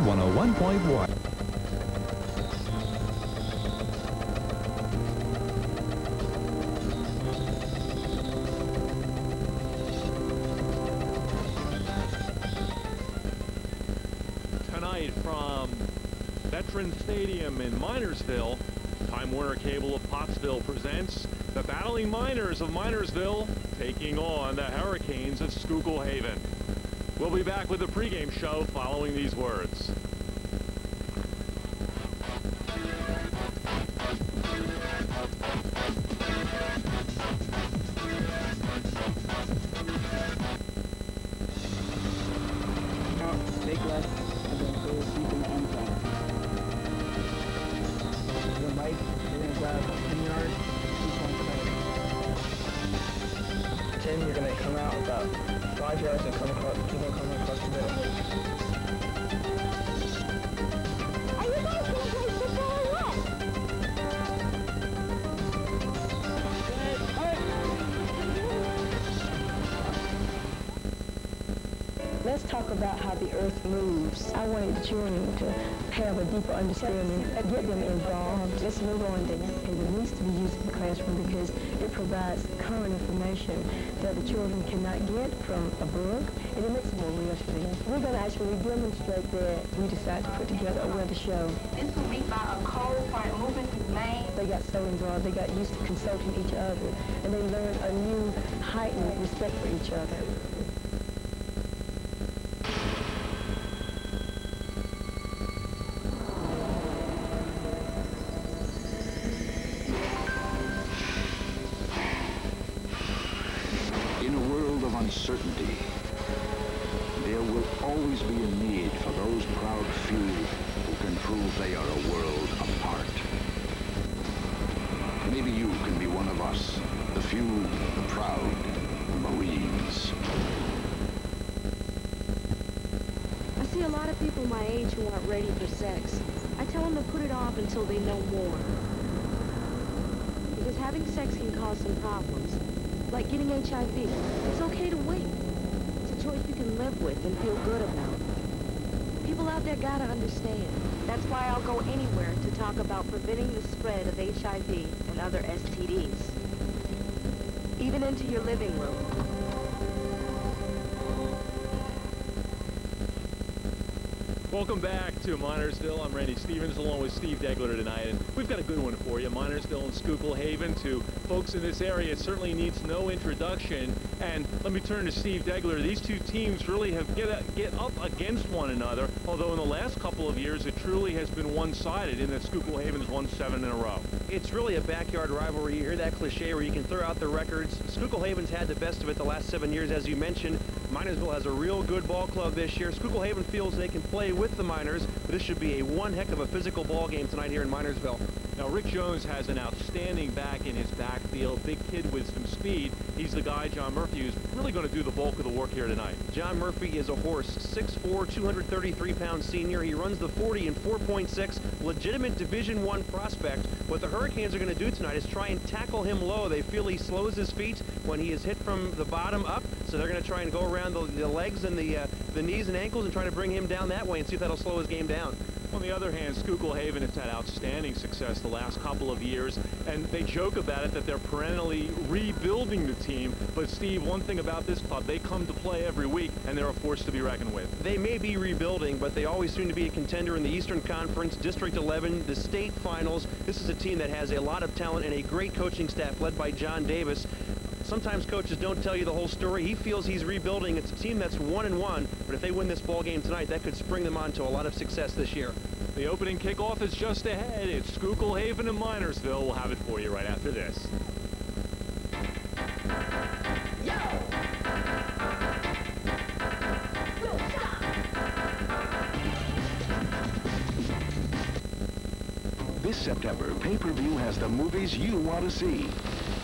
101.1. Tonight from Veterans Stadium in Minersville, Time Warner Cable of Pottsville presents the Battling Miners of Minersville taking on the Hurricanes of Schuylkill Haven. We'll be back with the pregame show following these words. Take left and then go deep in the end zone. The mic, you're going to grab 10 yards, keep on playing. 10, you're going to come out about 5 yards and keep on coming across the middle. Are you guys going to play football or what? Let's talk about how the earth moves. I wanted the children to have a deeper understanding, get them involved. Let's move on then. And it needs to be used in the classroom because it provides current information that the children cannot get from a book, and it makes it more real to them. We're going to actually demonstrate that we decided to put together a weather show. This will be by a cold front moving through Maine. They got so involved, they got used to consulting each other, and they learned a new heightened respect for each other. In a world of uncertainty, there will always be a need for those proud few who can prove they are a world apart. Maybe you can be one of us, the few, the proud Marines. I see a lot of people my age who aren't ready for sex. I tell them to put it off until they know more. Because having sex can cause some problems. Like getting HIV. It's okay to wait. It's a choice you can live with and feel good about. People out there gotta understand. That's why I'll go anywhere to talk about preventing the spread of HIV and other STDs. Even into your living room. Welcome back to Minersville. I'm Randy Stevens along with Steve Degler tonight, and we've got a good one for you. Minersville and Schuylkill Haven, to folks in this area, it certainly needs no introduction. And let me turn to Steve Degler. These two teams really have get up against one another, although in the last couple of years it truly has been one-sided in that Schuylkill Haven's won 7 in a row. It's really a backyard rivalry. You hear that cliche where you can throw out the records. Schuylkill Haven's had the best of it the last 7 years, as you mentioned. Minersville has a real good ball club this year. Schuylkill Haven feels they can play with the Miners, but this should be one heck of a physical ball game tonight here in Minersville. Now, Rick Jones has an outstanding back in his backfield, big kid with some speed. He's the guy, John Murphy, who's really going to do the bulk of the work here tonight. John Murphy is a horse, 6'4", 233-pound senior. He runs the 40 in 4.6, legitimate Division I prospect. What the Hurricanes are going to do tonight is try and tackle him low. They feel he slows his feet when he is hit from the bottom up, so they're going to try and go around the legs and the knees and ankles and try to bring him down that way and see if that'll slow his game down. On the other hand, Schuylkill Haven has had outstanding success the last couple of years, and they joke about it that they're perennially rebuilding the team. But Steve, one thing about this club, they come to play every week, and they're a force to be reckoned with. They may be rebuilding, but they always seem to be a contender in the Eastern Conference, District 11, the state finals. This is a team that has a lot of talent and a great coaching staff led by John Davis. Sometimes coaches don't tell you the whole story. He feels he's rebuilding. It's a team that's 1-1, but if they win this ball game tonight, that could spring them on to a lot of success this year. The opening kickoff is just ahead. It's Schuylkill Haven and Minersville. We'll have it for you right after this. This September, pay-per-view has the movies you want to see.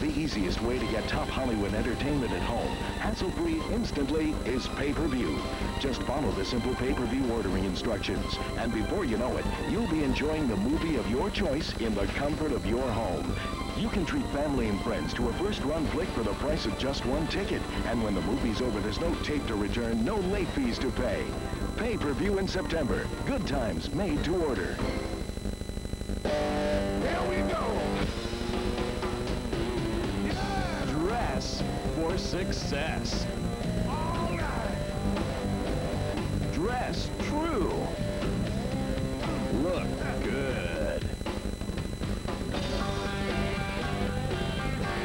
The easiest way to get top Hollywood entertainment at home, hassle-free, instantly, is pay-per-view. Just follow the simple pay-per-view ordering instructions, and before you know it, you'll be enjoying the movie of your choice in the comfort of your home. You can treat family and friends to a first-run flick for the price of just one ticket. And when the movie's over, there's no tape to return, no late fees to pay. Pay-per-view in September. Good times made to order. Here we go! Dress for success. All right. Dress true. Look good.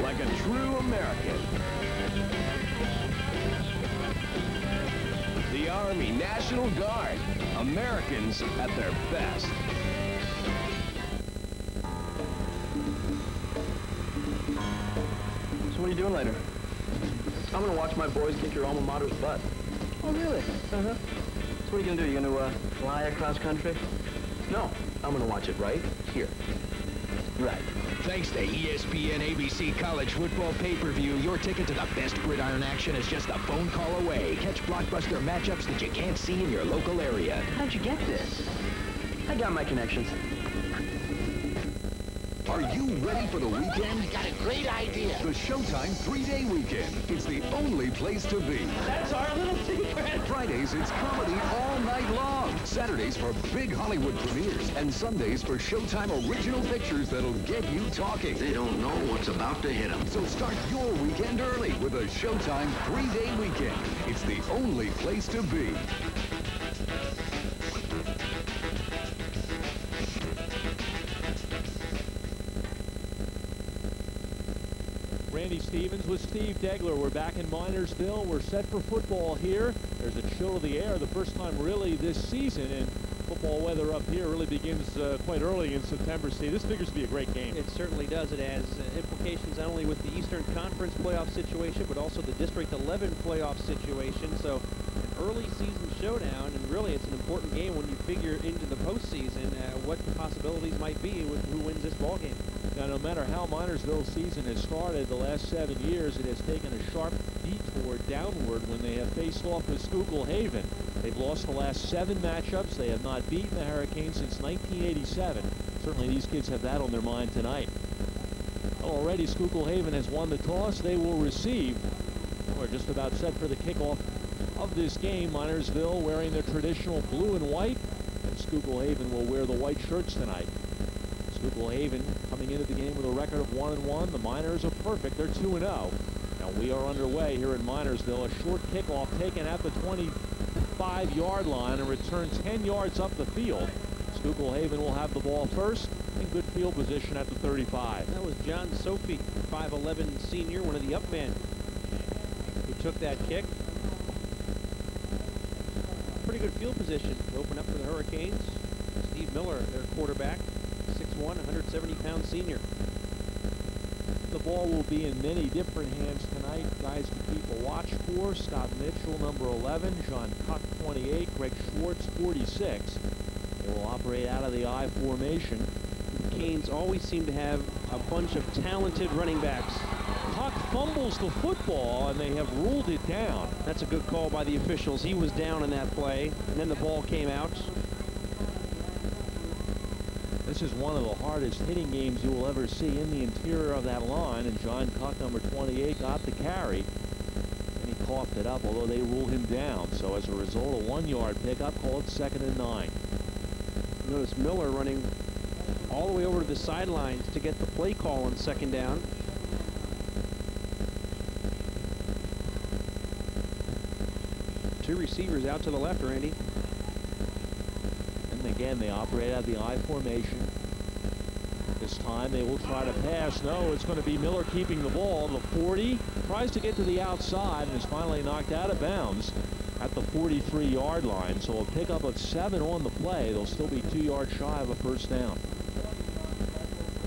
Like a true American. The Army National Guard. Americans at their best. So what are you doing later? I'm gonna watch my boys kick your alma mater's butt. Oh, really? Uh-huh. So what are you gonna do? You gonna fly across country? No, I'm gonna watch it right here. Right. Thanks to ESPN ABC College Football Pay-Per-View, your ticket to the best gridiron action is just a phone call away. Catch blockbuster matchups that you can't see in your local area. How'd you get this? I got my connections. Are you ready for the weekend? I got a great idea. The Showtime 3-day weekend. It's the only place to be. That's our little secret. Fridays, it's comedy all night long. Saturdays for big Hollywood premieres. And Sundays for Showtime original pictures that'll get you talking. They don't know what's about to hit them. So start your weekend early with a Showtime 3-day weekend. It's the only place to be. Randy Stevens with Steve Degler. We're back in Minersville. We're set for football here. There's a chill to the air, the first time really this season, and football weather up here really begins quite early in September. Steve, this figures to be a great game. It certainly does. It has implications not only with the Eastern Conference playoff situation, but also the District 11 playoff situation. So an early season showdown, and really it's an important game when you figure into the postseason what the possibilities might be with who wins this ball game. Now, no matter how Minersville's season has started the last 7 years, it has taken a sharp detour downward when they have faced off with Schuylkill Haven. They've lost the last 7 matchups. They have not beaten the Hurricanes since 1987. Certainly these kids have that on their mind tonight. Already Schuylkill Haven has won the toss. They will receive. We're just about set for the kickoff of this game. Minersville wearing their traditional blue and white, and Schuylkill Haven will wear the white shirts tonight. Schuylkill Haven coming into the game with a record of 1-1. The Miners are perfect. They're 2-0. Now we are underway here in Minersville. A short kickoff taken at the 25-yard line and returned 10 yards up the field. Schuylkill Haven will have the ball first in good field position at the 35. That was John Sophie, 5'11" senior, one of the up men, who took that kick. Pretty good field position to open up for the Hurricanes. Steve Miller, their quarterback, 6'1", 170-pound senior. The ball will be in many different hands tonight. Guys to keep a watch for: Scott Mitchell, number 11, John Cuck, 28, Greg Schwartz, 46. They will operate out of the I formation. The Canes always seem to have a bunch of talented running backs. Cuck fumbles the football, and they have ruled it down. That's a good call by the officials. He was down in that play, and then the ball came out. This is one of the hardest hitting games you will ever see in the interior of that line, and John Cuck, number 28, got the carry, and he coughed it up, although they ruled him down. So as a result, a 1-yard pickup, called 2nd and 9. Notice Miller running all the way over to the sidelines to get the play call on 2nd down. Two receivers out to the left, Randy. And again, they operate out of the I formation. This time they will try to pass. No, it's going to be Miller keeping the ball. The 40 tries to get to the outside and is finally knocked out of bounds at the 43-yard line. So a pickup of 7 on the play. They'll still be 2 yards shy of a first down.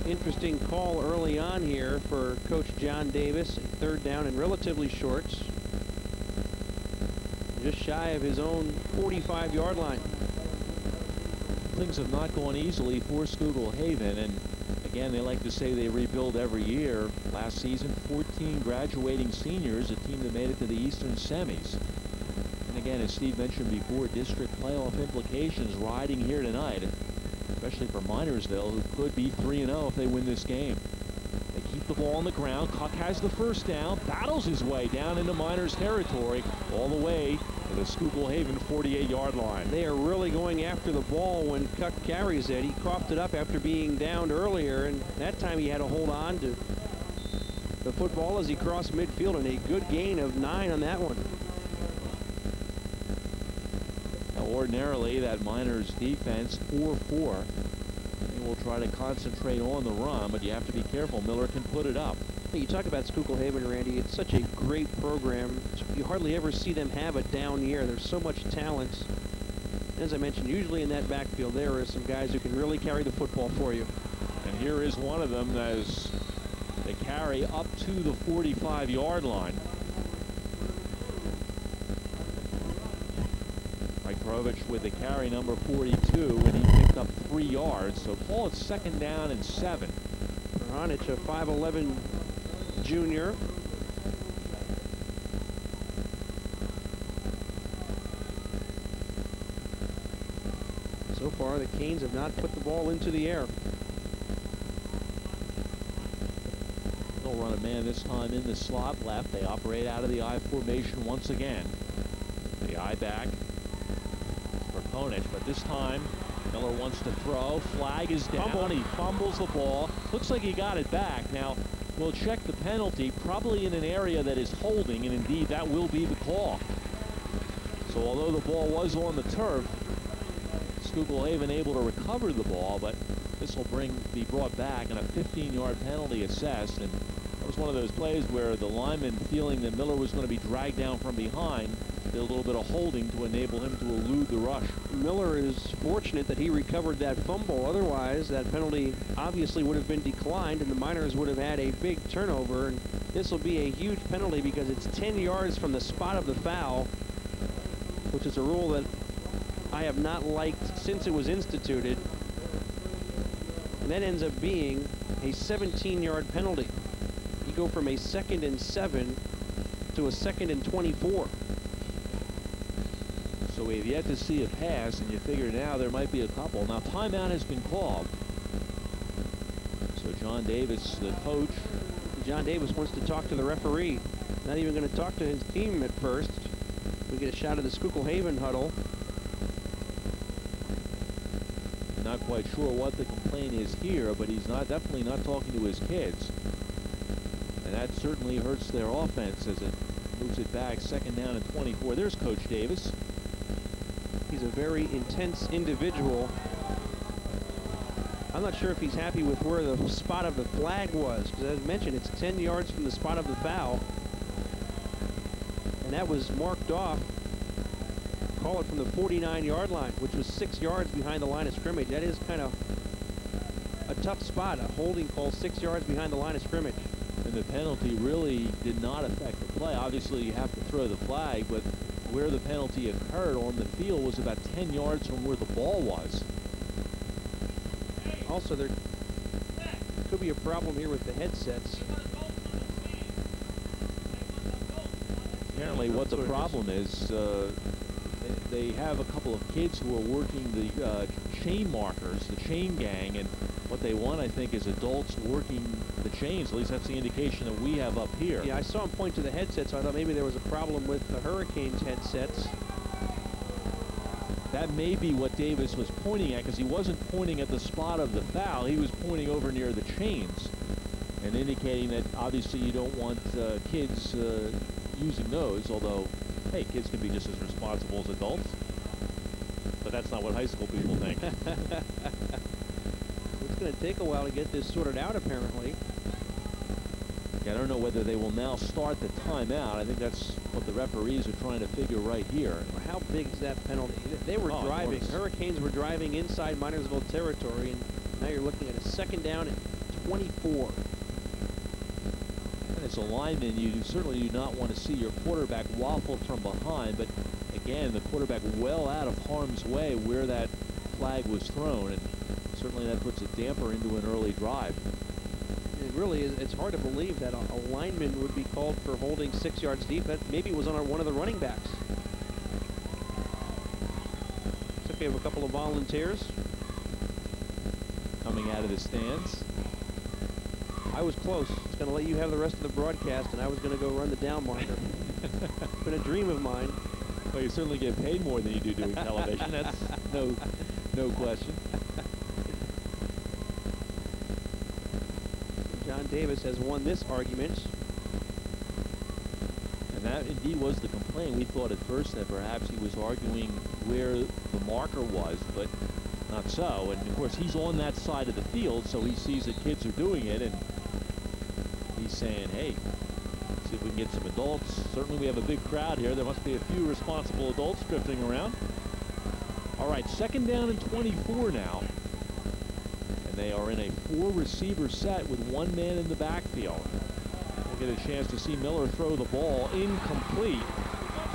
Interesting call early on here for Coach John Davis. 3rd down and relatively shorts. Just shy of his own 45-yard line. Things have not gone easily for Schuylkill Haven, and again, they like to say they rebuild every year. Last season, 14 graduating seniors, a team that made it to the Eastern semis. And again, as Steve mentioned before, district playoff implications riding here tonight, especially for Minersville, who could be 3-0 if they win this game. They keep the ball on the ground. Cuck has the first down, battles his way down into Miners territory, all the way to the Schuylkill Haven 48-yard line. They are really going after the ball when Cuck carries it. He coughed it up after being downed earlier, and that time he had to hold on to the football as he crossed midfield, and a good gain of 9 on that one. Now, ordinarily, that Miners defense, 4-4. They will try to concentrate on the run, but you have to be careful. Miller can put it up. Hey, you talk about Schuylkill Haven, Randy. It's such a great program. You hardly ever see them have a down year. There's so much talent. As I mentioned, usually in that backfield, there are some guys who can really carry the football for you. And here is one of them as they carry up to the 45-yard line. Provich with the carry, number 42, and he picked up 3 yards. So call it 2nd down and 7. Veronich, a 5'11" junior. So far, the Canes have not put the ball into the air. They'll run a man this time in the slot left. They operate out of the I formation once again. The I back. But this time Miller wants to throw. Flag is down. He fumbles the ball. Looks like he got it back. Now we'll check the penalty, probably in an area that is holding, and indeed that will be the call. So although the ball was on the turf, Schuylkill Haven able to recover the ball, but this will be brought back and a 15-yard penalty assessed. And that was one of those plays where the lineman, feeling that Miller was going to be dragged down from behind, did a little bit of holding to enable him to elude the rush. Miller is fortunate that he recovered that fumble. Otherwise, that penalty obviously would have been declined, and the Miners would have had a big turnover. And this will be a huge penalty because it's 10 yards from the spot of the foul, which is a rule that I have not liked since it was instituted. And that ends up being a 17-yard penalty. You go from a 2nd and 7 to a 2nd and 24. So we've yet to see a pass, and you figure now there might be a couple. Now timeout has been called. So John Davis, the coach. John Davis wants to talk to the referee. Not even going to talk to his team at first. We get a shot of the Schuylkill Haven huddle. Not quite sure what the complaint is here, but he's definitely not talking to his kids. And that certainly hurts their offense as it moves it back, 2nd down and 24. There's Coach Davis. He's a very intense individual. I'm not sure if he's happy with where the spot of the flag was, because as mentioned, it's 10 yards from the spot of the foul. And that was marked off, call it from the 49-yard line, which was 6 yards behind the line of scrimmage. That is kind of a tough spot, a holding call 6 yards behind the line of scrimmage. And the penalty really did not affect the play. Obviously, you have to throw the flag, but where the penalty occurred on the field was about 10 yards from where the ball was. Also, there could be a problem here with the headsets. Apparently what the problem is, they have a couple of kids who are working the chain markers, the chain gang, and what they want, I think, is adults working the chains. At least that's the indication that we have up here. Yeah, I saw him point to the headsets, so I thought maybe there was a problem with the Hurricanes headsets. That may be what Davis was pointing at, because he wasn't pointing at the spot of the foul. He was pointing over near the chains and indicating that obviously you don't want kids using those, although, hey, kids can be just as responsible as adults. But that's not what high school people think. It's going to take a while to get this sorted out, apparently. I don't know whether they will now start the timeout. I think that's what the referees are trying to figure right here. How big is that penalty? They were driving. Enormous. Hurricanes were driving inside Minersville territory, and now you're looking at a 2nd down and 24. And as a lineman, you certainly do not want to see your quarterback waffle from behind, but again, the quarterback well out of harm's way where that flag was thrown, and certainly that puts a damper into an early drive. It really is. It's hard to believe that a lineman would be called for holding 6 yards deep. That maybe it was on one of the running backs. So we have a couple of volunteers coming out of the stands. I I was close. I was going to let you have the rest of the broadcast, and I was going to go run the down marker. It's been a dream of mine. Well, you certainly get paid more than you do doing television. That's no question. John Davis has won this argument. And that indeed was the complaint. We thought at first that perhaps he was arguing where the marker was, but not so. And of course, he's on that side of the field, so he sees that kids are doing it, and he's saying, hey, see if we can get some adults. Certainly we have a big crowd here. There must be a few responsible adults drifting around. All right, 2nd down and 24 now. And they are in a 4-receiver set with 1 man in the backfield. We'll get a chance to see Miller throw the ball incomplete.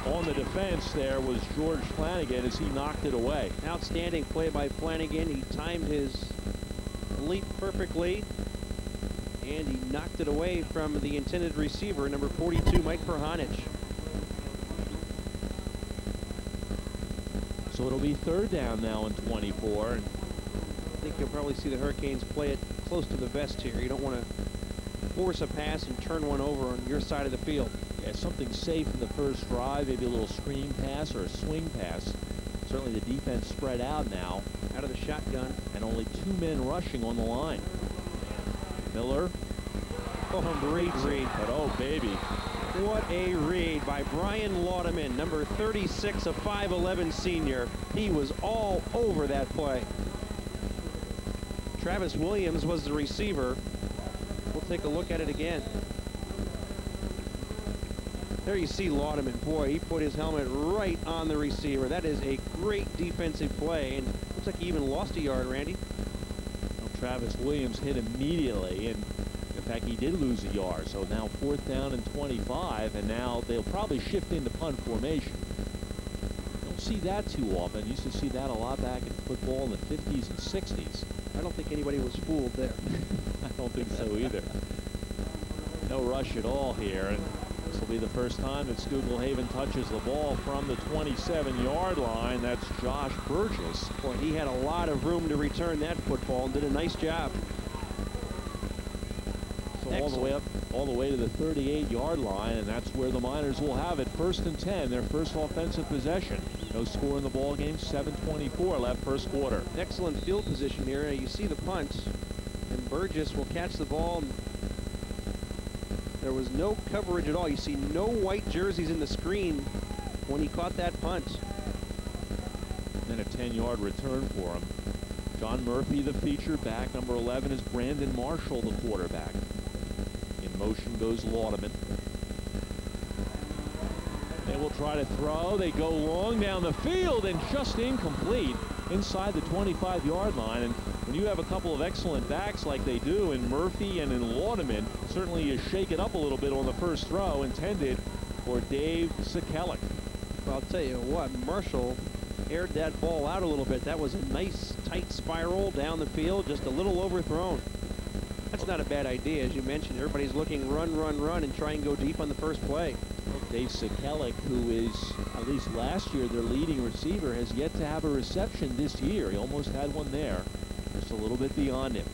On the defense there was George Flanagan as he knocked it away. Outstanding play by Flanagan. He timed his leap perfectly, and he knocked it away from the intended receiver, number 42, Mike Perhanich. So it'll be 3rd down now and 24. I think you'll probably see the Hurricanes play it close to the vest here. You don't want to force a pass and turn one over on your side of the field. Yeah, something safe in the first drive, maybe a little screen pass or a swing pass. Certainly the defense spread out now. Out of the shotgun. And only 2 men rushing on the line. Miller. Oh, great read. But oh, baby. What a read by Brian Laudeman, number 36, a 5'11 senior. He was all over that play. Travis Williams was the receiver. We'll take a look at it again. There you see Laudeman. Boy, he put his helmet right on the receiver. That is a great defensive play, and looks like he even lost a yard, Randy. Well, Travis Williams hit immediately, and in fact, he did lose a yard. So now 4th down and 25, and now they'll probably shift into punt formation. Don't see that too often. Used to see that a lot back in football in the 50s and 60s. I don't think anybody was fooled there. I don't think so either. No rush at all here, and this will be the first time that Schuylkill Haven touches the ball from the 27-yard line. That's Josh Burgess. Boy, he had a lot of room to return that football and did a nice job. So all the way to the 38-yard line, and that's where the Miners will have it. 1st and 10, their first offensive possession. No score in the ball game. 7:24 left first quarter. Excellent field position here. You see the punt, and Burgess will catch the ball. There was no coverage at all. You see no white jerseys in the screen when he caught that punt. Then a 10-yard return for him. John Murphy, the feature back. Number 11 is Brandon Marshall, the quarterback. In motion goes Laudeman. They will try to throw. They go long down the field and just incomplete inside the 25-yard line. And when you have a couple of excellent backs like they do in Murphy and in Laudeman, certainly you shake it up a little bit on the first throw intended for Dave Sekulik. Well, I'll tell you what, Marshall aired that ball out a little bit. That was a nice tight spiral down the field, just a little overthrown. That's not a bad idea. As you mentioned, everybody's looking run, run, run, and try and go deep on the first play. Dave Sekulik, who is, at least last year, their leading receiver, has yet to have a reception this year. He almost had one there, just a little bit beyond him.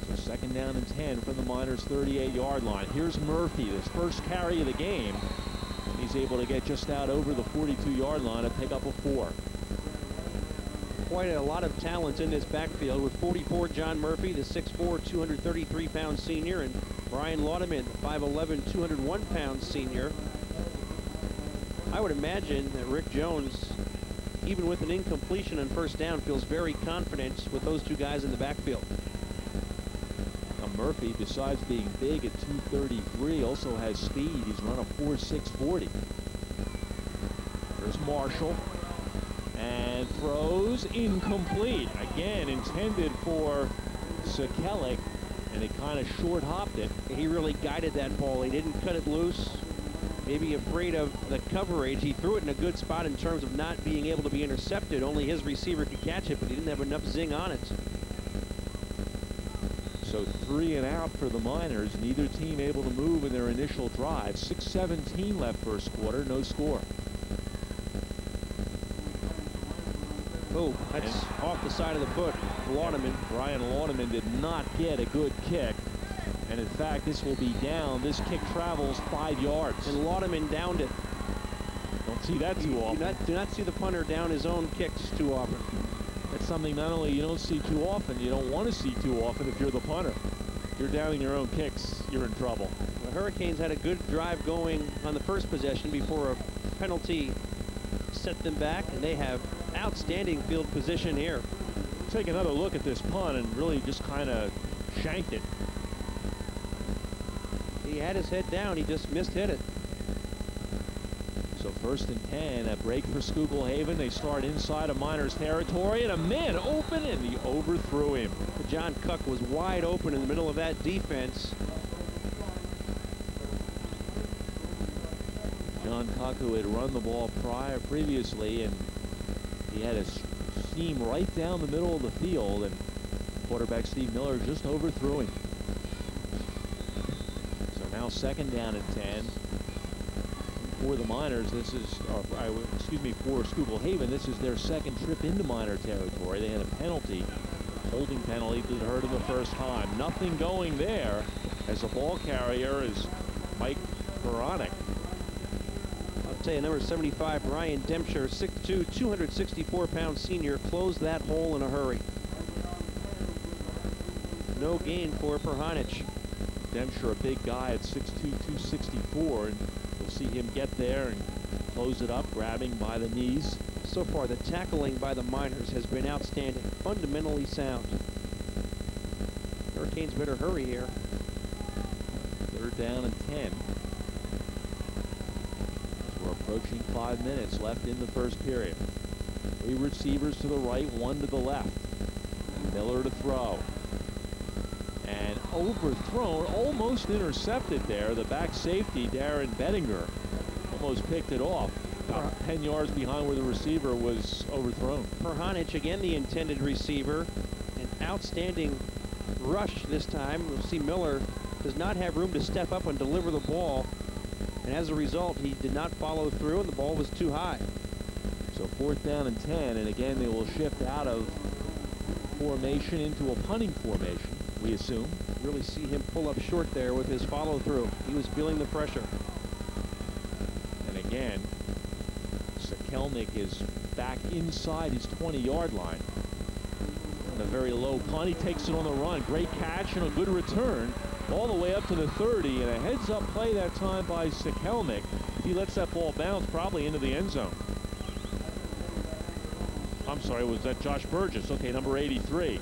So 2nd down and 10 from the Miners' 38-yard line. Here's Murphy, his first carry of the game. He's able to get just out over the 42-yard line and pick up a 4. Quite a lot of talent in this backfield with 44 John Murphy, the 6'4", 233-pound senior, and Brian Laudeman, the 5'11", 201-pound senior. I would imagine that Rick Jones, even with an incompletion on 1st down, feels very confident with those 2 guys in the backfield. Now Murphy, besides being big at 233, also has speed. He's run a 4.640. There's Marshall. And throws incomplete. Again, intended for Sekulik, and he kind of short hopped it. He really guided that ball. He didn't cut it loose. Maybe afraid of the coverage. He threw it in a good spot in terms of not being able to be intercepted. Only his receiver could catch it, but he didn't have enough zing on it. So 3 and out for the Miners. Neither team able to move in their initial drive. 6:17 left first quarter. No score. Oh, that's off the side of the foot. Laudeman. Brian Laudeman did not get a good kick. And in fact, this will be down. This kick travels 5 yards. And Laudeman downed it. Don't see that too often. Do not see the punter down his own kicks too often. That's something not only you don't see too often, you don't want to see too often if you're the punter. If you're downing your own kicks, you're in trouble. The Hurricanes had a good drive going on the first possession before a penalty set them back, and they have outstanding field position here. Take another look at this punt and really just kind of shanked it. He had his head down. He just mishit it. So 1st and 10, a break for Schuylkill Haven. They start inside of Miners territory, and a man open, and he overthrew him. John Cook was wide open in the middle of that defense. John Cook, who had run the ball previously, and he had a seam right down the middle of the field, and quarterback Steve Miller just overthrew him. So now 2nd down and 10 for the Miners. This is, for Schuylkill Haven, this is their 2nd trip into Miner territory. They had a penalty, holding penalty that hurt them the first time. Nothing going there, as the ball carrier is Mike Peronic. I'll tell you, number 75, Ryan Dempster, 6'2", 264-pound senior, closed that hole in a hurry. No gain for Perhonich. Dempster, a big guy at 6'2", 264, and you'll see him get there and close it up, grabbing by the knees. So far, the tackling by the Miners has been outstanding, fundamentally sound. Hurricanes better hurry here. 3rd down and 10. We're approaching 5 minutes left in the first period. 3 receivers to the right, 1 to the left. Miller to throw. And overthrown, almost intercepted there. The back safety, Darren Bettinger, almost picked it off. About 10 yards behind where the receiver was overthrown. Perhonich, again the intended receiver. An outstanding rush this time. We'll see Miller does not have room to step up and deliver the ball. And as a result, he did not follow through, and the ball was too high. So 4th down and 10, and again they will shift out of formation into a punting formation, we assume. Really see him pull up short there with his follow through. He was feeling the pressure. And again, Schuylkill is back inside his 20-yard line. And a very low punt. He takes it on the run. Great catch and a good return all the way up to the 30, and a heads-up play that time by Schuylkill. He lets that ball bounce probably into the end zone. I'm sorry, was that Josh Burgess? Okay, number 83.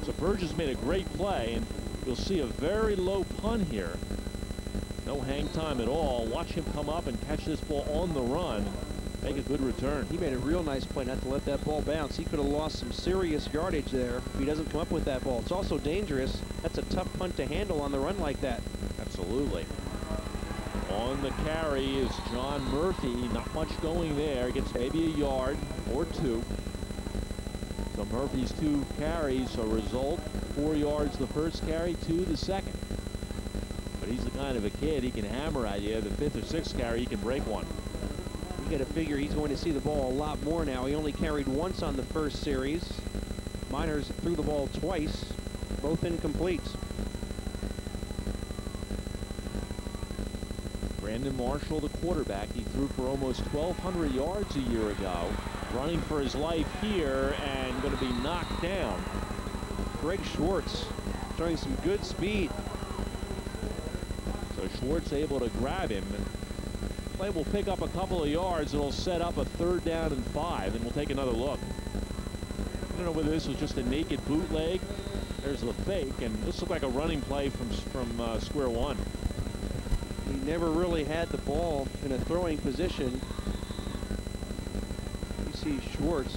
So Burgess made a great play, and you'll see a very low punt here. No hang time at all. Watch him come up and catch this ball on the run. Make a good return. He made a real nice play not to let that ball bounce. He could have lost some serious yardage there if he doesn't come up with that ball. It's also dangerous. That's a tough punt to handle on the run like that. Absolutely. On the carry is John Murphy. Not much going there. Gets maybe a yard or 2. So Murphy's 2 carries, a result 4 yards the first carry, 2 the second. But he's the kind of a kid, he can hammer at you. The 5th or 6th carry, he can break one. You got to figure he's going to see the ball a lot more now. He only carried once on the first series. Miners threw the ball twice, both incompletes. Brandon Marshall, the quarterback, he threw for almost 1,200 yards a year ago. Running for his life here and going to be knocked down. Greg Schwartz showing some good speed. So Schwartz able to grab him. And play will pick up a couple of yards. It'll set up a 3rd down and 5, and we'll take another look. I don't know whether this was just a naked bootleg. There's the fake, and this looked like a running play from square one. He never really had the ball in a throwing position. You see Schwartz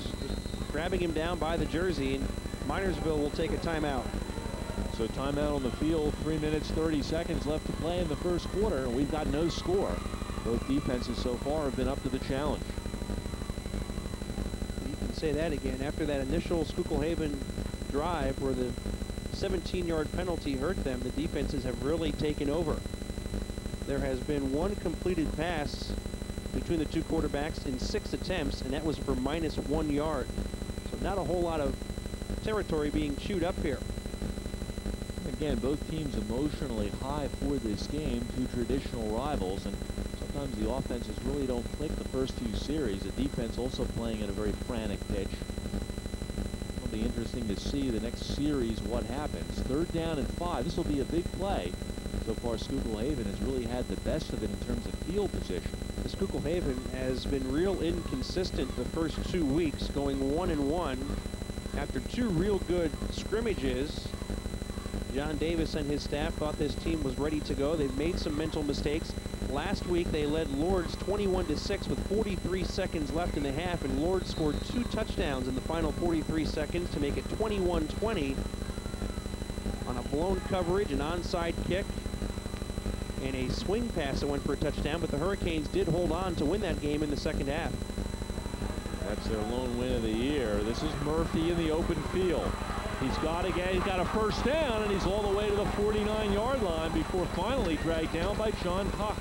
grabbing him down by the jersey, and Minersville will take a timeout. So timeout on the field, 3 minutes, 30 seconds left to play in the first quarter, and we've got no score. Both defenses so far have been up to the challenge. You can say that again. After that initial Schuylkill Haven drive where the 17-yard penalty hurt them, the defenses have really taken over. There has been 1 completed pass between the 2 quarterbacks in 6 attempts, and that was for -1 yard. So not a whole lot of territory being chewed up here. And Again, both teams emotionally high for this game, two traditional rivals, and sometimes the offenses really don't click the first few series. The defense also playing at a very frantic pitch. It'll be interesting to see the next series what happens. 3rd down and 5. This will be a big play. So far, Schuylkill Haven has really had the best of it in terms of field position. The Schuylkill Haven has been real inconsistent the first 2 weeks, going 1-1 after 2 real good scrimmages. John Davis and his staff thought this team was ready to go. They've made some mental mistakes. Last week, they led Lourdes 21-6 with 43 seconds left in the half, and Lourdes scored 2 touchdowns in the final 43 seconds to make it 21-20 on a blown coverage, an onside kick, and a swing pass that went for a touchdown, but the Hurricanes did hold on to win that game in the second half. That's their lone win of the year. This is Murphy in the open field. He's got a 1st down, and he's all the way to the 49-yard line before finally dragged down by John Puck.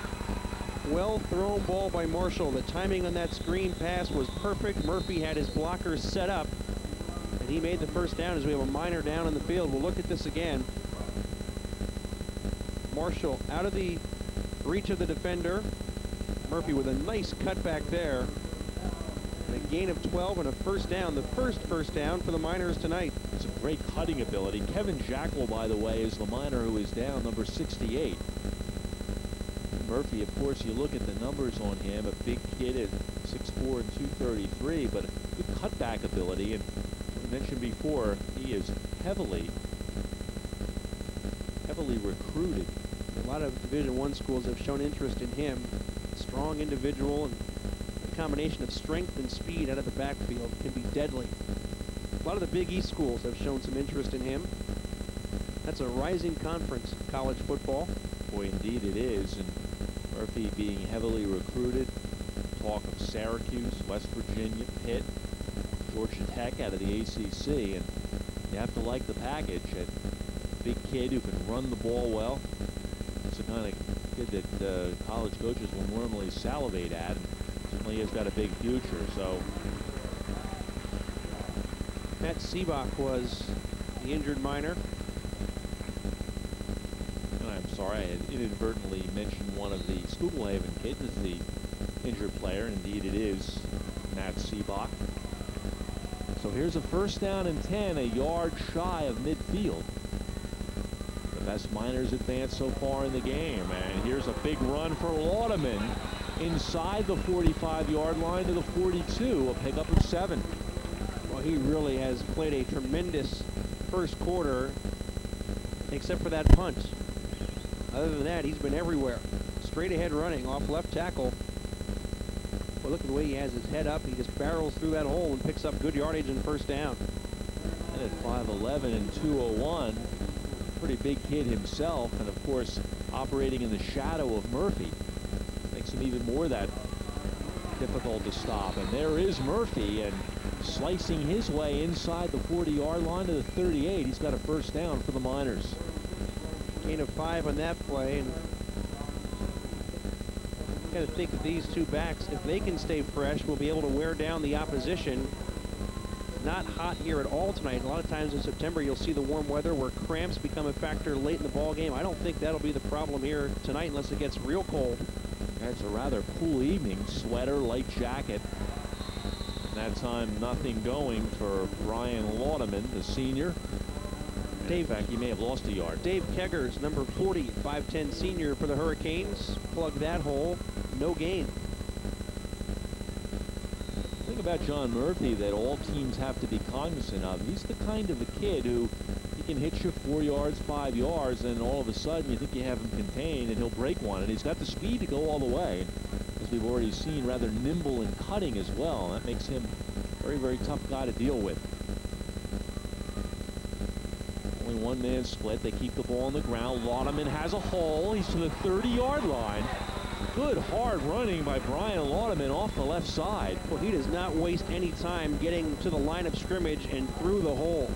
Well thrown ball by Marshall. The timing on that screen pass was perfect. Murphy had his blockers set up, and he made the 1st down as we have a Miner down in the field. We'll look at this again. Marshall out of the reach of the defender. Murphy with a nice cutback there. And a gain of 12 and a 1st down. The first 1st down for the Miners tonight. Some great cutting ability. Kevin Jackal, by the way, is the Miner who is down, number 68. Murphy, of course, you look at the numbers on him, a big kid at 6'4" and 233, but a good cutback ability. And we mentioned before, he is heavily recruited. A lot of Division I schools have shown interest in him. Strong individual, and a combination of strength and speed out of the backfield can be deadly. A lot of the Big East schools have shown some interest in him. That's a rising conference, college football. Boy, indeed it is. And Murphy being heavily recruited. Talk of Syracuse, West Virginia, Pitt, Georgia Tech out of the ACC. And you have to like the package. A big kid who can run the ball well. It's the kind of kid that college coaches will normally salivate at. And certainly has got a big future. So Matt Seebach was the injured Miner. And I'm sorry, I had inadvertently mentioned one of the Schuylkill Haven kids as the injured player. Indeed, it is Matt Seebach. So here's a 1st down and 10, a yard shy of midfield. The best Miners advance so far in the game. And here's a big run for Laudeman inside the 45-yard line to the 42, a pickup of 7. Well, he really has played a tremendous first quarter, except for that punt. Other than that, he's been everywhere. Straight ahead running off left tackle. Well, look at the way he has his head up. He just barrels through that hole and picks up good yardage and 1st down. And at 5'11" and 201, pretty big kid himself, and of course operating in the shadow of Murphy. Makes him even more that difficult to stop. And there is Murphy, and slicing his way inside the 40-yard line to the 38. He's got a 1st down for the Miners. Gain of 5 on that play. And got to think of these two backs. If they can stay fresh, we'll be able to wear down the opposition. Not hot here at all tonight. A lot of times in September, you'll see the warm weather where cramps become a factor late in the ball game. I don't think that'll be the problem here tonight unless it gets real cold. It's a rather cool evening. Sweater, light jacket. That time, nothing going for Brian Laudeman, the senior. In fact, he may have lost a yard. Dave Keggers, number 40, 5'10" senior for the Hurricanes. Plug that hole. No gain. The thing about John Murphy that all teams have to be cognizant of, he's the kind of a kid who he can hit you 4 yards, 5 yards, and all of a sudden you think you have him contained and he'll break one. And he's got the speed to go all the way. As we've already seen, rather nimble in cutting as well. That makes him a very, very tough guy to deal with. Only one-man split. They keep the ball on the ground. Laudeman has a hole. He's to the 30-yard line. Good hard running by Brian Laudeman off the left side. Well, he does not waste any time getting to the line of scrimmage and through the hole.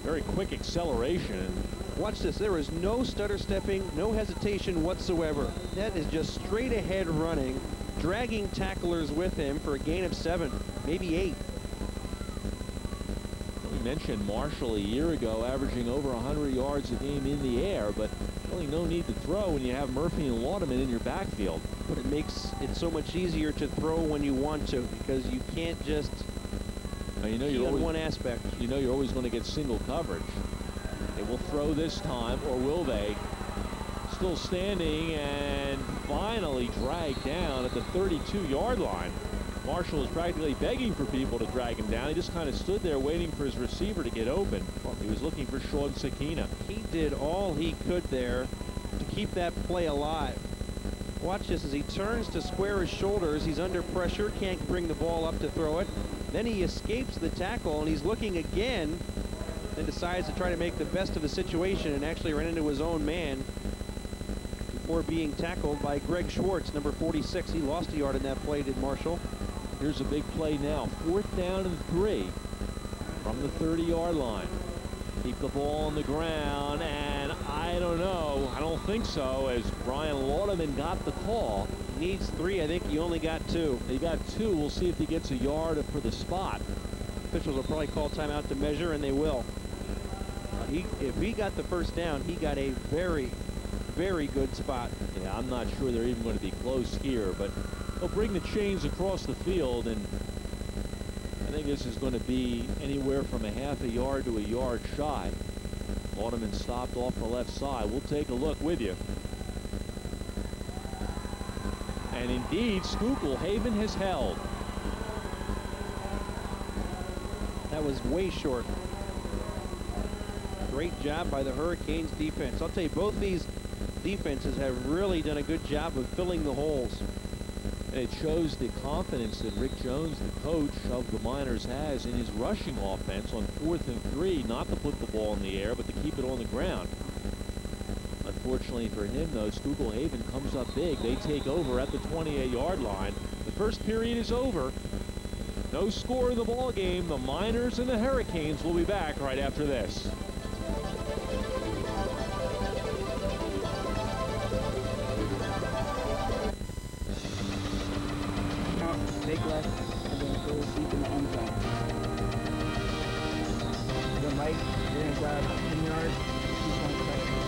Very quick acceleration. Watch this. There is no stutter stepping, no hesitation whatsoever. That is just straight ahead running, dragging tacklers with him for a gain of 7, maybe 8. mentioned Marshall a year ago averaging over 100 yards a game in the air, but really no need to throw when you have Murphy and Lauderman in your backfield. But it makes it so much easier to throw when you want to, because you can't just you know, on one aspect. You know you're always going to get single coverage. They will throw this time, or will they? Still standing and finally dragged down at the 32-yard line. Marshall was practically begging for people to drag him down. He just kind of stood there waiting for his receiver to get open. He was looking for Sean Sakina. He did all he could there to keep that play alive. Watch this as he turns to square his shoulders. He's under pressure, can't bring the ball up to throw it. Then he escapes the tackle, and he's looking again, then decides to try to make the best of the situation and actually ran into his own man before being tackled by Greg Schwartz, number 46. He lost a yard in that play, did Marshall. Here's a big play now. 4th down and 3 from the 30-yard line. Keep the ball on the ground, and I don't know. I don't think so, as Brian Lauderman got the call. Needs 3. I think he only got 2. He got 2. We'll see if he gets a yard for the spot. Officials will probably call timeout to measure, and they will. If he got the first down, he got a very, very good spot. Yeah, I'm not sure they're even going to be close here, but they'll bring the chains across the field, and I think this is going to be anywhere from a half a yard to a yard shy. Lauderman stopped off the left side. We'll take a look with you. And indeed, Schuylkill Haven has held. That was way short. Great job by the Hurricanes defense. I'll tell you, both these defenses have really done a good job of filling the holes. And it shows the confidence that Rick Jones, the coach of the Miners, has in his rushing offense on 4th and 3, not to put the ball in the air, but to keep it on the ground. Unfortunately for him, though, Schuylkill Haven comes up big. They take over at the 28-yard line. The first period is over. No score in the ball game. The Miners and the Hurricanes will be back right after this. Take left and then go deep in the end zone. Then right, you're going to grab 10 yards, keep on pressure.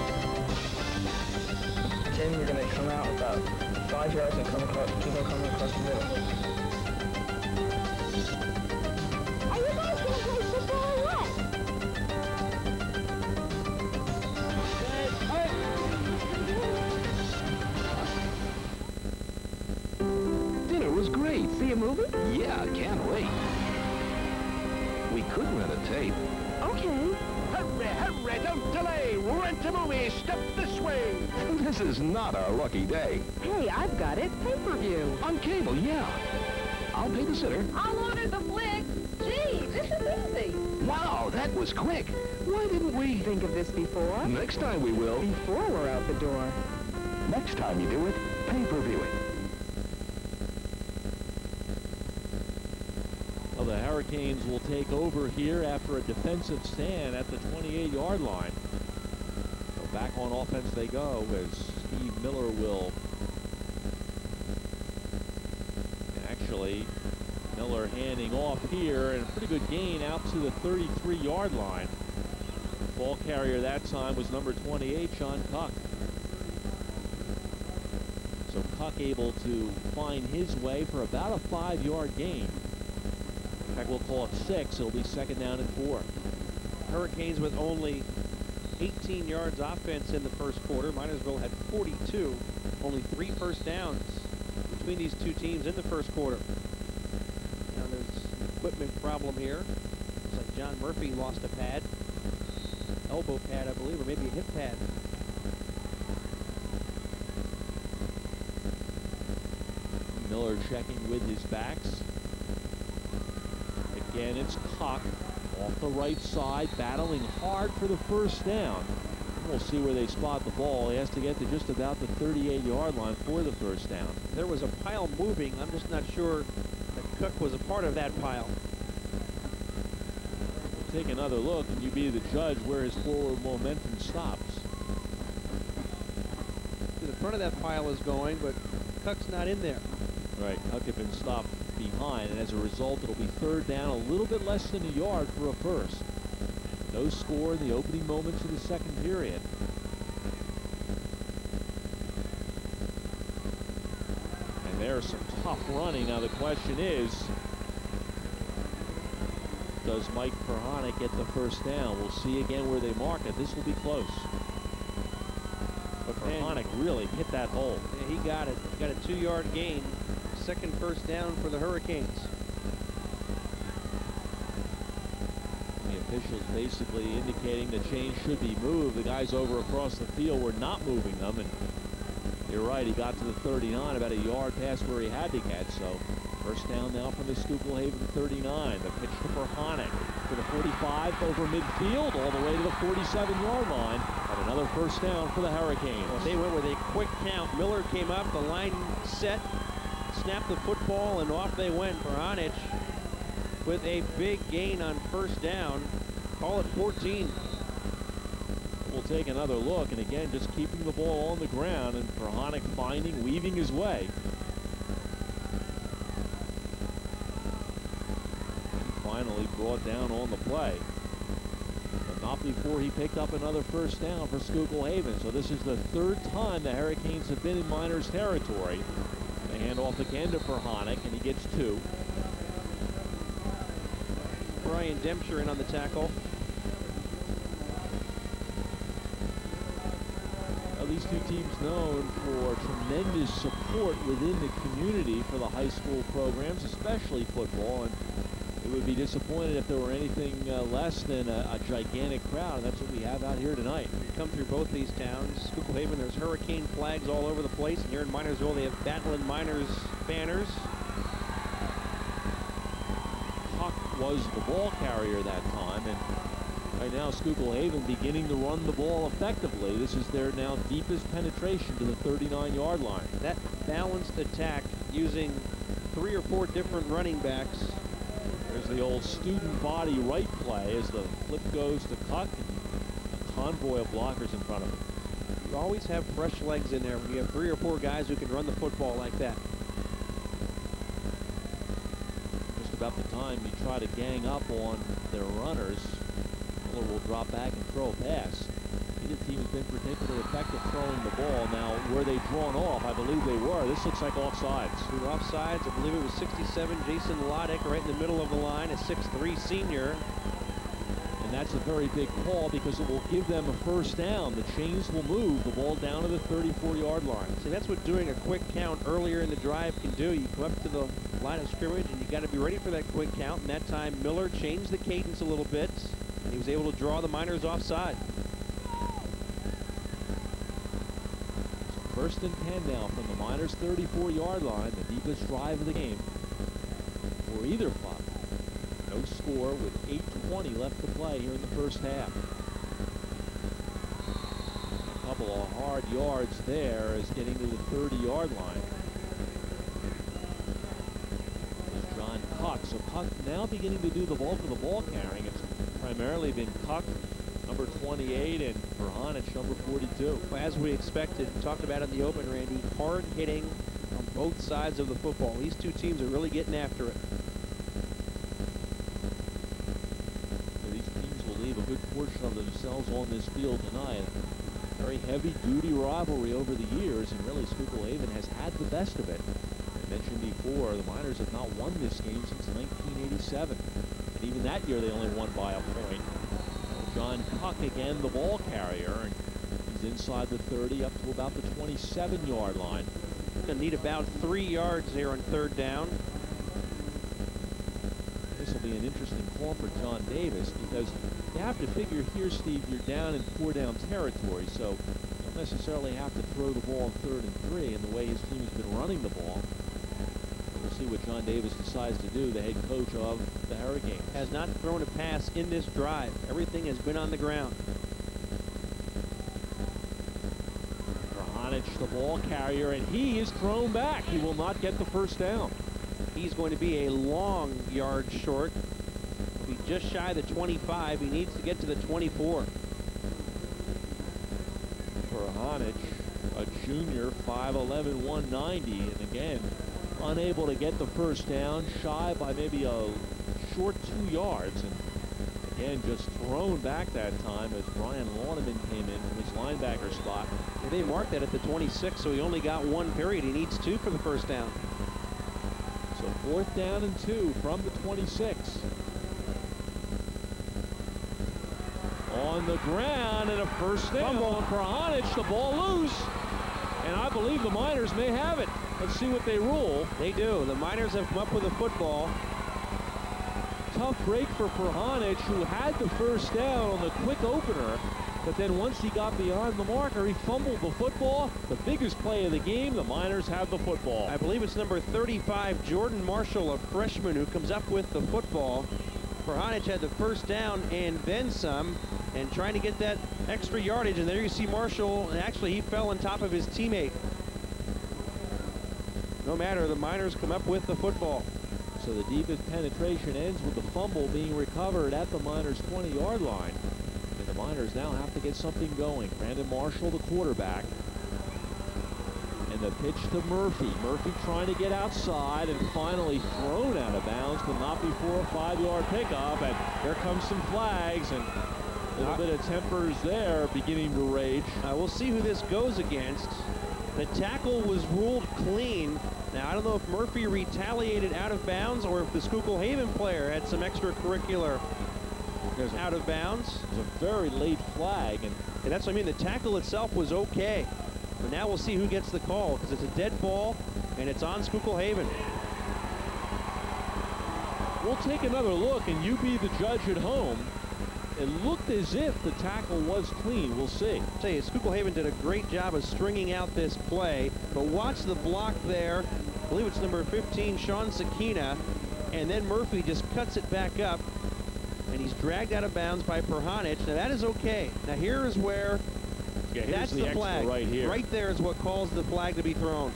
10, you're going to come out about 5 yards and keep on coming across the middle. Are you guys going to play football or what? Dinner was great. See a movie? Yeah, can't wait. We could rent a tape. Okay. Hurry, hurry, don't delay. Rent a movie. Step this way. This is not our lucky day. Hey, I've got it. Pay-per-view. On cable, yeah. I'll pay the sitter. I'll order the flick. Gee, this is easy. Wow, that was quick. Why didn't we? Think of this before? Next time we will. Before we're out the door. Next time you do it, pay-per-view it. Well, the Hurricanes will take over here after a defensive stand at the 28-yard line. So back on offense they go as Steve Miller will. Actually, Miller handing off here, and a pretty good gain out to the 33-yard line. Ball carrier that time was number 28, Sean Cuck. So Cuck able to find his way for about a 5-yard gain. In fact, we'll call it 6. It'll be 2nd down and 4. Hurricanes with only 18 yards offense in the first quarter. Minersville had 42. Only 3 first downs between these two teams in the first quarter. Now there's an equipment problem here. Looks like John Murphy lost a pad. Elbow pad, I believe, or maybe a hip pad. Miller checking with his backs. Again, it's Cuck off the right side, battling hard for the first down. We'll see where they spot the ball. He has to get to just about the 38-yard line for the first down. There was a pile moving. I'm just not sure that Cook was a part of that pile. We'll take another look, and you be the judge where his forward momentum stops. The front of that pile is going, but Cook's not in there. Right, Cuck had been stopped behind, and as a result, it'll be 3rd down, a little bit less than a yard for a first. No score in the opening moments of the second period. And there's some tough running. Now the question is, does Mike Perhonic get the first down? We'll see again where they mark it. This will be close. But Perhonic really hit that hole. Yeah, he got it. He got a 2-yard gain. Second first down for the Hurricanes. The officials basically indicating the chains should be moved. The guys over across the field were not moving them. And you're right, he got to the 39, about a yard past where he had to get. So first down now from the Schuylkill Haven 39. The pitch to Perhonic to the 45 over midfield all the way to the 47-yard line. And another first down for the Hurricanes. Well, they went with a quick count. Miller came up, the line set, snapped the football, and off they went. Perhonic with a big gain on first down. Call it 14. We'll take another look, and again, just keeping the ball on the ground, and Perhonic weaving his way. And finally brought down on the play. But not before he picked up another first down for Schuylkill Haven. So this is the third time the Hurricanes have been in Miners territory. They hand off again to Perhonic, and he gets 2. Brian Dempster in on the tackle. Now, these two teams known for tremendous support within the community for the high school programs, especially football. And it would be disappointed if there were anything less than a gigantic crowd, and that's what we have out here tonight. You come through both these towns. Schuylkill Haven, there's Hurricane flags all over the place, and here in Minersville, they have Battling Miners banners. Huck was the ball carrier that time, and right now Schuylkill Haven beginning to run the ball effectively. This is their now deepest penetration to the 39-yard line. That balanced attack using 3 or 4 different running backs. There's the old student body right play as the flip goes to Cuck, and a convoy of blockers in front of him. You always have fresh legs in there when you have 3 or 4 guys who can run the football like that. Just about the time you try to gang up on their runners, Miller will drop back and throw a pass. Neither team has been particularly effective throwing the ball. Now, were they drawn off? I believe they were. This looks like offsides. Two offsides. I believe it was 67, Jason Loddick, right in the middle of the line, a 6'3" senior. And that's a very big call because it will give them a first down. The chains will move the ball down to the 34-yard line. See, that's what doing a quick count earlier in the drive can do. You come up to the line of scrimmage, and you got to be ready for that quick count. And that time, Miller changed the cadence a little bit, and he was able to draw the Miners offside. First and 10 now from the Miners' 34-yard line, the deepest drive of the game for either club. No score with 8:20 left to play here in the first half. A couple of hard yards there as getting to the 30-yard line. There's John Cuck. So Cuck now beginning to do the bulk of the ball carrying. It's primarily been Cuck, number 28, and Perhonic, number 42. Well, as we expected, talked about it in the open, Randy, hard hitting on both sides of the football. These two teams are really getting after it. So these teams will leave a good portion of themselves on this field tonight. Very heavy-duty rivalry over the years, and really Schuylkill Haven has had the best of it. I mentioned before, the Miners have not won this game since 1987. And even that year, they only won by a point. John Cuck again, the ball carrier, and he's inside the 30 up to about the 27-yard line. Gonna need about 3 yards here on third down. This will be an interesting call for John Davis because you have to figure here, Steve, you're down in 4-down territory, so you don't necessarily have to throw the ball on 3rd and 3 in the way his team has been running the ball. We'll see what John Davis decides to do, the head coach of the Hurricanes. Has not thrown a pass in this drive. Everything has been on the ground. Perhonic, the ball carrier, and he is thrown back. He will not get the first down. He's going to be a long yard short. He'll be just shy of the 25. He needs to get to the 24. Perhonic, a junior, 5'11", 190, and again, unable to get the first down, shy by maybe a short 2 yards. And Again, just thrown back that time as Brian Launeman came in from his linebacker spot. And they marked that at the 26, so he only got 1 period. He needs 2 for the first down. So 4th down and 2 from the 26. On the ground and a first down on Prahanic. The ball loose. And I believe the Miners may have it. Let's see what they rule. They do. The Miners have come up with a football. Tough break for Prahanic, who had the first down on the quick opener. But then once he got beyond the marker, he fumbled the football. The biggest play of the game, the Miners have the football. I believe it's number 35, Jordan Marshall, a freshman, who comes up with the football. Prahanic had the first down and then some, and trying to get that extra yardage. And there you see Marshall, and actually he fell on top of his teammate. No matter, the Miners come up with the football. So the deepest penetration ends with the fumble being recovered at the Miners' 20-yard line. And the Miners now have to get something going. Brandon Marshall, the quarterback. And the pitch to Murphy. Murphy trying to get outside and finally thrown out of bounds, but not before a 5-yard pickup. And here comes some flags, and a little bit of tempers there beginning to rage. We'll see who this goes against. The tackle was ruled clean. Now, I don't know if Murphy retaliated out of bounds or if the Schuylkill Haven player had some extracurricular out of bounds. It's a very late flag. And that's what I mean. The tackle itself was okay. But now we'll see who gets the call, because it's a dead ball, and it's on Schuylkill Haven. We'll take another look, and you be the judge at home. It looked as if the tackle was clean. We'll see. I'll tell you, Schuylkill Haven did a great job of stringing out this play, but watch the block there. I believe it's number 15, Sean Sakina, and then Murphy just cuts it back up, and he's dragged out of bounds by Prahanic. Now that is okay. Now here is where that's the flag. Right here. Right there is what calls the flag to be thrown.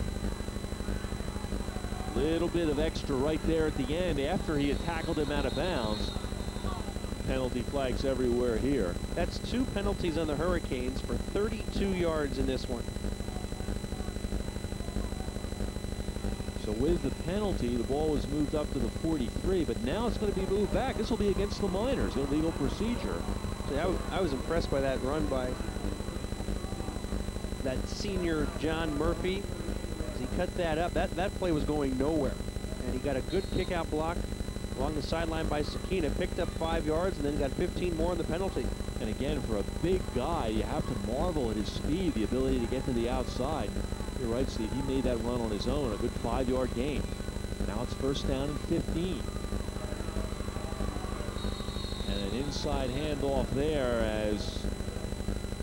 Little bit of extra right there at the end after he had tackled him out of bounds. Penalty flags everywhere here. That's 2 penalties on the Hurricanes for 32 yards in this one. So with the penalty, the ball was moved up to the 43, but now it's going to be moved back. This will be against the Miners, illegal procedure. So I was impressed by that run by that senior John Murphy. As he cut that up, that play was going nowhere. And he got a good kick-out block along the sideline by Sakina, picked up 5 yards, and then got 15 more in the penalty. And again, for a big guy, you have to marvel at his speed, the ability to get to the outside. You're right, Steve. He made that run on his own, a good 5-yard gain. Now it's first down and 15. And an inside handoff there as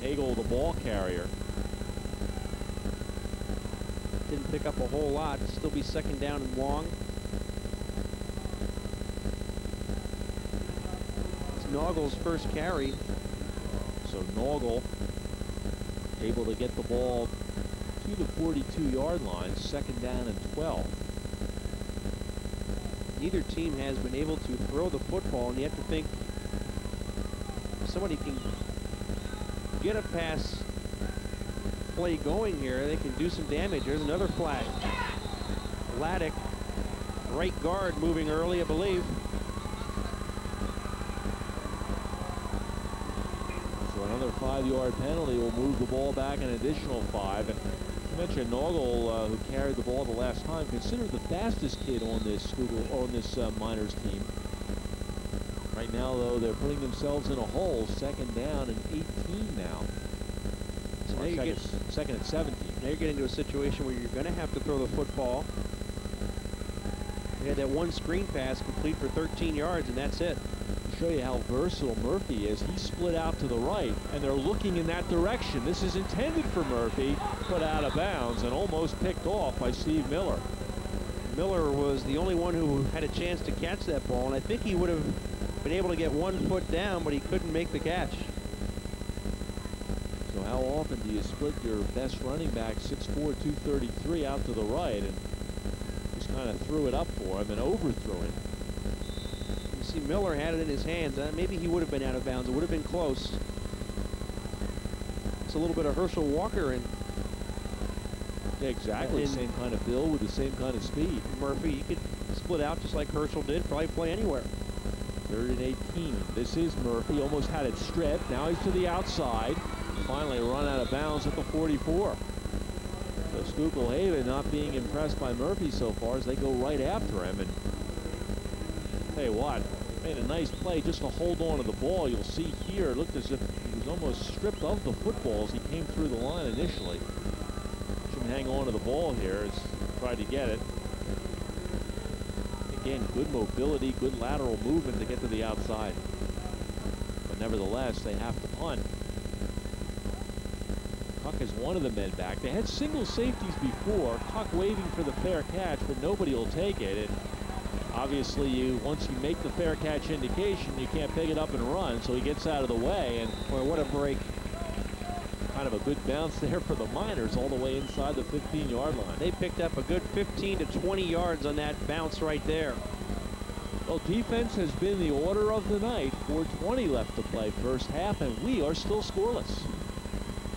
Hagel, the ball carrier. Didn't pick up a whole lot. Still be second down and long. It's Naugle's first carry. So Naugle able to get the ball to the 42-yard line, second down and 12. Neither team has been able to throw the football, and you have to think if somebody can get a pass play going here, they can do some damage. There's another flag. Laddick, right guard, moving early, I believe. So another 5-yard penalty will move the ball back an additional 5. And you mentioned Naugle, who carried the ball the last time, considered the fastest kid on this Miners team. Right now, though, they're putting themselves in a hole. Second down and 18 now. So now you second and 17. Now you're getting into a situation where you're going to have to throw the football. They had that one screen pass complete for 13 yards, and that's it. To show you how versatile Murphy is, he split out to the right, and they're looking in that direction. This is intended for Murphy, put out of bounds, and almost picked off by Steve Miller. Miller was the only one who had a chance to catch that ball, and I think he would have been able to get 1 foot down, but he couldn't make the catch. So how often do you split your best running back, 6'4", 233, out to the right, and just kind of threw it up for him and overthrew him? You see Miller had it in his hands. Maybe he would have been out of bounds. It would have been close. It's a little bit of Herschel Walker and yeah, exactly. Same kind of build with the same kind of speed. Murphy, he could split out just like Herschel did, probably play anywhere. 3rd and 18. This is Murphy. Almost had it stripped. Now he's to the outside. Finally run out of bounds at the 44. So Schuylkill Haven not being impressed by Murphy so far as they go right after him. And tell you what, made a nice play just to hold on to the ball. You'll see here, it looked as if he was almost stripped of the football as he came through the line initially. Should hang on to the ball here as he tried to get it. Again, good mobility, good lateral movement to get to the outside. But nevertheless, they have to punt. Cuck is one of the men back. They had single safeties before. Cuck waving for the fair catch, but nobody will take it. And obviously, once you make the fair catch indication, you can't pick it up and run. So he gets out of the way, and boy, what a break! Kind of a good bounce there for the Miners, all the way inside the 15-yard line. They picked up a good 15 to 20 yards on that bounce right there. Well, defense has been the order of the night. 4:20 left to play first half, and we are still scoreless.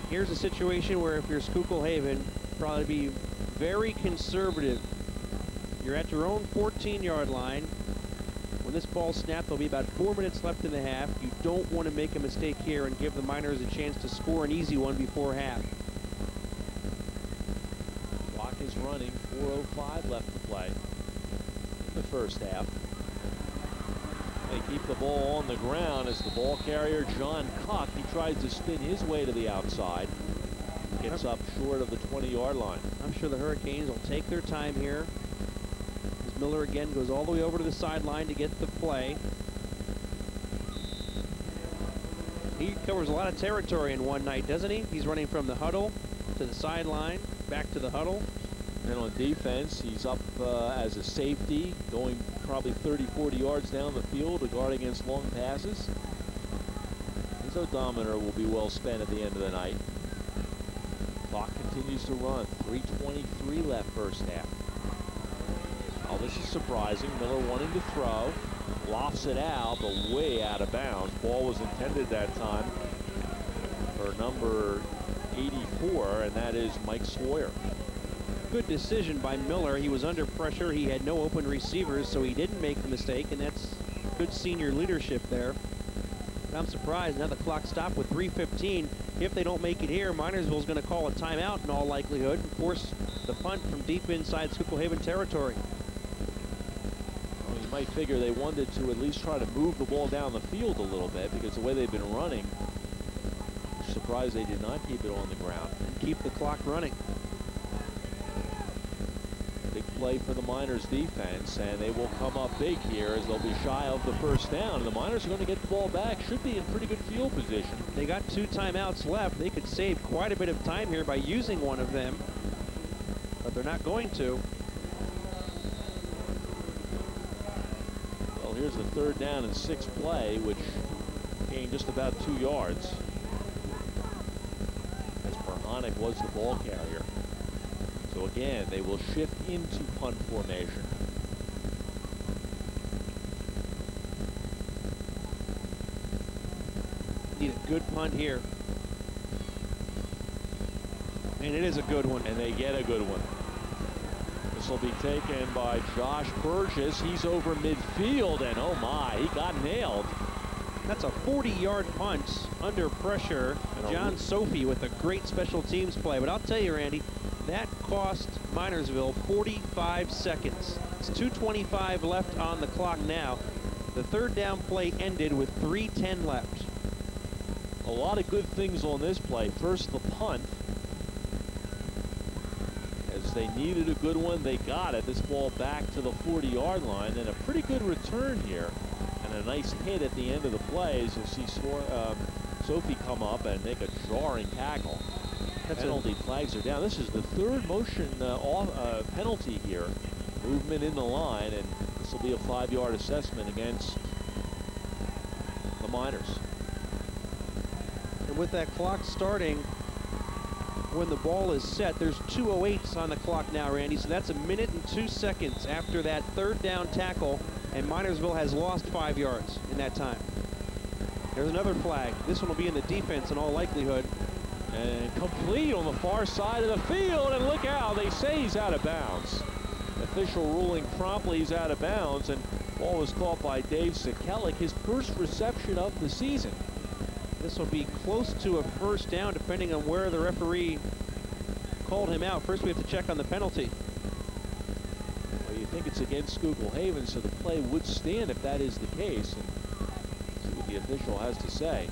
Here's a situation where if you're Schuylkill Haven, probably be very conservative. You're at your own 14-yard line. When this ball snapped, there'll be about 4 minutes left in the half. You don't want to make a mistake here and give the Miners a chance to score an easy one before half. Clock is running. 4:05 left to play in the first half. They keep the ball on the ground as the ball carrier, John Cuck, he tries to spin his way to the outside. Gets up short of the 20-yard line. I'm sure the Hurricanes will take their time here. As Miller again goes all the way over to the sideline to get the play. He covers a lot of territory in one night, doesn't he? He's running from the huddle to the sideline, back to the huddle. And on defense, he's up as a safety, going probably 30-40 yards down the field to guard against long passes. His odometer will be well spent at the end of the night. Clock continues to run. 3:23 left first half. Oh, this is surprising. Miller wanting to throw. Lofts it out, but way out of bounds. Ball was intended that time for number 84, and that is Mike Sawyer. Good decision by Miller. He was under pressure. He had no open receivers, so he didn't make the mistake, and that's good senior leadership there. And I'm surprised now the clock stopped with 3:15. If they don't make it here, Minersville's going to call a timeout in all likelihood and force the punt from deep inside Schuylkill Haven territory. Well, you might figure they wanted to at least try to move the ball down the field a little bit because the way they've been running, I'm surprised they did not keep it on the ground. And keep the clock running. Big play for the Miners defense, and they will come up big here as they'll be shy of the first down. And the Miners are going to get the ball back. Should be in pretty good field position. They got 2 timeouts left. They could save quite a bit of time here by using one of them, but they're not going to. Well, here's the 3rd down and 6 play, which gained just about 2 yards. As Perhonic was the ball carrier. So again, they will shift into punt formation. Need a good punt here. And it is a good one. And they get a good one. This will be taken by Josh Burgess. He's over midfield, and oh my, he got nailed. That's a 40-yard punt under pressure. John Sophie with a great special teams play. But I'll tell you, Randy, that cost Minersville 45 seconds. It's 2:25 left on the clock now. The 3rd down play ended with 3:10 left. A lot of good things on this play. First, the punt. As they needed a good one, they got it. This ball back to the 40-yard line, and a pretty good return here. And a nice hit at the end of the play as you'll see Sophie come up and make a jarring tackle. Penalty flags are down. This is the 3rd motion penalty here. Movement in the line, and this will be a 5-yard assessment against the Miners. And with that clock starting, when the ball is set, there's 2:08 on the clock now, Randy. So that's 1 minute and 2 seconds after that 3rd down tackle, and Minersville has lost 5 yards in that time. There's another flag. This one will be in the defense in all likelihood. And complete on the far side of the field, and look out, they say he's out of bounds. Official ruling promptly he's out of bounds, and Ball was caught by Dave Sekulic, his first reception of the season. This will be close to a first down, depending on where the referee called him out. First, we have to check on the penalty. Well, you think it's against Schuylkill Haven, so the play would stand if that is the case. And see what the official has to say.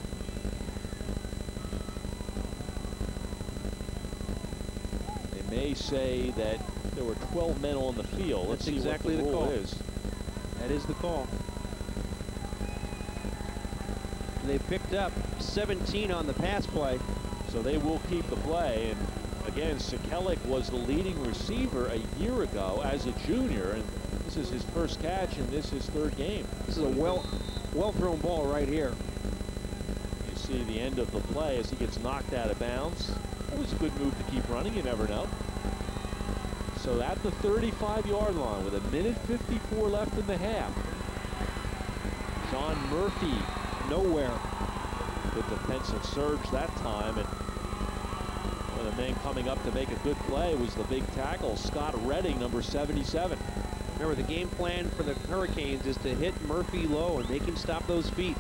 They may say that there were 12 men on the field. Let's see exactly what the rule call is. That is the call. They picked up 17 on the pass play. So they will keep the play. And again, Sekulic was the leading receiver a year ago as a junior. And this is his first catch, and this is his third game. This is a well thrown ball right here. You see the end of the play as he gets knocked out of bounds. Always a good move to keep running. You never know. So at the 35-yard line with 1:54 left in the half. John Murphy nowhere. Good defensive surge that time. And one of the men coming up to make a good play was the big tackle, Scott Redding, number 77. Remember, the game plan for the Hurricanes is to hit Murphy low and make him stop those feet.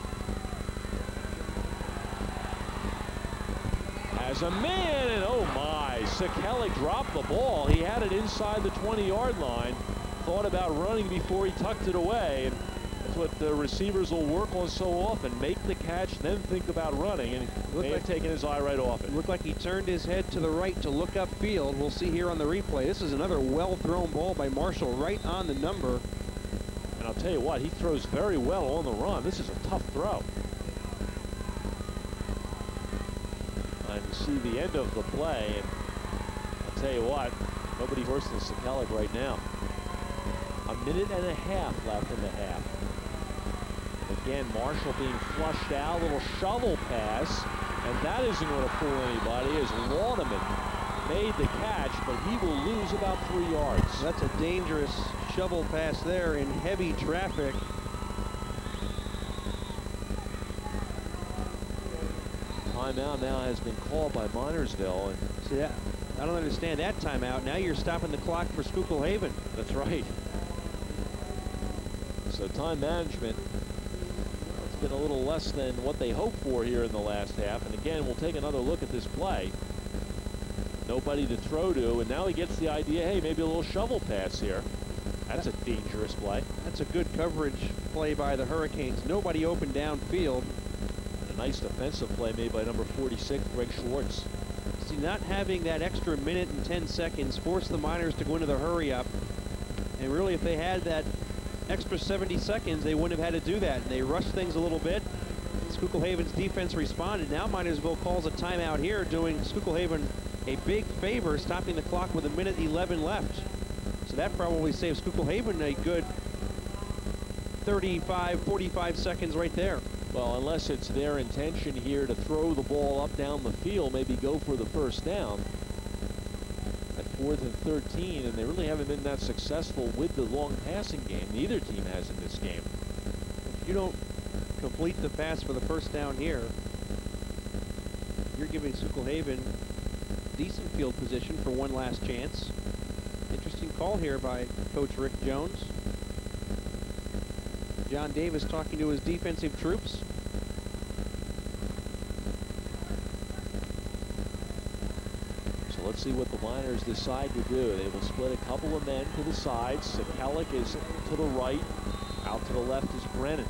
As a man, and oh my, Sekulic dropped the ball. He had it inside the 20-yard line. Thought about running before he tucked it away. And that's what the receivers will work on so often. Make the catch, then think about running. And he may have taken his eye right off it. Looked like he turned his head to the right to look upfield. We'll see here on the replay. This is another well-thrown ball by Marshall, right on the number. And I'll tell you what, he throws very well on the run. This is a tough throw. And you see the end of the play. And I'll tell you what, nobody worse than Sekulic right now. 1.5 minutes left in the half. Again, Marshall being flushed out, little shovel pass, and that isn't going to fool anybody as Waterman made the catch, but he will lose about 3 yards. That's a dangerous shovel pass there in heavy traffic. Timeout now has been called by Minersville. And see that? I don't understand that timeout. Now you're stopping the clock for Schuylkill Haven. That's right. So time management, it's been a little less than what they hoped for here in the last half. And again, we'll take another look at this play. Nobody to throw to, and now he gets the idea, hey, maybe a little shovel pass here. That's a dangerous play. That's a good coverage play by the Hurricanes. Nobody open downfield. And a nice defensive play made by number 46, Greg Schwartz. See, not having that extra minute and 10 seconds forced the Miners to go into the hurry-up. And really, if they had that extra 70 seconds, they wouldn't have had to do that. And they rushed things a little bit. Schuylkill Haven's defense responded. Now Minersville calls a timeout here, doing Schuylkill Haven a big favor, stopping the clock with 1:11 left. So that probably saves Schuylkill Haven a good 35, 45 seconds right there. Well, unless it's their intention here to throw the ball up down the field, maybe go for the first down. At 4th and 13, and they really haven't been that successful with the long passing game. Neither team has in this game. If you don't complete the pass for the first down here, you're giving Schuylkill Haven decent field position for one last chance. Interesting call here by Coach Rick Jones. John Davis talking to his defensive troops. So let's see what the Miners decide to do. They will split a couple of men to the sides. Sekulic is to the right. Out to the left is Brennan.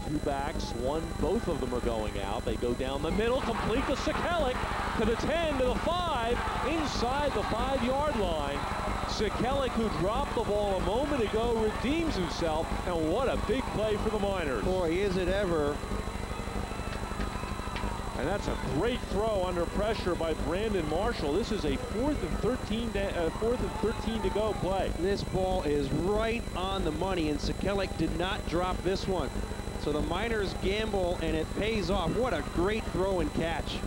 Two backs, both of them are going out. They go down the middle, complete to Sekulic, to the 10, to the 5, inside the 5-yard line. Sekulic, who dropped the ball a moment ago, redeems himself, and what a big play for the Miners. Boy, is it ever. And that's a great throw under pressure by Brandon Marshall. This is a 4th and 13 to go play. This ball is right on the money, and Sekulic did not drop this one. So the Miners gamble, and it pays off. What a great throw and catch.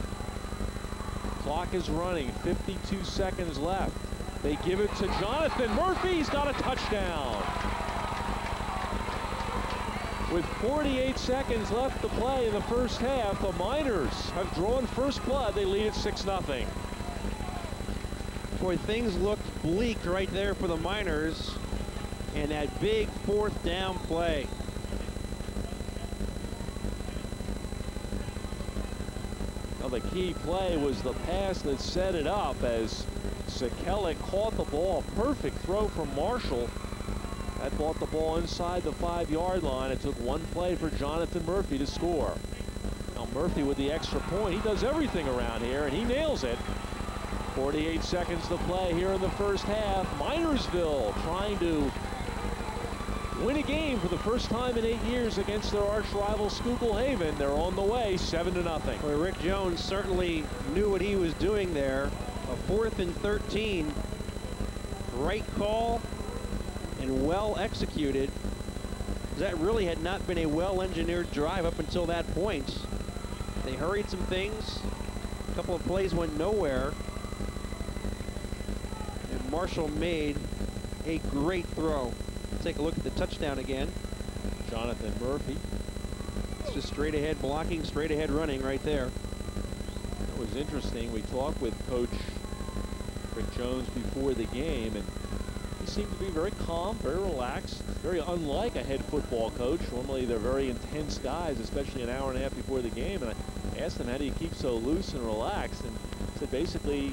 Clock is running, 52 seconds left. They give it to Jonathan Murphy. He's got a touchdown. With 48 seconds left to play in the first half, the Miners have drawn first blood. They lead at 6-0. Boy, things looked bleak right there for the Miners. And that big 4th down play. Well, the key play was the pass that set it up as Schuylkill caught the ball. Perfect throw from Marshall. That brought the ball inside the 5-yard line. It took one play for Jonathan Murphy to score. Now Murphy with the extra point. He does everything around here, and he nails it. 48 seconds to play here in the first half. Minersville trying to win a game for the first time in 8 years against their arch rival Schuylkill Haven. They're on the way, 7-0. Well, Rick Jones certainly knew what he was doing there. A 4th and 13. Right call and well executed. That really had not been a well-engineered drive up until that point. They hurried some things. A couple of plays went nowhere. And Marshall made a great throw. Take a look at the touchdown again. Jonathan Murphy. It's just straight ahead blocking, straight ahead running right there. That was interesting. We talked with Coach Rick Jones before the game, and he seemed to be very calm, very relaxed, very unlike a head football coach. Normally they're very intense guys, especially an hour and a half before the game. And I asked him, how do you keep so loose and relaxed? And he said basically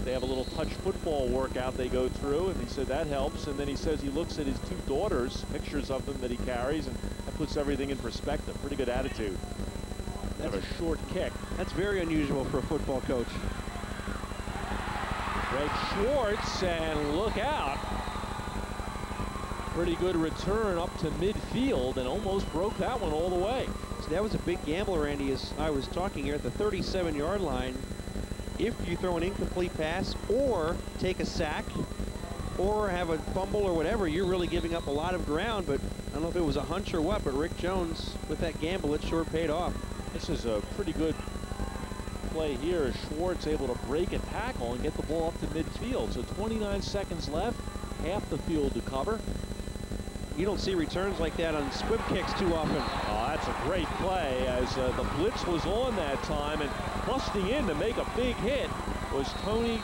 they have a little touch football workout they go through, and he said that helps. And then he says he looks at his 2 daughters, pictures of them that he carries, and that puts everything in perspective. Pretty good attitude. They have a short kick. That's very unusual for a football coach. Greg Schwartz, and look out. Pretty good return up to midfield and almost broke that one all the way. So that was a big gamble, Randy, as I was talking here at the 37-yard line. If you throw an incomplete pass or take a sack or have a fumble or whatever, you're really giving up a lot of ground. But I don't know if it was a hunch or what, but Rick Jones, with that gamble, it sure paid off. This is a pretty good play here. Schwartz able to break a tackle and get the ball up to midfield. So 29 seconds left, half the field to cover. You don't see returns like that on squib kicks too often. Oh, that's a great play, as the blitz was on that time, and busting in to make a big hit was Tony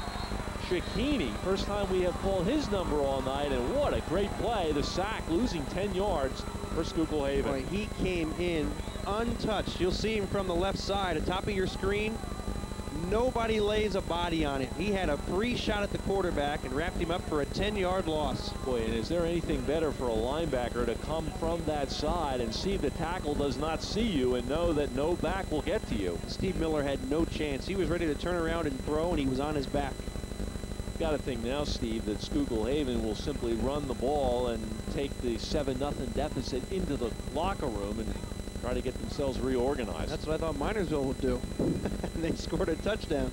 Cicchini. First time we have called his number all night, and what a great play. The sack, losing 10 yards for Schuylkill Haven. Boy, he came in untouched. You'll see him from the left side, at top of your screen. Nobody lays a body on it. He had a free shot at the quarterback and wrapped him up for a 10-yard loss. Boy, and is there anything better for a linebacker to come from that side and see the tackle does not see you and know that no back will get to you? Steve Miller had no chance. He was ready to turn around and throw, and he was on his back. Got to think now, Steve, that Schuylkill Haven will simply run the ball and take the 7-0 deficit into the locker room and try to get themselves reorganized. That's what I thought Minersville would do. And they scored a touchdown.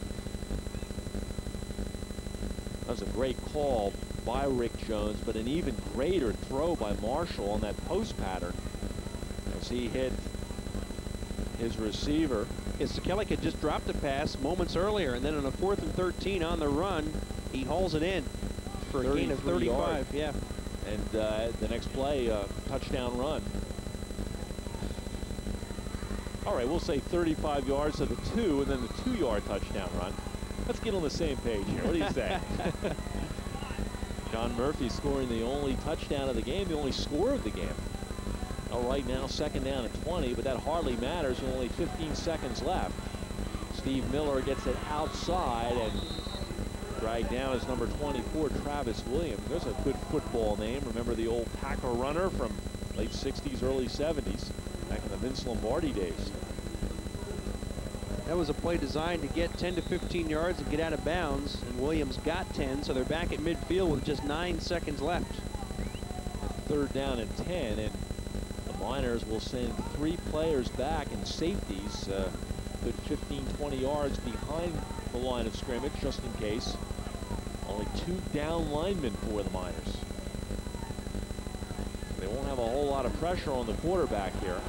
That was a great call by Rick Jones, but an even greater throw by Marshall on that post pattern as he hit his receiver. Schuylkill had just dropped a pass moments earlier, and then on a 4th and 13 on the run, he hauls it in for a gain of 35. Yards. Yeah. And the next play, touchdown run. All right, we'll say 35 yards to the 2, and then the 2-yard touchdown run. Let's get on the same page here. What do you say? John Murphy scoring the only touchdown of the game, the only score of the game. All right, now 2nd down at 20, but that hardly matters with only 15 seconds left. Steve Miller gets it outside and dragged down as number 24, Travis Williams. There's a good football name. Remember the old Packer runner from late 60s, early 70s, back in the Vince Lombardi days. That was a play designed to get 10 to 15 yards and get out of bounds, and Williams got 10, so they're back at midfield with just 9 seconds left. 3rd down and 10, and the Miners will send 3 players back in safeties, good 15, 20 yards behind the line of scrimmage, just in case. Only 2 down linemen for the Miners. They won't have a whole lot of pressure on the quarterback here.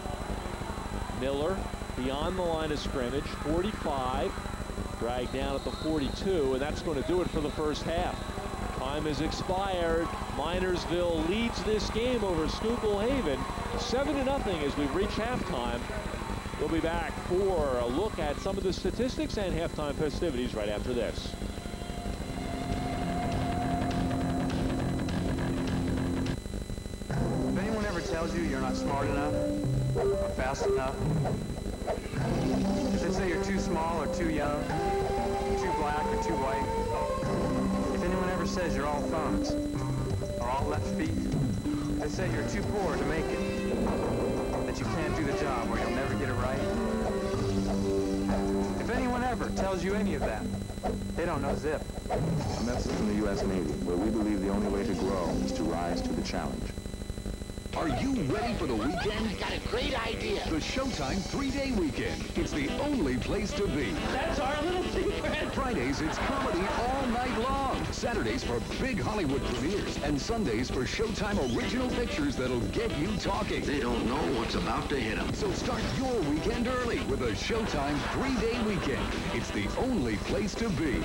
Miller beyond the line of scrimmage, 45, dragged down at the 42, and that's going to do it for the first half. Time has expired. Minersville leads this game over Schuylkill Haven, 7-0 as we reach halftime. We'll be back for a look at some of the statistics and halftime festivities right after this. tells you you're not smart enough or fast enough, if they say you're too small or too young, too black or too white, if anyone ever says you're all thumbs or all left feet, if they say you're too poor to make it, that you can't do the job or you'll never get it right, if anyone ever tells you any of that, they don't know zip. A message from the U.S. Navy, where we believe the only way to grow is to rise to the challenge. Are you ready for the weekend? I got a great idea. The Showtime 3-day weekend. It's the only place to be. That's our little secret. Fridays, it's comedy all night long. Saturdays for big Hollywood premieres. And Sundays for Showtime original pictures that'll get you talking. They don't know what's about to hit them. So start your weekend early with a Showtime 3-day weekend. It's the only place to be.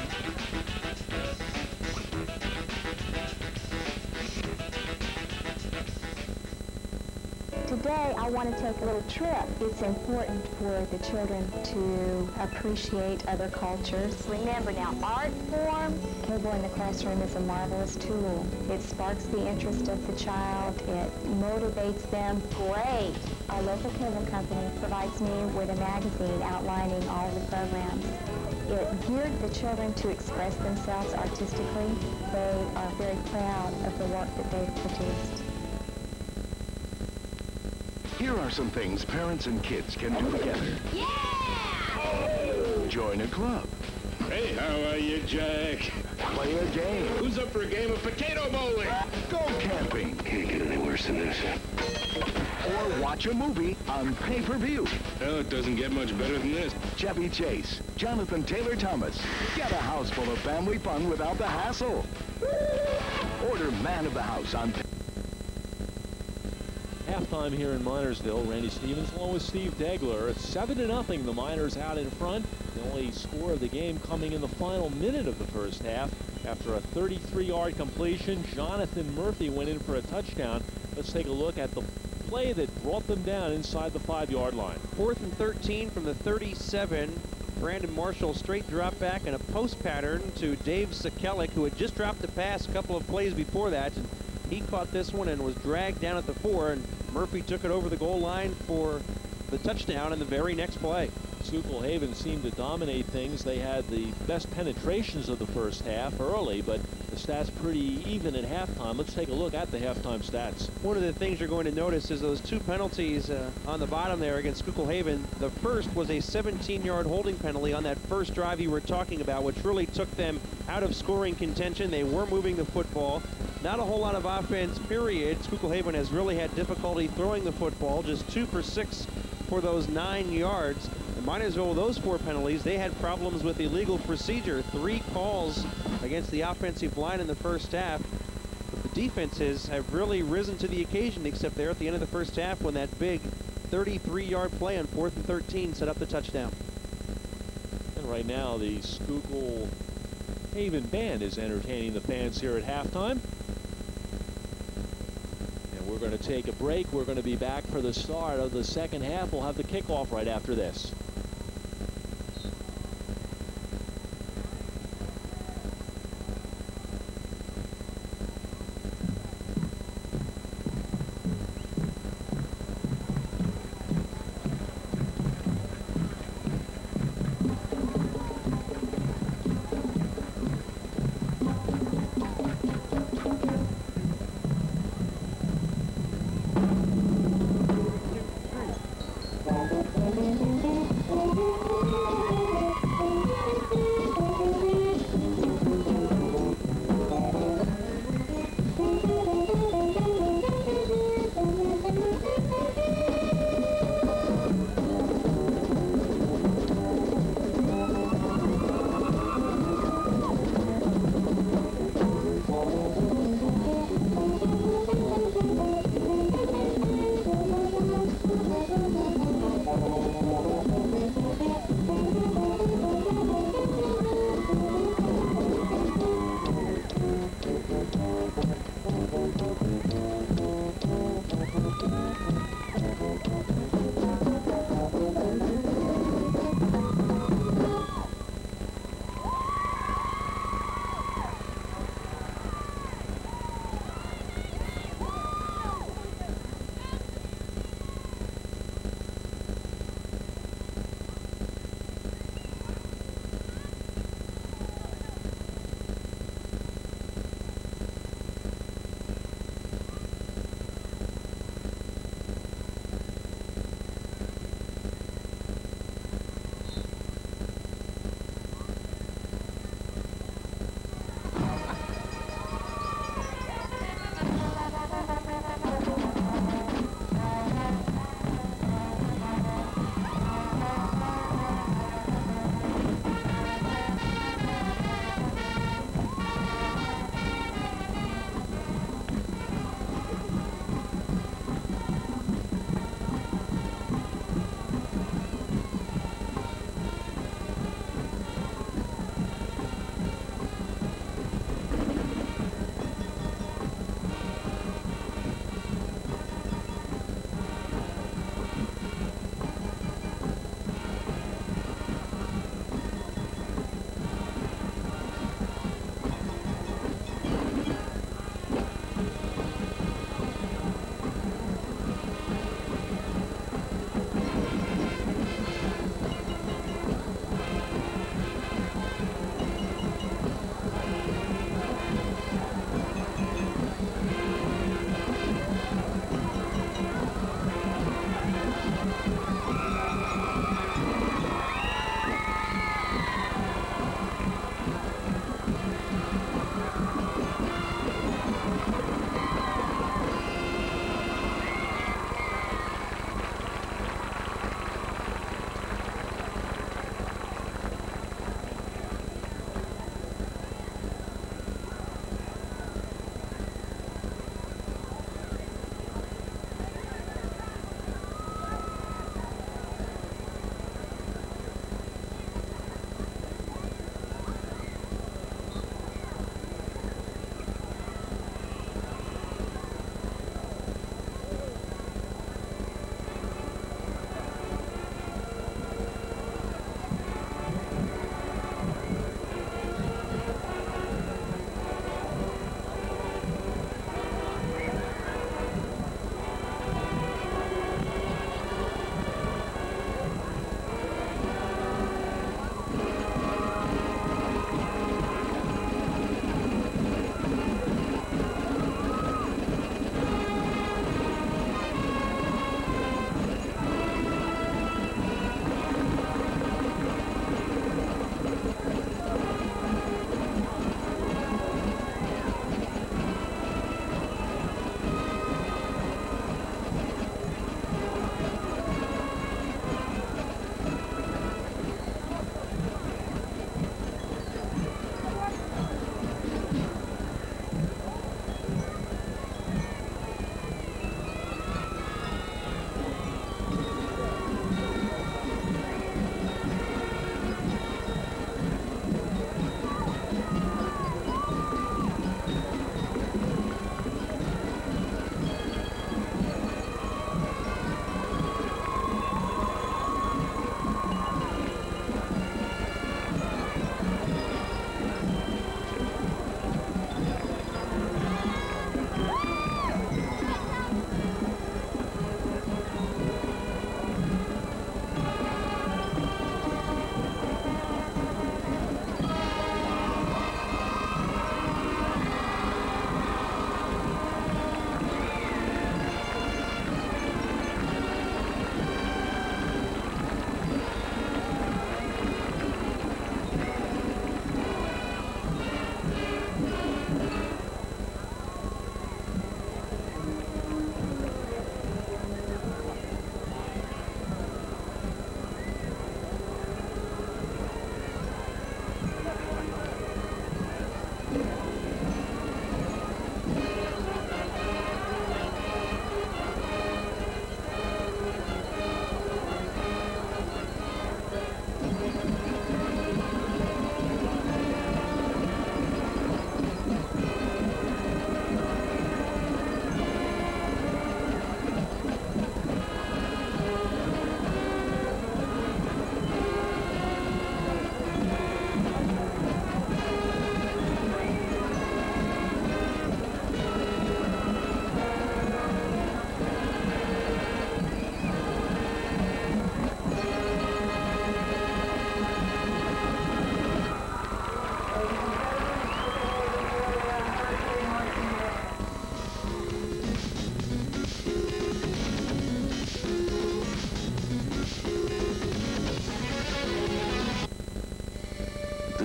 Today, I want to take a little trip. It's important for the children to appreciate other cultures. Remember now, art form, Cable in the Classroom is a marvelous tool. It sparks the interest of the child. It motivates them. Great! Our local cable company provides me with a magazine outlining all the programs. It geared the children to express themselves artistically. They are very proud of the work that they've produced. Here are some things parents and kids can do together. Yeah! Join a club. Hey, how are you, Jack? Play a game. Who's up for a game of potato bowling? Go camping. Can't get any worse than this. Or watch a movie on pay-per-view. Well, it doesn't get much better than this. Chevy Chase, Jonathan Taylor Thomas. Get a house full of family fun without the hassle. Order Man of the House on Halftime here in Minersville. Randy Stevens along with Steve Degler. It's 7-0. The Miners out in front. The only score of the game coming in the final minute of the first half. After a 33-yard completion, Jonathan Murphy went in for a touchdown. Let's take a look at the play that brought them down inside the 5-yard line. 4th and 13 from the 37. Brandon Marshall straight drop back and a post pattern to Dave Sekelic, who had just dropped the pass a couple of plays before that. And he caught this one and was dragged down at the 4, and Murphy took it over the goal line for the touchdown in the very next play. Schuylkill Haven seemed to dominate things. They had the best penetrations of the first half early, but the stats pretty even at halftime. Let's take a look at the halftime stats. One of the things you're going to notice is those 2 penalties on the bottom there against Schuylkill Haven. The first was a 17-yard holding penalty on that first drive you were talking about, which really took them out of scoring contention. They were moving the football. Not a whole lot of offense, period. Schuylkill Haven has really had difficulty throwing the football, just 2 for 6 for those 9 yards. In Minersville, with those 4 penalties, they had problems with illegal procedure. 3 calls against the offensive line in the first half. But the defenses have really risen to the occasion, except there at the end of the first half when that big 33-yard play on 4th and 13 set up the touchdown. And right now, the Schuylkill Haven band is entertaining the fans here at halftime. We're going to take a break. We're going to be back for the start of the second half. We'll have the kickoff right after this.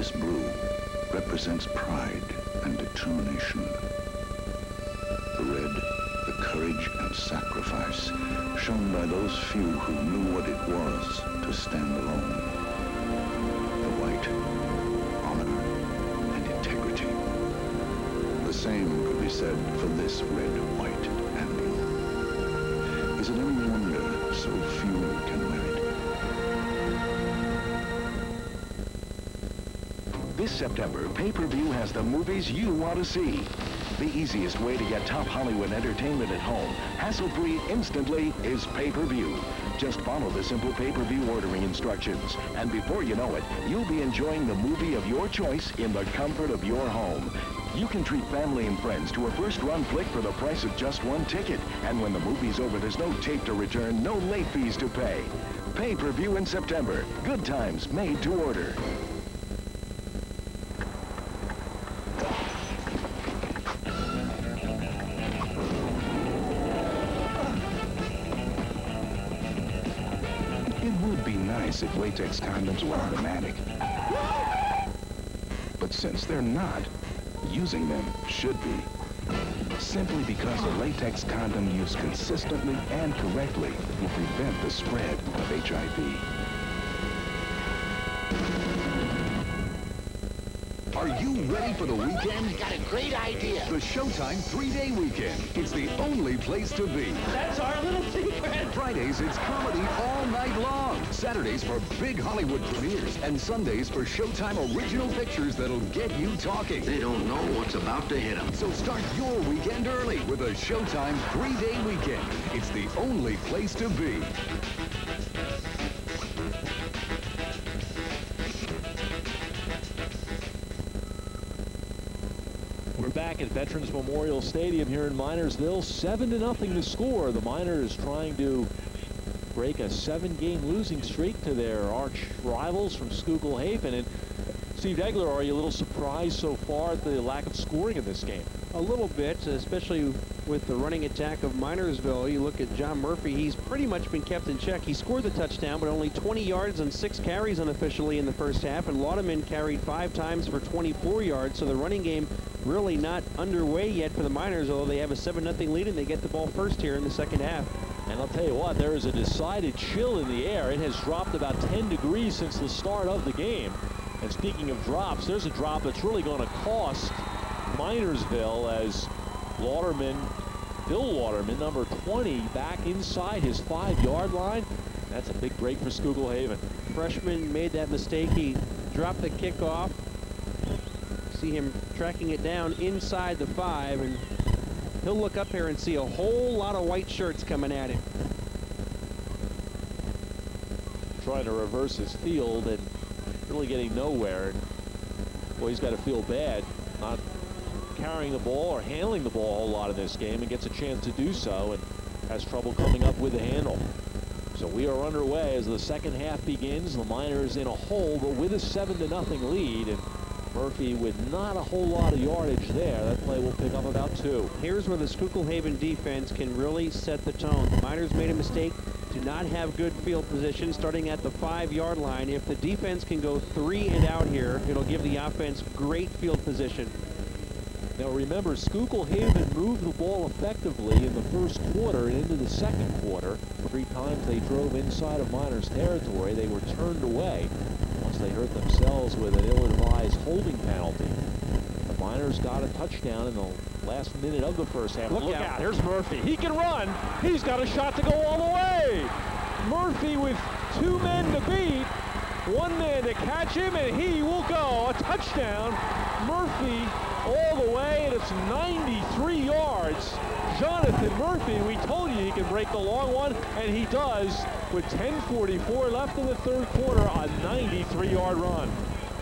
This blue represents pride and determination. The red, the courage and sacrifice shown by those few who knew what it was to stand alone. The white, honor and integrity. The same could be said for this red, white and blue. Is it any wonder so few can wear it? This September, pay-per-view has the movies you want to see. The easiest way to get top Hollywood entertainment at home, hassle-free instantly, is pay-per-view. Just follow the simple pay-per-view ordering instructions. And before you know it, you'll be enjoying the movie of your choice in the comfort of your home. You can treat family and friends to a first-run flick for the price of just one ticket. And when the movie's over, there's no tape to return, no late fees to pay. Pay-per-view in September. Good times made to order. If latex condoms were automatic. But since they're not, using them should be. Simply because a latex condom used consistently and correctly will prevent the spread of HIV. Are you ready for the weekend? I got a great idea. The Showtime 3-day weekend. It's the only place to be. That's our little secret. Fridays, it's comedy all night long. Saturdays for big Hollywood premieres. And Sundays for Showtime original pictures that'll get you talking. They don't know what's about to hit them. So start your weekend early with a Showtime 3-day weekend. It's the only place to be. We're back at Veterans Memorial Stadium here in Minersville. 7-0 to score. The Miners trying to break a 7-game losing streak to their arch rivals from Schuylkill Haven. And Steve Degler, are you a little surprised so far at the lack of scoring in this game? A little bit, especially with the running attack of Minersville. You look at John Murphy, he's pretty much been kept in check. He scored the touchdown, but only 20 yards and 6 carries unofficially in the first half, and Lauderman carried 5 times for 24 yards, so the running game really not underway yet for the Miners, although they have a 7-0 lead and they get the ball first here in the second half. And I'll tell you what, there is a decided chill in the air. It has dropped about 10 degrees since the start of the game. And speaking of drops, there's a drop that's really going to cost Minersville as Bill Lauderman, number 20, back inside his 5-yard line. That's a big break for Schuylkill Haven. Freshman made that mistake. He dropped the kickoff. See him tracking it down inside the 5, and he'll look up here and see a whole lot of white shirts coming at him. Trying to reverse his field and really getting nowhere. Boy, he's got to feel bad not carrying the ball or handling the ball a whole lot in this game, and gets a chance to do so and has trouble coming up with the handle. So we are underway as the second half begins. The Miners in a hole, but with a 7-0 lead, and Murphy with not a whole lot of yardage there. That play will pick up about 2. Here's where the Schuylkill Haven defense can really set the tone. The Miners made a mistake to not have good field position starting at the 5-yard line. If the defense can go 3 and out here, it'll give the offense great field position. Now remember, Schuylkill Haven moved the ball effectively in the first quarter and into the second quarter. 3 times they drove inside of Miners territory. They were turned away once they hurt themselves with an ill-advised holding penalty. The Miners got a touchdown in the last minute of the first half. Look out, here's Murphy. He can run. He's got a shot to go all the way. Murphy with 2 men to beat, 1 man to catch him, and he will go. A touchdown. Murphy all the way, and it's 93 yards. Jonathan Murphy, we told you he can break the long one, and he does with 10:44 left in the third quarter, a 93-yard run.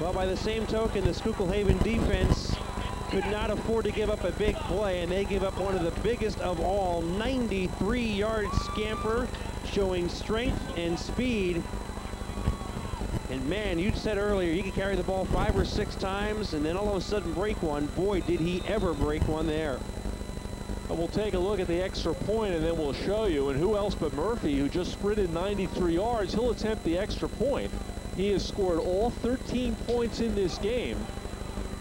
Well, by the same token, the Schuylkill Haven defense could not afford to give up a big play, and they give up one of the biggest of all, 93-yard scamper, showing strength and speed. And man, you said earlier he could carry the ball 5 or 6 times and then all of a sudden break one. Boy, did he ever break one there. And we'll take a look at the extra point and then we'll show you. And who else but Murphy, who just sprinted 93 yards, he'll attempt the extra point. He has scored all 13 points in this game,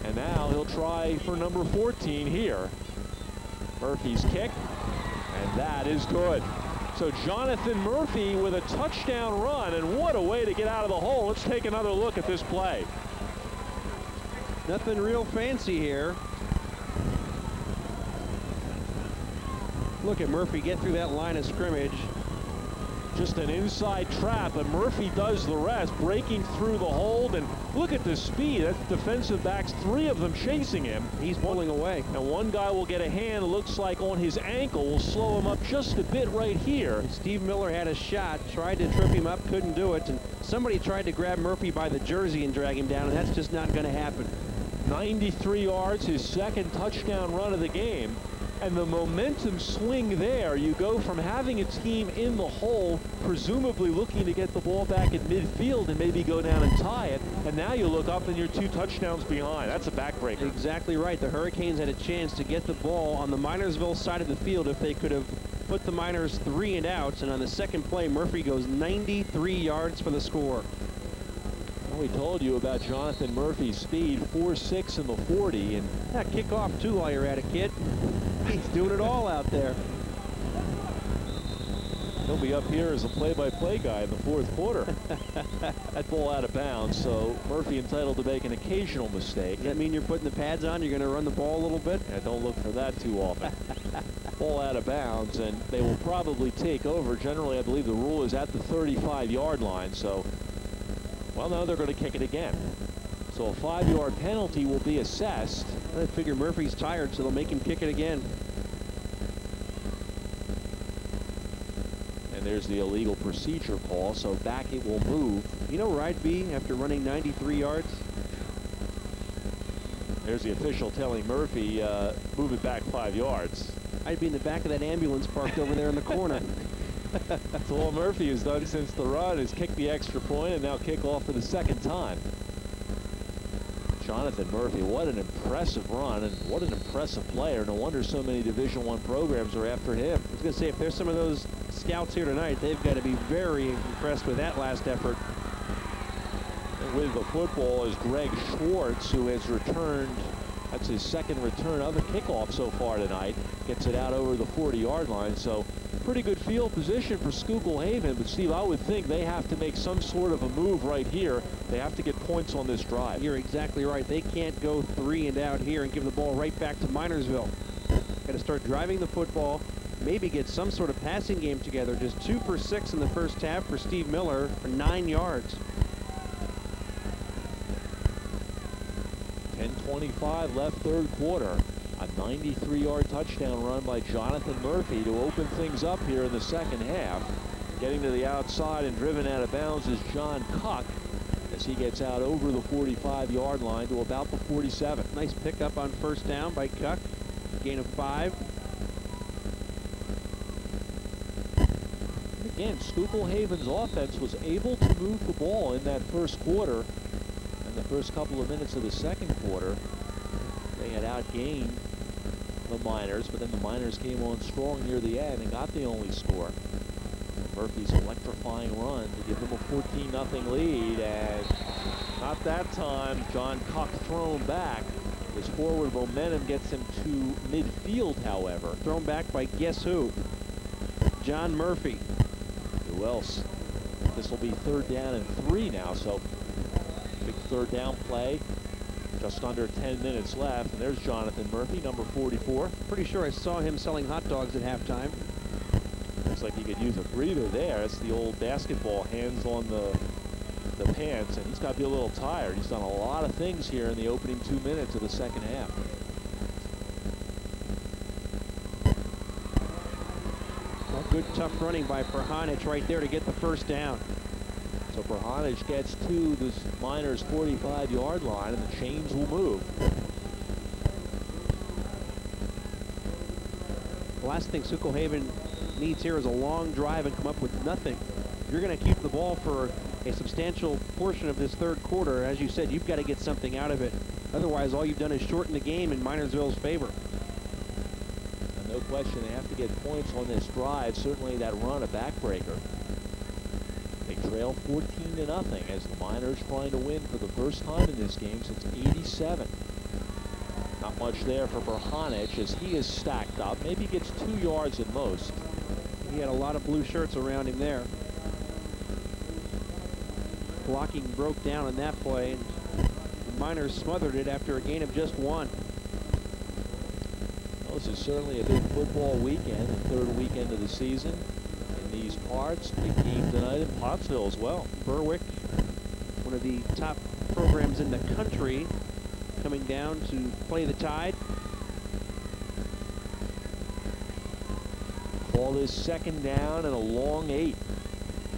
and now he'll try for number 14 here. Murphy's kick, and that is good. So Jonathan Murphy with a touchdown run, and what a way to get out of the hole. Let's take another look at this play. Nothing real fancy here. Look at Murphy get through that line of scrimmage. Just an inside trap, and Murphy does the rest, breaking through the hold, and look at the speed. That's defensive backs, 3 of them chasing him. He's pulling away. And one guy will get a hand, looks like on his ankle, will slow him up just a bit right here. And Steve Miller had a shot, tried to trip him up, couldn't do it, and somebody tried to grab Murphy by the jersey and drag him down, and that's just not going to happen. 93 yards, his second touchdown run of the game. And the momentum swing there, you go from having a team in the hole, presumably looking to get the ball back at midfield and maybe go down and tie it, and now you look up and you're 2 touchdowns behind. That's a backbreaker. Exactly right. The Hurricanes had a chance to get the ball on the Minersville side of the field if they could have put the Miners 3 and outs, and on the second play, Murphy goes 93 yards for the score. Well, we told you about Jonathan Murphy's speed, 4.6 in the 40, and that kickoff too while you're at it, kid. He's doing it all out there. He'll be up here as a play-by-play guy in the 4th quarter. That ball out of bounds, so Murphy entitled to make an occasional mistake. Does that mean you're putting the pads on? You're going to run the ball a little bit? Yeah, don't look for that too often. Ball out of bounds, and they will probably take over. Generally, I believe the rule is at the 35-yard line, so, well, no, they're going to kick it again. So a 5-yard penalty will be assessed. I figure Murphy's tired, so they'll make him kick it again. And there's the illegal procedure call, so back it will move. You know where I'd be after running 93 yards? There's the official telling Murphy, move it back 5 yards. I'd be in the back of that ambulance parked over there in the corner. That's all Murphy has done since the run, is kick the extra point and now kick off for the 2nd time. Jonathan Murphy, what an impressive run and what an impressive player. No wonder so many Division I programs are after him. I was going to say, if there's some of those scouts here tonight, they've got to be very impressed with that last effort. And with the football is Greg Schwartz, who has returned, that's his 2nd return of a kickoff so far tonight. Gets it out over the 40-yard line, so pretty good field position for Schuylkill Haven. But Steve, I would think they have to make some sort of a move right here. They have to get points on this drive. You're exactly right. They can't go 3 and out here and give the ball right back to Minersville. Got to start driving the football, maybe get some sort of passing game together. Just 2 for 6 in the first half for Steve Miller for 9 yards. 10:25 left, 3rd quarter. A 93-yard touchdown run by Jonathan Murphy to open things up here in the 2nd half. Getting to the outside and driven out of bounds is John Cuck as he gets out over the 45-yard line to about the 47. Nice pickup on 1st down by Cuck. Gain of 5. Again, Schuylkill Haven's offense was able to move the ball in that 1st quarter. And the first couple of minutes of the 2nd quarter, they had outgained the Miners, but then the Miners came on strong near the end and got the only score. Murphy's electrifying run to give them a 14-0 lead, and not that time. John Cuck thrown back. His forward momentum gets him to midfield, however. Thrown back by guess who? John Murphy. Who else? This will be 3rd down and 3 now, so big 3rd down play. Just under 10 minutes left, and there's Jonathan Murphy, number 44. Pretty sure I saw him selling hot dogs at halftime. Looks like he could use a breather there. That's the old basketball, hands on the pants, and he's got to be a little tired. He's done a lot of things here in the opening 2 minutes of the 2nd half. Well, good tough running by Perhanich right there to get the 1st down. So Perhanich gets to this Miners 45-yard line, and the chains will move. The last thing Schuylkill Haven needs here is a long drive and come up with nothing. If you're going to keep the ball for a substantial portion of this 3rd quarter, as you said, you've got to get something out of it. Otherwise, all you've done is shorten the game in Minersville's favor. And no question, they have to get points on this drive. Certainly that run, a backbreaker. They trail trail 14-0 as the Miners trying to win for the first time in this game since '87. Not much there for Berhanich as he is stacked up. Maybe gets 2 yards at most. He had a lot of blue shirts around him there. Blocking broke down in that play, and the Miners smothered it after a gain of just 1. Well, this is certainly a big football weekend, the third weekend of the season in these parts. Big game tonight in Pottsville as well. Berwick, one of the top programs in the country, coming down to play the Tide. Call this 2nd down and a long 8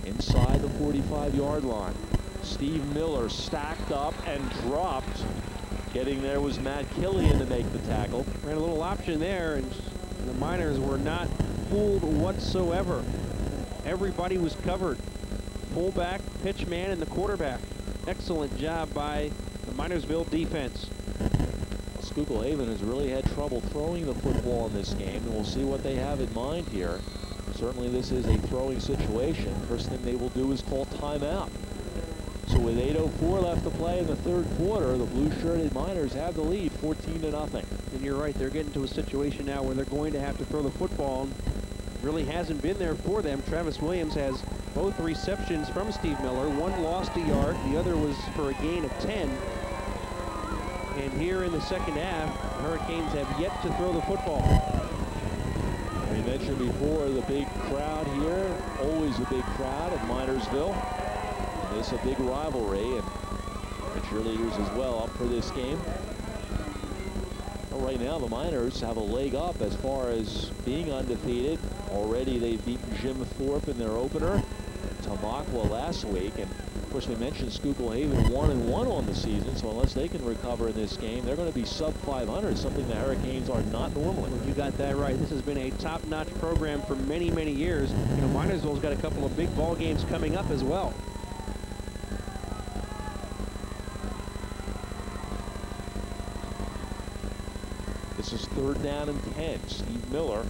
inside the 45-yard line. Steve Miller stacked up and dropped. Getting there was Matt Killian to make the tackle. Ran a little option there, and the Miners were not fooled whatsoever. Everybody was covered. Fullback, pitch man, and the quarterback. Excellent job by the Minersville defense. Schuylkill Haven has really had trouble throwing the football in this game, and we'll see what they have in mind here. Certainly this is a throwing situation. First thing they will do is call timeout. So with 8:04 left to play in the third quarter, the blue-shirted Miners have the lead 14-0. And you're right, they're getting to a situation now where they're going to have to throw the football. Really hasn't been there for them. Travis Williams has both receptions from Steve Miller. One lost a yard, the other was for a gain of 10. And here in the second half, the Hurricanes have yet to throw the football. We mentioned before the big crowd here, always a big crowd at Minersville. And this is a big rivalry, and the cheerleaders as well up for this game. Well, right now the Miners have a leg up as far as being undefeated. Already they've beaten Jim Thorpe in their opener, Tamaqua last week, and of course we mentioned Schuylkill Haven 1-1 on the season, so unless they can recover in this game, they're going to be sub 500, something the Hurricanes are not normally. Well, you got that right. This has been a top-notch program for many, many years. You know, Minersville's got a couple of big ball games coming up as well. This is 3rd down and 10. Steve Miller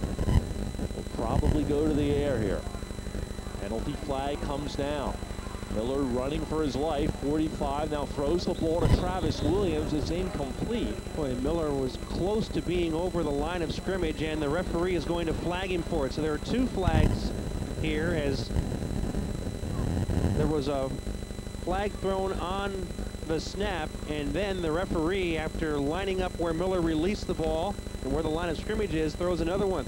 will probably go to the air here. Penalty flag comes down. Miller running for his life, 45, now throws the ball to Travis Williams. It's incomplete. Boy, Miller was close to being over the line of scrimmage, and the referee is going to flag him for it. So there are 2 flags here, as there was a flag thrown on the snap, and then the referee, after lining up where Miller released the ball and where the line of scrimmage is, throws another one.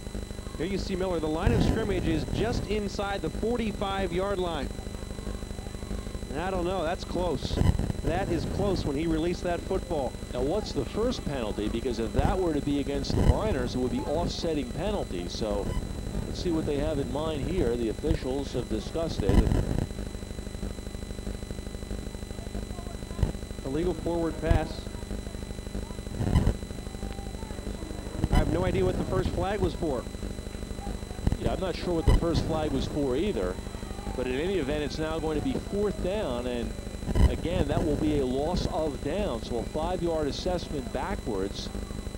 Here you see Miller. The line of scrimmage is just inside the 45-yard line. I don't know. That's close. That is close when he released that football. Now, what's the first penalty? Because if that were to be against the Miners, it would be offsetting penalty. So let's see what they have in mind here. The officials have discussed it. Illegal forward pass. I have no idea what the first flag was for. Yeah, I'm not sure what the first flag was for either. But in any event, it's now going to be 4th down, and again, that will be a loss of down. So a 5-yard assessment backwards,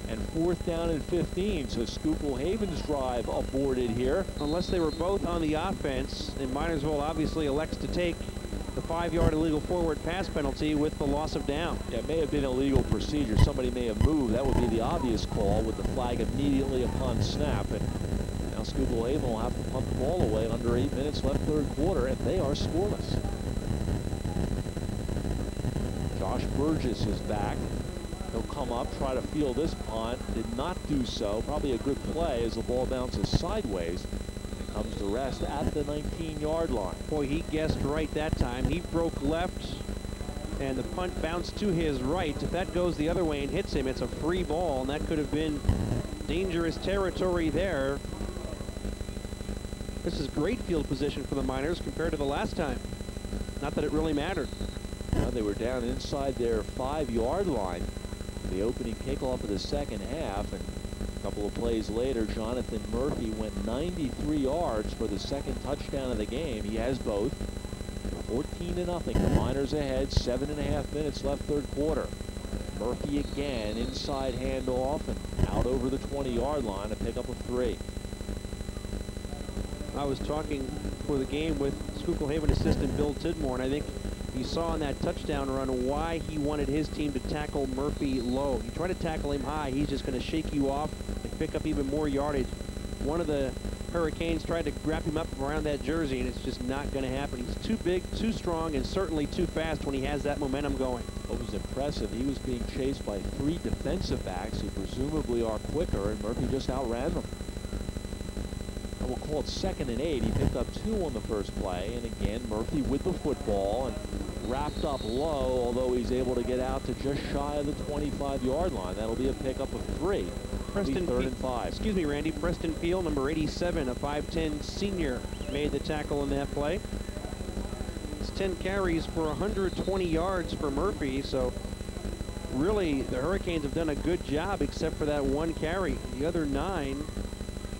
and 4th down and 15. So Schuylkill Haven's drive aborted here. Unless they were both on the offense, and Minersville obviously elects to take the 5-yard illegal forward pass penalty with the loss of down. Yeah, it may have been a legal procedure. Somebody may have moved. That would be the obvious call with the flag immediately upon snap. And now Schuylkill Haven will have to punt the ball away under 8 minutes left third quarter, and they are scoreless. Josh Burgess is back. He'll come up, try to field this punt. Did not do so. Probably a good play as the ball bounces sideways. It comes to rest at the 19-yard line. Boy, he guessed right that time. He broke left, and the punt bounced to his right. If that goes the other way and hits him, it's a free ball, and that could have been dangerous territory there. This is great field position for the Miners compared to the last time. Not that it really mattered. Now they were down inside their 5-yard line. The opening kickoff of the second half, and a couple of plays later, Jonathan Murphy went 93 yards for the second touchdown of the game. He has both. 14-0. The Miners ahead. 7.5 minutes left third quarter. Murphy again, inside handoff and out over the 20-yard line to pick up a 3. I was talking for the game with Schuylkill Haven assistant Bill Tidmore, and I think you saw on that touchdown run why he wanted his team to tackle Murphy low. You try to tackle him high, he's just going to shake you off and pick up even more yardage. One of the Hurricanes tried to wrap him up around that jersey, and it's just not going to happen. He's too big, too strong, and certainly too fast when he has that momentum going. What was impressive, he was being chased by 3 defensive backs who presumably are quicker, and Murphy just outran them. And we'll call it 2nd and 8. He picked up 2 on the first play, and again, Murphy with the football and wrapped up low, although he's able to get out to just shy of the 25-yard line. That'll be a pickup of 3. Preston 3rd and 5. Excuse me, Randy. Preston Peel, number 87, a 5'10 senior, made the tackle in that play. It's 10 carries for 120 yards for Murphy, so really the Hurricanes have done a good job except for that 1 carry. The other 9,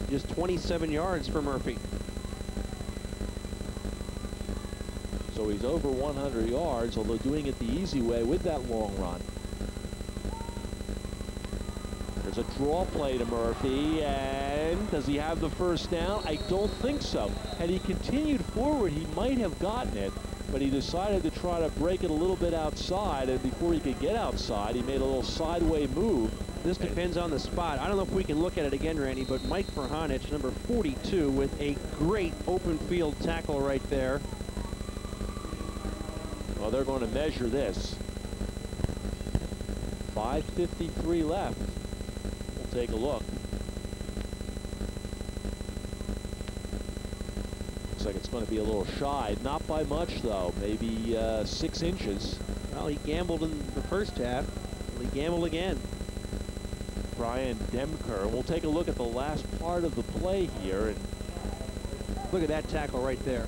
just 27 yards for Murphy. So he's over 100 yards, although doing it the easy way with that long run. There's a draw play to Murphy, and does he have the first down? I don't think so. Had he continued forward, he might have gotten it, but he decided to try to break it a little bit outside, and before he could get outside, he made a little sideway move. This depends on the spot. I don't know if we can look at it again, Randy, but Mike Verhanich, number 42, with a great open field tackle right there. Well, they're going to measure this. 5:53 left. We'll take a look. Looks like it's going to be a little shy. Not by much, though. Maybe 6 inches. Well, he gambled in the first half. He gambled again. Brian Demker. We'll take a look at the last part of the play here. And look at that tackle right there.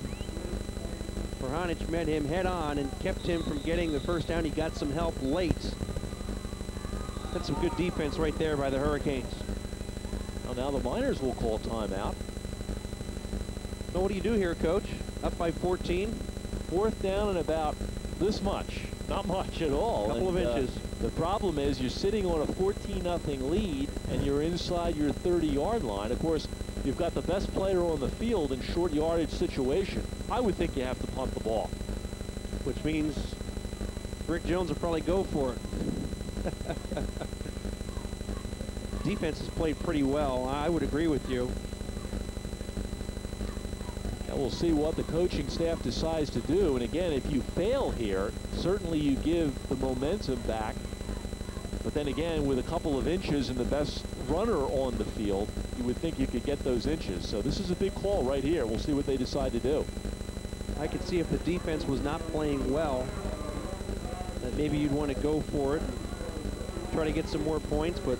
Verhanich met him head on and kept him from getting the first down. He got some help late. That's some good defense right there by the Hurricanes. Well, now the Miners will call timeout. So what do you do here, Coach? Up by 14. 4th down and about this much. Not much at all. Couple of inches. The problem is you're sitting on a 14-0 lead and you're inside your 30-yard line. Of course, you've got the best player on the field in short yardage situation. I would think you have to punt the ball. Which means Rick Jones will probably go for it. Defense has played pretty well. I would agree with you. And we'll see what the coaching staff decides to do. And again, if you fail here, certainly you give the momentum back. But then again, with a couple of inches and the best runner on the field, you would think you could get those inches. So this is a big call right here. We'll see what they decide to do. I could see if the defense was not playing well, that maybe you'd want to go for it, try to get some more points, but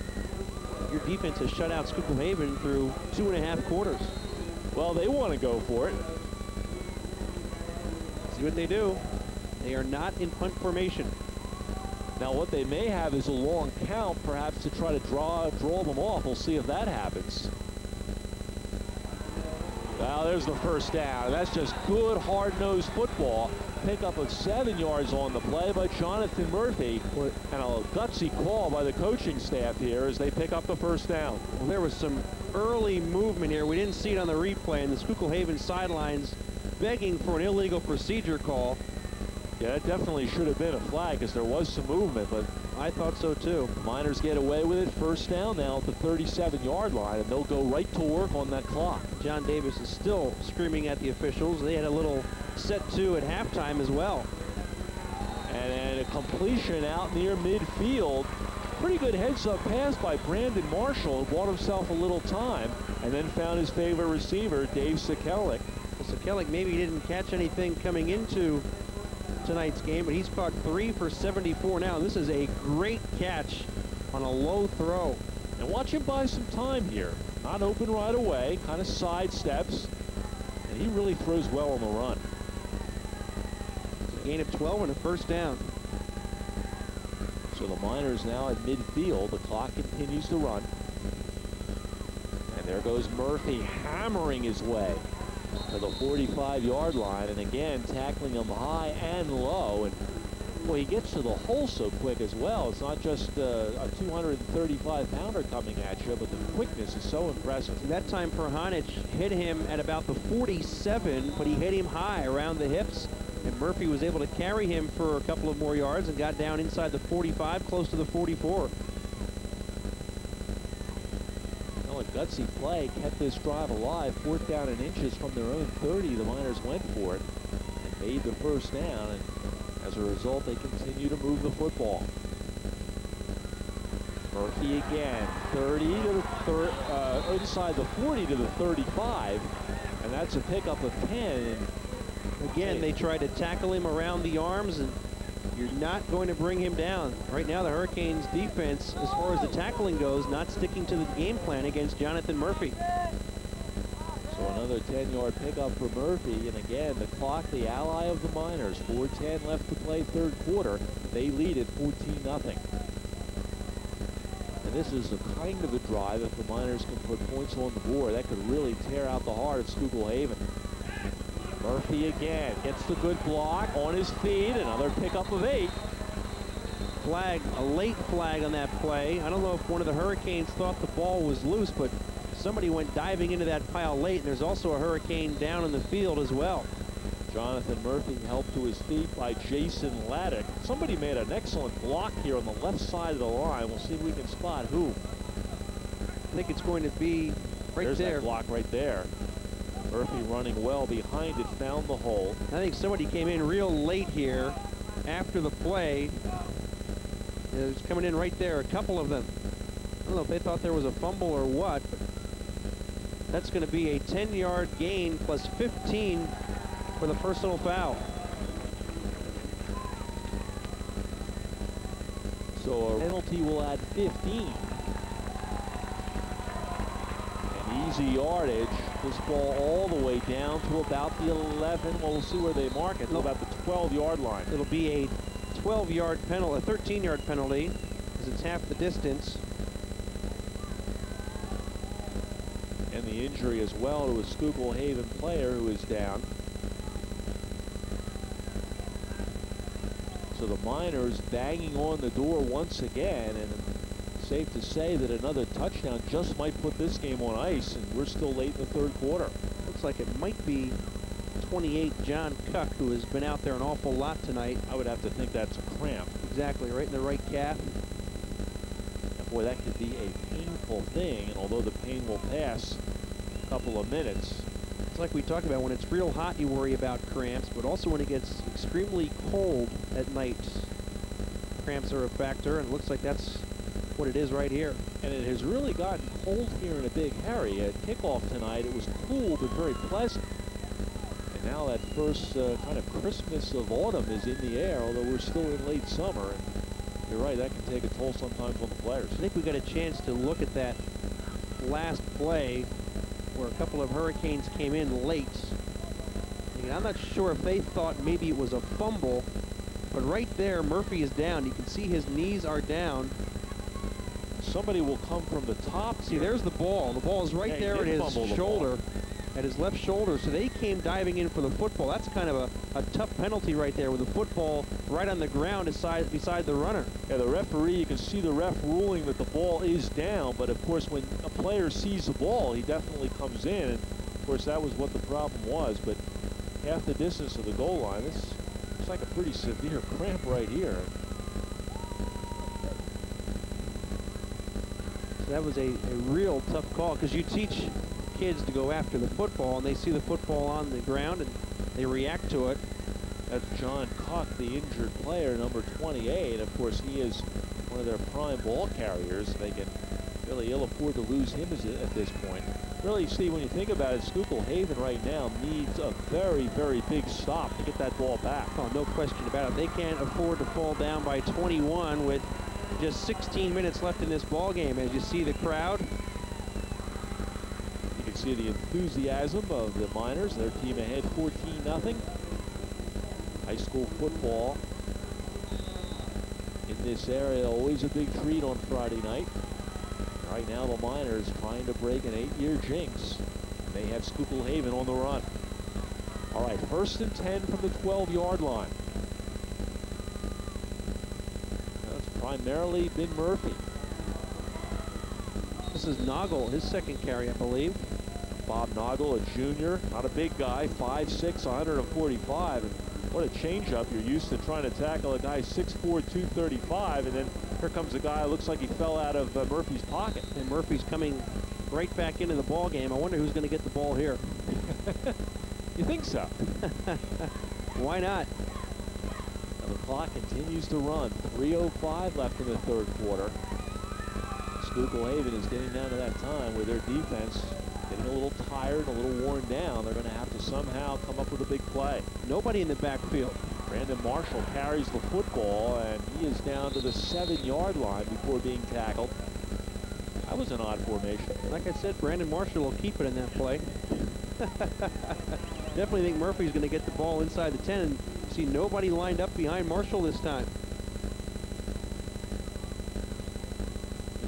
your defense has shut out Schuylkill Haven through 2.5 quarters. Well, they want to go for it. See what they do. They are not in punt formation. Now, what they may have is a long count, perhaps to try to draw them off. We'll see if that happens. Well, there's the first down. That's just good, hard-nosed football. Pickup of 7 yards on the play by Jonathan Murphy. And a gutsy call by the coaching staff here as they pick up the first down. Well, there was some early movement here. We didn't see it on the replay, and the Schuylkill Haven sidelines begging for an illegal procedure call. Yeah, it definitely should have been a flag because there was some movement, but I thought so too. Miners get away with it. First down now at the 37-yard line, and they'll go right to work on that clock. John Davis is still screaming at the officials. They had a little set to at halftime as well. And a completion out near midfield. Pretty good heads-up pass by Brandon Marshall. Bought himself a little time and then found his favorite receiver, Dave Sekulik. Well, Sekulik maybe didn't catch anything coming into tonight's game, but he's caught 3 for 74 now. This is a great catch on a low throw. And watch him buy some time here. Not open right away, kind of sidesteps, and he really throws well on the run. It's a gain of 12 and a first down. So the Miners now at midfield. The clock continues to run. And there goes Murphy hammering his way to the 45-yard line, and again tackling him high and low, and Well, he gets to the hole so quick as well. It's not just a 235-pounder coming at you, but the quickness is so impressive. That time Perhanich hit him at about the 47, but he hit him high around the hips, and Murphy was able to carry him for a couple of more yards and got down inside the 45, close to the 44. Well, a gutsy play kept this drive alive. 4th down and inches from their own 30. The Miners went for it and made the first down. And as a result, they continue to move the football. Murphy again, 30 to the inside the 40 to the 35, and that's a pickup of 10. Again, they tried to tackle him around the arms, and you're not going to bring him down. Right now, the Hurricanes defense, as far as the tackling goes, not sticking to the game plan against Jonathan Murphy. So another 10-yard pickup for Murphy, and again, the clock, the ally of the Miners. 4:10 left to play, 3rd quarter. They lead at 14-0. And this is the kind of a drive, if the Miners can put points on the board, that could really tear out the heart of Schuylkill Haven. Murphy again gets the good block on his feet. Another pickup of 8. Flag, a late flag on that play. I don't know if one of the Hurricanes thought the ball was loose, but somebody went diving into that pile late, and there's also a Hurricane down in the field as well. Jonathan Murphy helped to his feet by Jason Laddick. Somebody made an excellent block here on the left side of the line. We'll see if we can spot who. I think it's going to be right There's there. That block right there. Murphy running well behind it, found the hole. I think somebody came in real late here after the play. It was coming in right there, a couple of them. I don't know if they thought there was a fumble or what, but that's going to be a 10-yard gain plus 15 for the personal foul. So a penalty will add 15. And easy yardage. This ball all the way down to about the 11. Well, we'll see where they mark it. About the 12-yard line. It'll be a 12-yard penalty, a 13-yard penalty, because it's half the distance. And the injury as well to a Schuylkill Haven player who is down. So the Miners banging on the door once again, and safe to say that another touchdown just might put this game on ice, and we're still late in the 3rd quarter. Looks like it might be 28 John Cuck, who has been out there an awful lot tonight. I would have to think that's a cramp. Exactly, right in the right calf. And boy, that could be a painful thing, and although the pain will pass a couple of minutes. It's like we talked about, when it's real hot, you worry about cramps, but also when it gets extremely cold at night, cramps are a factor, and it looks like that's what it is right here. And it has really gotten cold here in a big hurry. At kickoff tonight, it was cool but very pleasant. And now that first kind of Christmas of autumn is in the air, although we're still in late summer. And you're right, that can take a toll sometimes on the players. I think we got a chance to look at that last play where a couple of Hurricanes came in late. And I'm not sure if they thought maybe it was a fumble, but right there, Murphy is down. You can see his knees are down. Somebody will come from the top. See, there's the ball. The ball is right there at his shoulder, at his left shoulder. So they came diving in for the football. That's kind of a tough penalty right there, with the football right on the ground beside the runner. Yeah, the referee, you can see the ref ruling that the ball is down, but of course when a player sees the ball, he definitely comes in. And of course that was what the problem was, but half the distance of the goal line, it's like a pretty severe cramp right here. That was a real tough call, because you teach kids to go after the football, and they see the football on the ground and they react to it. That's John Cock, the injured player, number 28. Of course, he is one of their prime ball carriers. They can really ill afford to lose him at this point. Really, Steve, when you think about it, Schuylkill Haven right now needs a very, very big stop to get that ball back. Oh, no question about it. They can't afford to fall down by 21 with just 16 minutes left in this ball game. As you see the crowd, you can see the enthusiasm of the Miners. Their team ahead 14-0. High school football in this area, always a big treat on Friday night. Right now the Miners trying to break an 8-year jinx. They have Schuylkill Haven on the run. All right, 1st and 10 from the 12-yard line. primarily been Murphy. This is Noggle, his second carry, I believe. Bob Noggle, a junior, not a big guy, 5'6", 145. And what a changeup. You're used to trying to tackle a guy 6'4", 235, and then here comes a guy who looks like he fell out of Murphy's pocket. And Murphy's coming right back into the ball game. I wonder who's going to get the ball here. You think so? Why not? Now the clock continues to run. 3:05 left in the third quarter. Schuylkill Haven is getting down to that time where their defense getting a little tired, a little worn down. They're going to have to somehow come up with a big play. Nobody in the backfield. Brandon Marshall carries the football, and he is down to the 7-yard line before being tackled. That was an odd formation. Like I said, Brandon Marshall will keep it in that play. Definitely think Murphy's going to get the ball inside the 10 and see nobody lined up behind Marshall this time.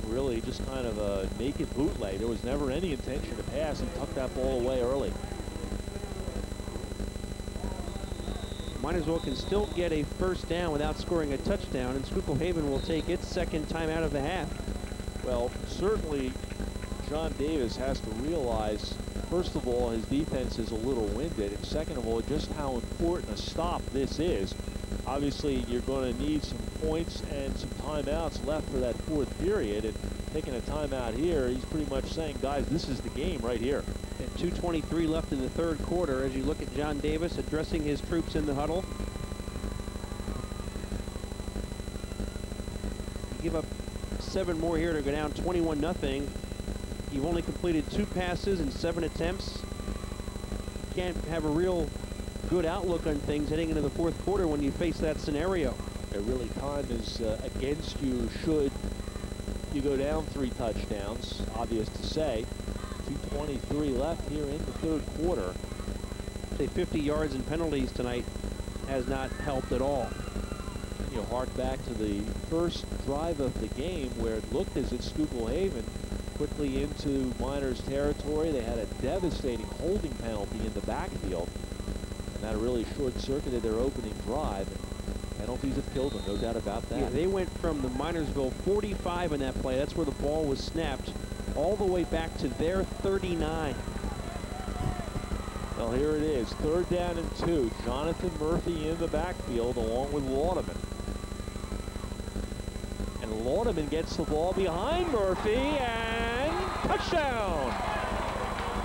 Really just kind of a naked bootleg. There was never any intention to pass. He tucked that ball away early. Minersville can still get a first down without scoring a touchdown, and Schuylkill Haven will take its second time out of the half. Well, certainly John Davis has to realize, first of all, his defense is a little winded, and second of all, just how important a stop this is. Obviously, you're going to need some points and some timeouts left for that fourth period, and taking a timeout here, he's pretty much saying, guys, this is the game right here. At 2:23 left in the third quarter, as you look at John Davis addressing his troops in the huddle. You give up 7 more here to go down 21-0. You've only completed 2 passes in 7 attempts. Can't have a real good outlook on things heading into the fourth quarter when you face that scenario. Really, time is against you should you go down 3 touchdowns. Obvious to say. 2:23 left here in the third quarter. Say 50 yards and penalties tonight has not helped at all. And you hark back to the first drive of the game where it looked as if Schuylkill Haven quickly into Miners territory. They had a devastating holding penalty in the backfield, and that really short-circuited their opening drive. Penalties have killed them, no doubt about that. Yeah, they went from the Minersville 45 in that play. That's where the ball was snapped, all the way back to their 39. Well, here it is, 3rd down and 2. Jonathan Murphy in the backfield along with Lauderman. And Lauderman gets the ball behind Murphy, and touchdown!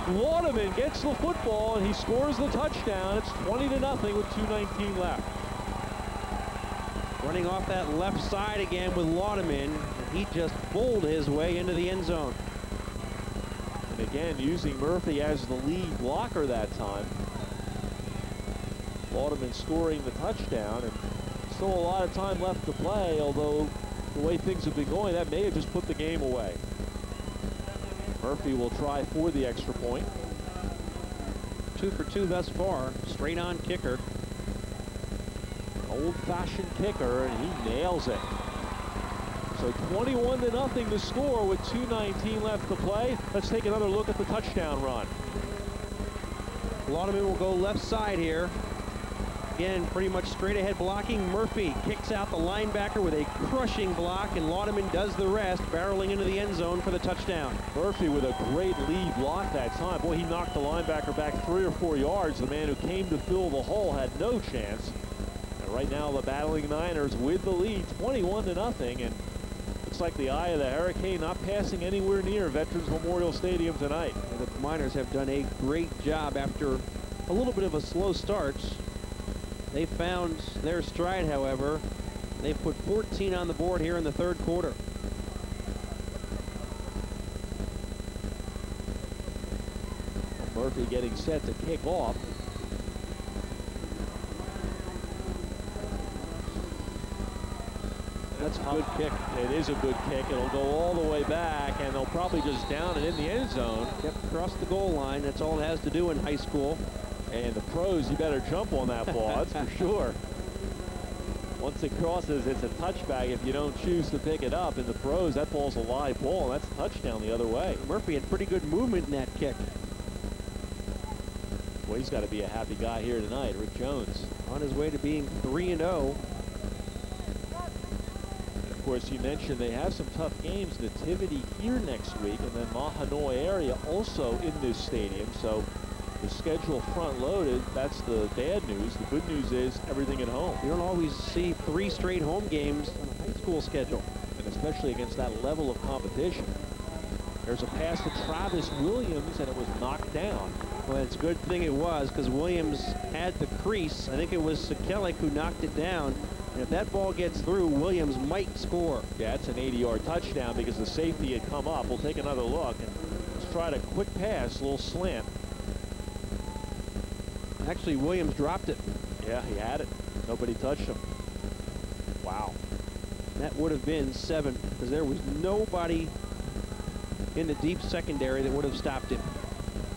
Lauderman gets the football, and he scores the touchdown. It's 20-0 with 2:19 left. Running off that left side again with Lauderman. He just bowled his way into the end zone. And again, using Murphy as the lead blocker that time. Lauderman scoring the touchdown, and still a lot of time left to play, although the way things have been going, that may have just put the game away. Murphy will try for the extra point. 2 for 2 thus far. Straight on kicker. Old-fashioned kicker, and he nails it. So 21-0 to score with 2:19 left to play. Let's take another look at the touchdown run. Lauderman will go left side here. Again, pretty much straight ahead blocking. Murphy kicks out the linebacker with a crushing block, and Lauderman does the rest, barreling into the end zone for the touchdown. Murphy with a great lead block that time. Boy, he knocked the linebacker back 3 or 4 yards. The man who came to fill the hole had no chance. Right now, the battling Niners with the lead, 21-0, and looks like the eye of the hurricane not passing anywhere near Veterans Memorial Stadium tonight. And the Miners have done a great job after a little bit of a slow start. They found their stride, however. They've put 14 on the board here in the third quarter. Murphy getting set to kick off. That's a good kick. It is a good kick. It'll go all the way back, and they'll probably just down it in the end zone. Yep, across the goal line. That's all it has to do in high school. And the pros, you better jump on that ball, that's for sure. Once it crosses, it's a touchback if you don't choose to pick it up. In the pros, that ball's a live ball, and that's a touchdown the other way. Murphy had pretty good movement in that kick. Well, he's got to be a happy guy here tonight, Rick Jones. On his way to being 3-0. Of course, you mentioned they have some tough games. Nativity here next week, and then Mahanoy area also in this stadium. So the schedule front-loaded. That's the bad news. The good news is everything at home. You don't always see 3 straight home games on a high school schedule. And especially against that level of competition. There's a pass to Travis Williams, and it was knocked down. Well, it's a good thing it was, because Williams had the crease. I think it was Schuylkill who knocked it down. And if that ball gets through, Williams might score. Yeah, it's an 80-yard touchdown because the safety had come up. We'll take another look and let's try a quick pass, a little slant. Actually, Williams dropped it. Yeah, he had it. Nobody touched him. Wow. That would have been 7, because there was nobody in the deep secondary that would have stopped him.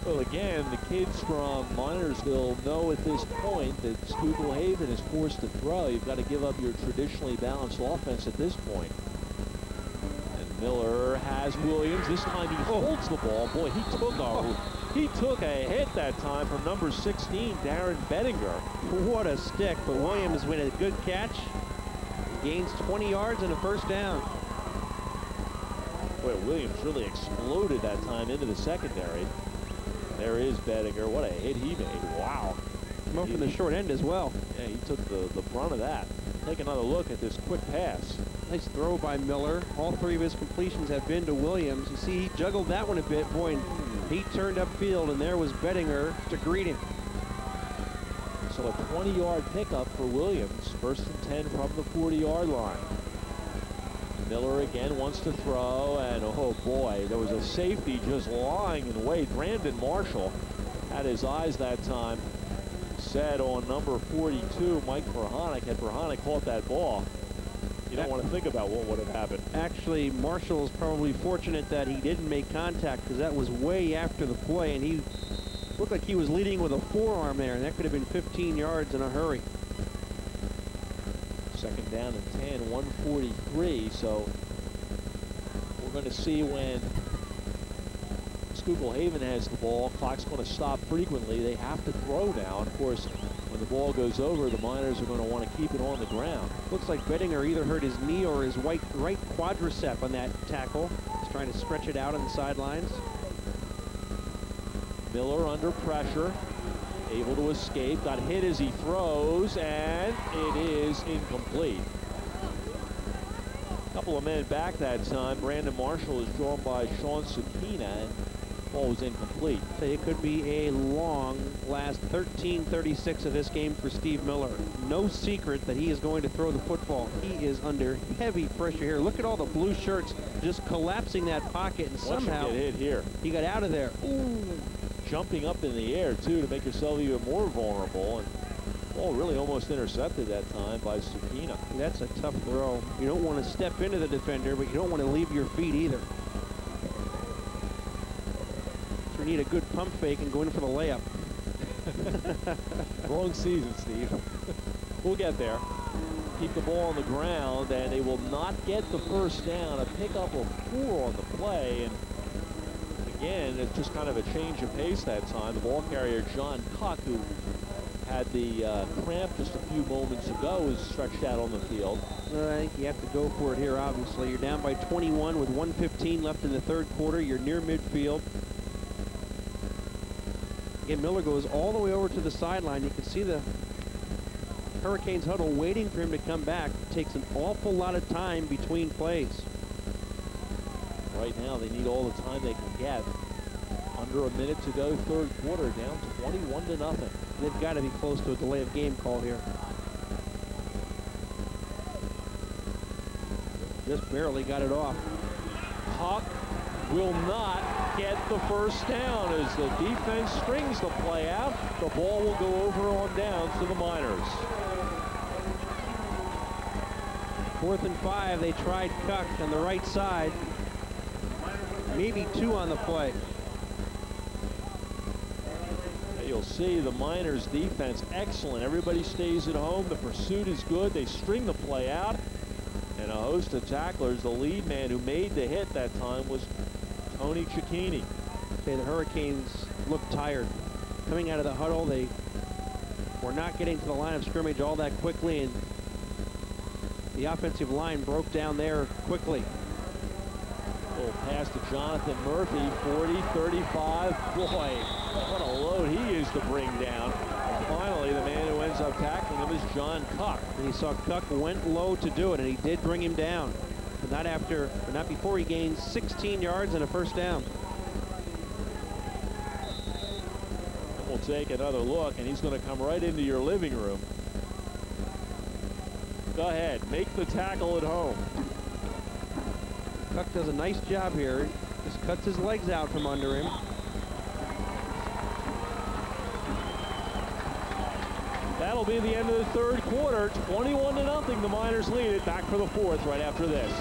Well, again, the kids from Minersville know at this point that Schuylkill Haven is forced to throw. You've got to give up your traditionally balanced offense at this point. And Miller has Williams. This time he holds the ball. Boy, he took a hit that time from number 16, Darren Bettinger. What a stick, but Williams with a good catch. Gains 20 yards and a first down. Boy, Williams really exploded that time into the secondary. There is Bettinger. What a hit he made. Wow. Come up from the short end as well. Yeah, he took the brunt of that. Take another look at this quick pass. Nice throw by Miller. All 3 of his completions have been to Williams. You see, he juggled that one a bit. Boy, and he turned upfield, and there was Bettinger to greet him. So a 20-yard pickup for Williams. First and 10 from the 40-yard line. Miller again wants to throw, and oh boy, there was a safety just lying in wait. Brandon Marshall had his eyes that time set on number 42, Mike Verhonick. Had Verhonick caught that ball, you don't want to think about what would have happened. Actually, Marshall's probably fortunate that he didn't make contact, because that was way after the play, and he looked like he was leading with a forearm there, and that could have been 15 yards in a hurry. Second down and 10, 143. So we're going to see when Schuylkill Haven has the ball. Clock's going to stop frequently. They have to throw now. Of course, when the ball goes over, the Miners are going to want to keep it on the ground. Looks like Bettinger either hurt his knee or his right quadricep on that tackle. He's trying to stretch it out on the sidelines. Miller under pressure. Able to escape, got hit as he throws, and it is incomplete. A couple of men back that time. Brandon Marshall is drawn by Sean Sakina, and ball was incomplete. So it could be a long last 13:36 of this game for Steve Miller. No secret that he is going to throw the football. He is under heavy pressure here. Look at all the blue shirts just collapsing that pocket, and somehow get hit here. He got out of there. Ooh. Jumping up in the air, too, to make yourself even more vulnerable. And ball really almost intercepted that time by Sakina. That's a tough throw. You don't want to step into the defender, but you don't want to leave your feet either. So you need a good pump fake and go in for the layup. Wrong season, Steve. We'll get there. Keep the ball on the ground, and they will not get the first down. A pickup of 4 on the play, and again, it's just kind of a change of pace that time. The ball carrier, John Cuck, who had the cramp just a few moments ago, is stretched out on the field. You have to go for it here, obviously. You're down by 21 with 1:15 left in the third quarter. You're near midfield. Again, Miller goes all the way over to the sideline. You can see the Hurricanes huddle waiting for him to come back. It takes an awful lot of time between plays. Right now, they need all the time they can get. Under a minute to go, third quarter, down 21-0. They've got to be close to a delay of game call here. Just barely got it off. Hawk will not get the first down as the defense strings the play out. The ball will go over on down to the Miners. 4th and 5. They tried Cuck on the right side. Maybe 2 on the play. You'll see the Miners defense excellent. Everybody stays at home. The pursuit is good. They string the play out. And a host of tacklers. The lead man who made the hit that time was Tony Cicchini. Okay, the Hurricanes look tired. Coming out of the huddle, they were not getting to the line of scrimmage all that quickly, and The offensive line broke down there quickly. Little pass to Jonathan Murphy, 40, 35. Boy, what a load he is to bring down. And finally, the man who ends up tackling him is John Cuck. And you saw Cuck went low to do it, and he did bring him down. But not before he gained 16 yards and a first down. And we'll take another look, and he's going to come right into your living room. Go ahead, make the tackle at home. Cuck does a nice job here. Just cuts his legs out from under him. That'll be the end of the third quarter. 21-0. The Miners lead it. Back for the fourth right after this.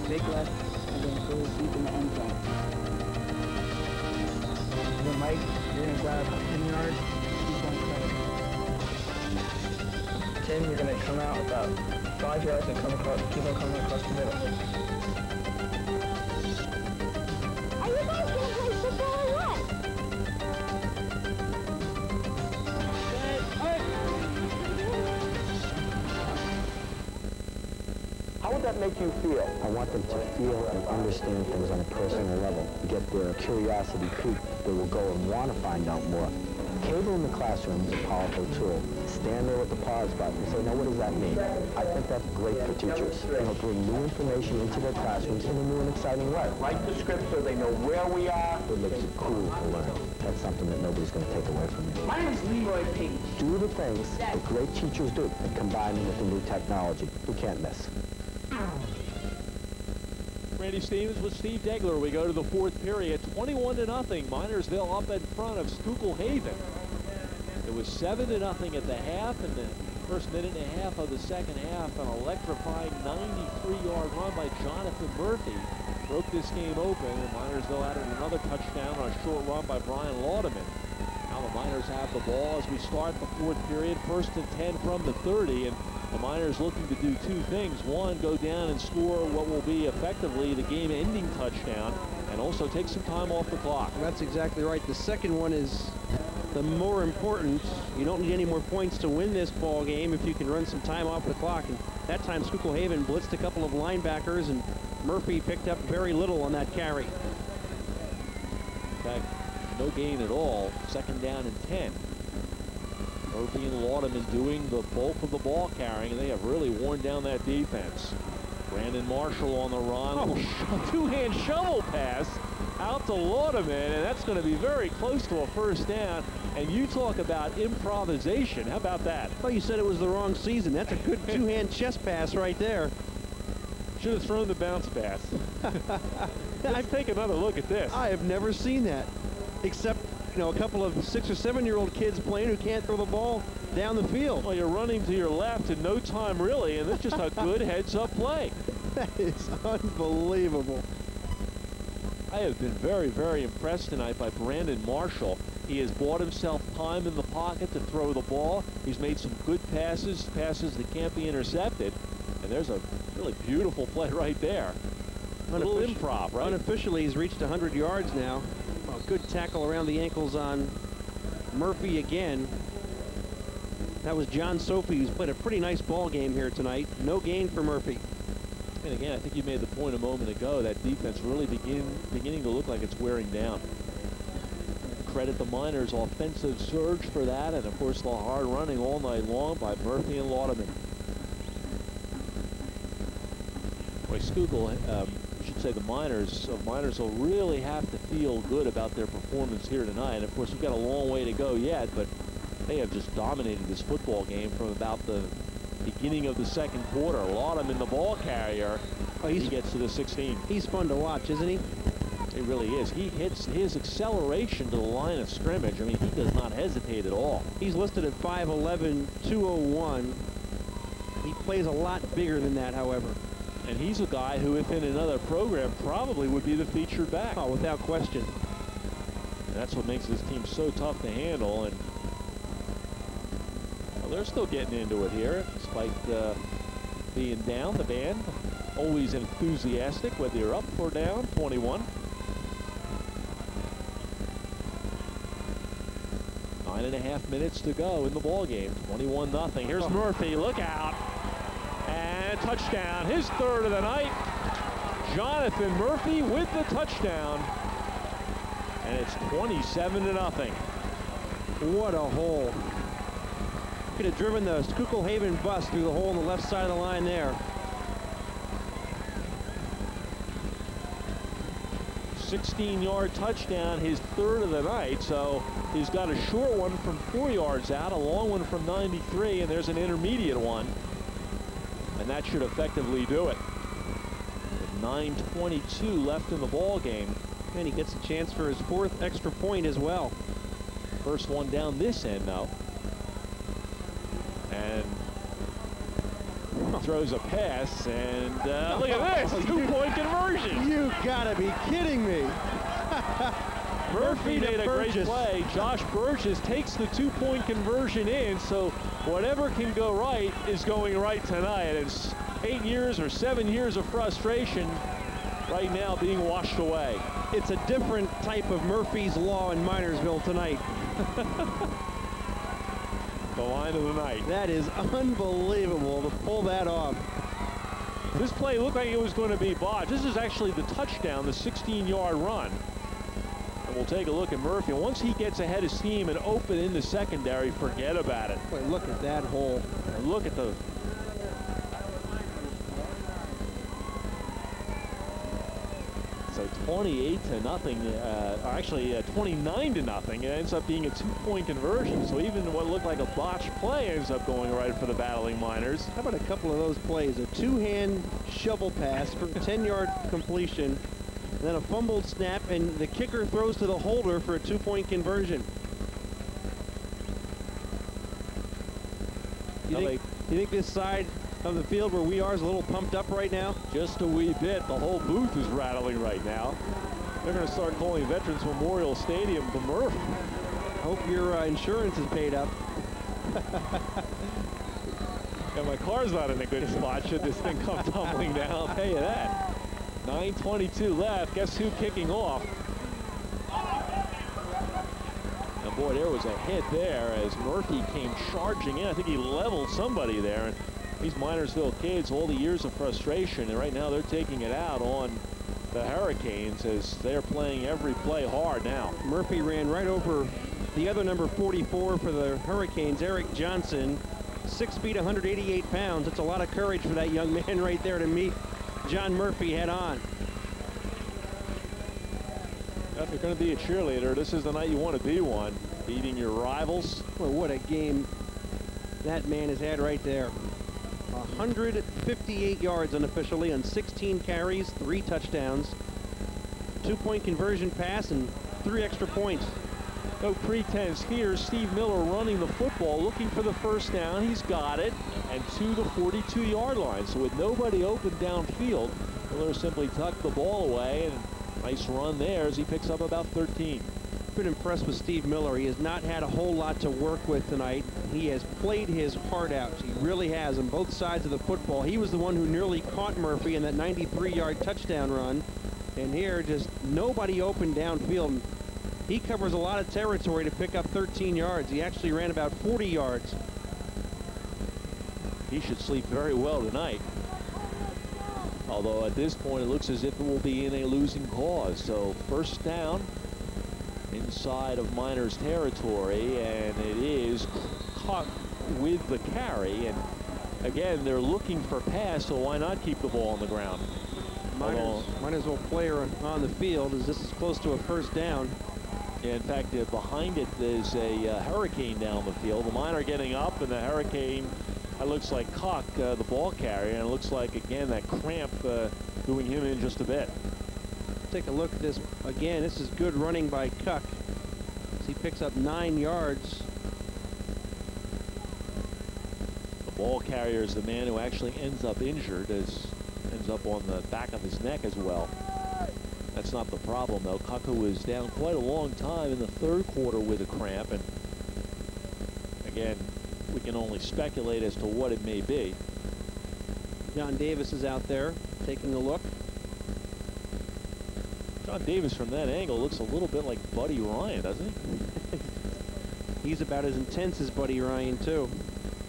Take left and then go deep in the end zone. And then Mike, you're going to grab 10 yards, keep on playing. 10, you're going to come out about 5 yards and keep on coming across the middle. Are you guys going to play football or what? How would that make you feel? I want them to feel and understand things on a personal level. Get their curiosity piqued. They will go and want to find out more. Cable in the classroom is a powerful tool. Stand there with the pause button and say, now what does that mean? I think that's great for teachers. It'll bring new information into their classrooms in a new and exciting way. Write the script so they know where we are. It makes it cool to learn. That's something that nobody's going to take away from you. My name is Leroy Page. Do the things that great teachers do and combine them with the new technology. You can't miss. Randy Stevens with Steve Degler. We go to the fourth period, 21-0. Minersville up in front of Schuylkill Haven. It was 7-0 at the half, and the first minute and a half of the second half, an electrifying 93-yard run by Jonathan Murphy broke this game open, and Minersville added another touchdown on a short run by Brian Laudeman. Now the Miners have the ball as we start the fourth period, 1st and 10 from the 30, and the Miners looking to do two things. One, go down and score what will be effectively the game-ending touchdown, and also take some time off the clock. That's exactly right. The second one is the more important. You don't need any more points to win this ball game if you can run some time off the clock. And that time, Schuylkill Haven blitzed a couple of linebackers, and Murphy picked up very little on that carry. In fact, no gain at all. 2nd down and 10. Murphy and Laudeman doing the bulk of the ball carrying, and they have really worn down that defense. Brandon Marshall on the run. Oh, two-hand shovel pass out to Laudeman, and that's going to be very close to a first down. And you talk about improvisation. How about that? Well, you said it was the wrong season. That's a good two-hand chest pass right there. Should have thrown the bounce pass. Let's take another look at this. I have never seen that, except, you know, a couple of 6- or 7-year-old kids playing who can't throw the ball down the field. Well, you're running to your left in no time, really, and it's just a good heads-up play. That is unbelievable. I have been very, very impressed tonight by Brandon Marshall. He has bought himself time in the pocket to throw the ball. He's made some good passes that can't be intercepted. And there's a really beautiful play right there. A little improv, right? Unofficially, he's reached 100 yards now. A good tackle around the ankles on Murphy again. That was John Sophie, who's played a pretty nice ball game here tonight. No gain for Murphy. And again, I think you made the point a moment ago, that defense really beginning to look like it's wearing down. Credit the Miners' offensive surge for that, and of course the hard running all night long by Murphy and Laudeman. Boy, Schuylkill, I should say the Miners will really have to feel good about their performance here tonight. And of course, we've got a long way to go yet, but they have just dominated this football game from about the beginning of the second quarter. Laudeman, the ball carrier, he gets to the 16. He's fun to watch, isn't he? It really is. He hits his acceleration to the line of scrimmage. I mean, he does not hesitate at all. He's listed at 5'11", 201. He plays a lot bigger than that, however. And he's a guy who, if in another program, probably would be the featured back. Oh, without question. And that's what makes this team so tough to handle. And well, they're still getting into it here, despite being down. The band always enthusiastic, whether you're up or down. 21. 9.5 minutes to go in the ball game. 21-0. Here's Murphy. Look out. And touchdown. His third of the night. Jonathan Murphy with the touchdown. And it's 27-0. What a hole. Could have driven the Schuylkill Haven bus through the hole on the left side of the line there. 16-yard touchdown, his third of the night. So he's got a short one from 4 yards out, a long one from 93, and there's an intermediate one. And that should effectively do it. With 9:22 left in the ball game. And he gets a chance for his 4th extra point as well. First one down this end now. And throws a pass, and look at this, 2-point conversion. You gotta be kidding me. Murphy made a great play. Josh Burgess takes the 2-point conversion in, so whatever can go right is going right tonight. It's 8 years or 7 years of frustration right now being washed away. It's a different type of Murphy's Law in Minersville tonight. The line of the night. That is unbelievable to pull that off. This play looked like it was going to be botched. This is actually the touchdown, the 16-yard run. And we'll take a look at Murphy. Once he gets ahead of steam and open in the secondary, forget about it. Boy, look at that hole. And look at the... So 28-0, or actually 29-0. It ends up being a 2-point conversion. So even what looked like a botched play ends up going right for the battling Miners. How about a couple of those plays? A 2-hand shovel pass for a 10-yard completion, and then a fumbled snap, and the kicker throws to the holder for a 2-point conversion. You think this side of the field where we are is a little pumped up right now? Just a wee bit. The whole booth is rattling right now. They're going to start calling Veterans Memorial Stadium the Murph. I hope your insurance is paid up. Yeah, my car's not in a good spot should this thing come tumbling down, I'll tell you that. 9:22 left. Guess who kicking off? And boy, there was a hit there as Murphy came charging in. I think he leveled somebody there. And these Minersville kids, all the years of frustration, and right now they're taking it out on the Hurricanes as they're playing every play hard now. Murphy ran right over the other number 44 for the Hurricanes, Eric Johnson, 6 feet, 188 pounds. That's a lot of courage for that young man right there to meet John Murphy head on. If you're going to be a cheerleader, this is the night you want to be one. Beating your rivals. Well, what a game that man has had right there. 158 yards unofficially on 16 carries, 3 touchdowns, 2-point conversion pass, and 3 extra points. No pretense here. Steve Miller running the football, looking for the first down. He's got it, and to the 42-yard line. So with nobody open downfield, Miller simply tucked the ball away, and nice run there as he picks up about 13. Been impressed with Steve Miller. He has not had a whole lot to work with tonight. He has played his heart out. He really has on both sides of the football. He was the one who nearly caught Murphy in that 93-yard touchdown run. And here, just nobody open downfield. He covers a lot of territory to pick up 13 yards. He actually ran about 40 yards. He should sleep very well tonight. Although at this point, it looks as if it will be in a losing cause. So first down inside of Miners territory, and it is caught with the carry. And again, they're looking for pass, so why not keep the ball on the ground? Minersville player on the field as this is close to a first down. Yeah, in fact, behind it there's a Hurricane down the field. The Miner getting up, and the Hurricane, that looks like Cock, the ball carrier, and it looks like, again, that cramp doing him in just a bit. Take a look at this again. This is good running by Cuck as he picks up 9 yards. The ball carrier is the man who actually ends up injured, ends up on the back of his neck as well. That's not the problem, though. Cuck was down quite a long time in the third quarter with a cramp, and again, we can only speculate as to what it may be. John Davis is out there taking a look. John Davis from that angle looks a little bit like Buddy Ryan, doesn't he? He's about as intense as Buddy Ryan, too.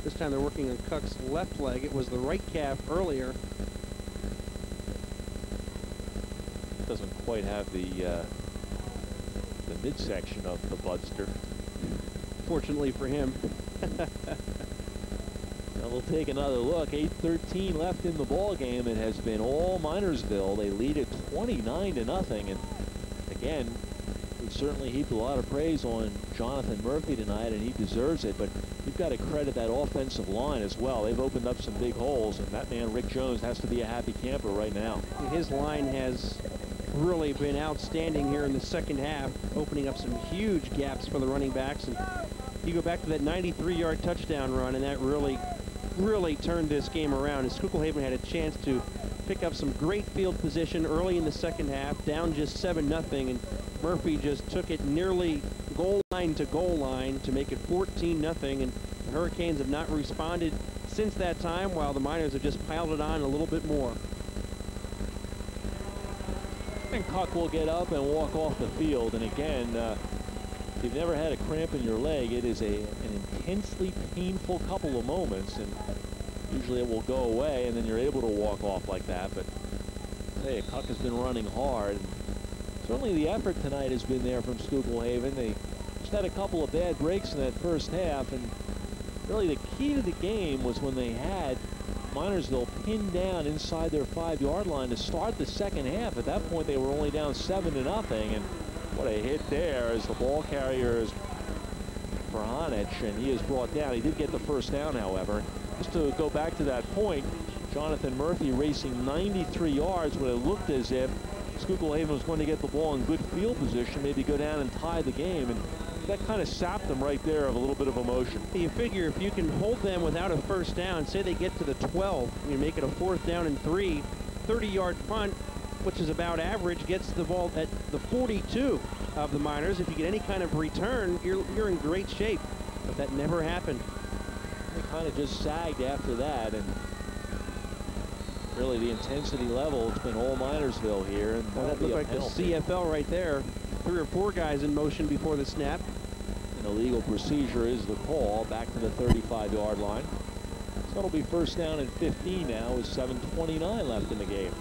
This time they're working on Cuck's left leg. It was the right calf earlier. Doesn't quite have the midsection of the Budster. Fortunately for him. Now we'll take another look. 8:13 left in the ball game. It has been all Minersville. They lead it 29-0. And again, we certainly heaped a lot of praise on Jonathan Murphy tonight, and he deserves it. But you've got to credit that offensive line as well. They've opened up some big holes, and that man Rick Jones has to be a happy camper right now. His line has really been outstanding here in the second half, opening up some huge gaps for the running backs. And you go back to that 93-yard touchdown run, and that really turned this game around. And Schuylkill Haven had a chance to pick up some great field position early in the second half, down just 7-0, and Murphy just took it nearly goal line to goal line to make it 14-0, and the Hurricanes have not responded since that time, while the Miners have just piled it on a little bit more. And Cuck will get up and walk off the field. And again, if you've never had a cramp in your leg, it is an intensely painful couple of moments. And usually it will go away, and then you're able to walk off like that. But hey, Cuck has been running hard. Certainly the effort tonight has been there from Schuylkill Haven. They just had a couple of bad breaks in that first half. And really the key to the game was when they had Minersville pinned down inside their 5-yard line to start the second half. At that point, they were only down 7-0, and what a hit there as the ball carrier is Verhanich, and he is brought down. He did get the first down, however. Just to go back to that point, Jonathan Murphy racing 93 yards when it looked as if Schuylkill Haven was going to get the ball in good field position, maybe go down and tie the game, and that kind of sapped them right there of a little bit of emotion. You figure if you can hold them without a first down, say they get to the 12, you make it a 4th down and 3, 30-yard punt, which is about average, gets the ball at the 42 of the Miners. If you get any kind of return, you're in great shape. But that never happened. They kind of just sagged after that, and really the intensity level, it's been all Minersville here. And that looked like penalty. The CFL right there. 3 or 4 guys in motion before the snap. An illegal procedure is the call back to the 35-yard line. So it'll be first down and 15 now with 7:29 left in the game.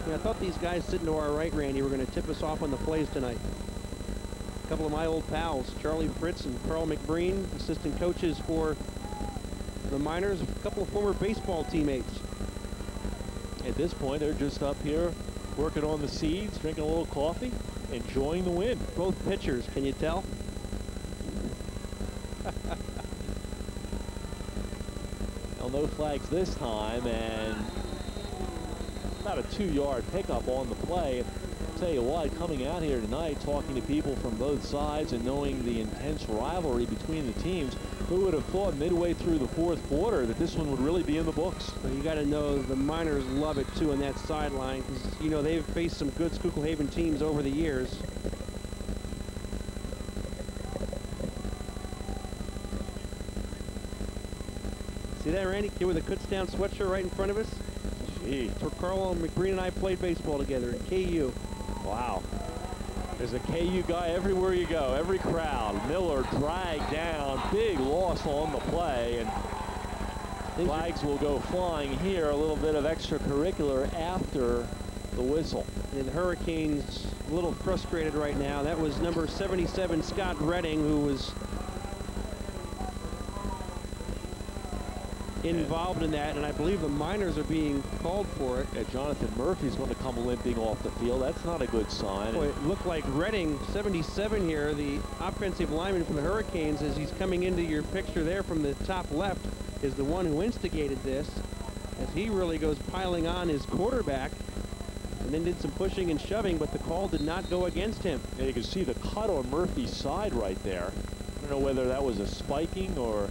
Yeah, I thought these guys sitting to our right, Randy, were going to tip us off on the plays tonight. A couple of my old pals, Charlie Fritz and Carl McBreen, assistant coaches for the Miners, a couple of former baseball teammates. At this point, they're just up here working on the seeds, drinking a little coffee, enjoying the win. Both pitchers, can you tell? Well, no flags this time, and about a 2-yard pickup on the play. I'll tell you what, coming out here tonight, talking to people from both sides and knowing the intense rivalry between the teams, who would have thought midway through the 4th quarter that this one would really be in the books? So you got to know the Miners love it too on that sideline, because you know they've faced some good Schuylkill Haven teams over the years. See that, Randy? Kid with a Kutztown sweatshirt right in front of us. Gee, that's where Carl McBreen and I played baseball together at KU. Wow. There's a KU guy everywhere you go, every crowd. Miller dragged down, big loss on the play, and flags will go flying here. A little bit of extracurricular after the whistle. And the Hurricanes a little frustrated right now. That was number 77, Scott Redding, who was involved in that, and I believe the Miners are being called for it. Yeah, Jonathan Murphy's going to come limping off the field. That's not a good sign. Boy, it looked like Redding, 77 here, the offensive lineman for the Hurricanes, as he's coming into your picture there from the top left, is the one who instigated this, as he really goes piling on his quarterback, and then did some pushing and shoving, but the call did not go against him. And you can see the cut on Murphy's side right there. I don't know whether that was a spiking or...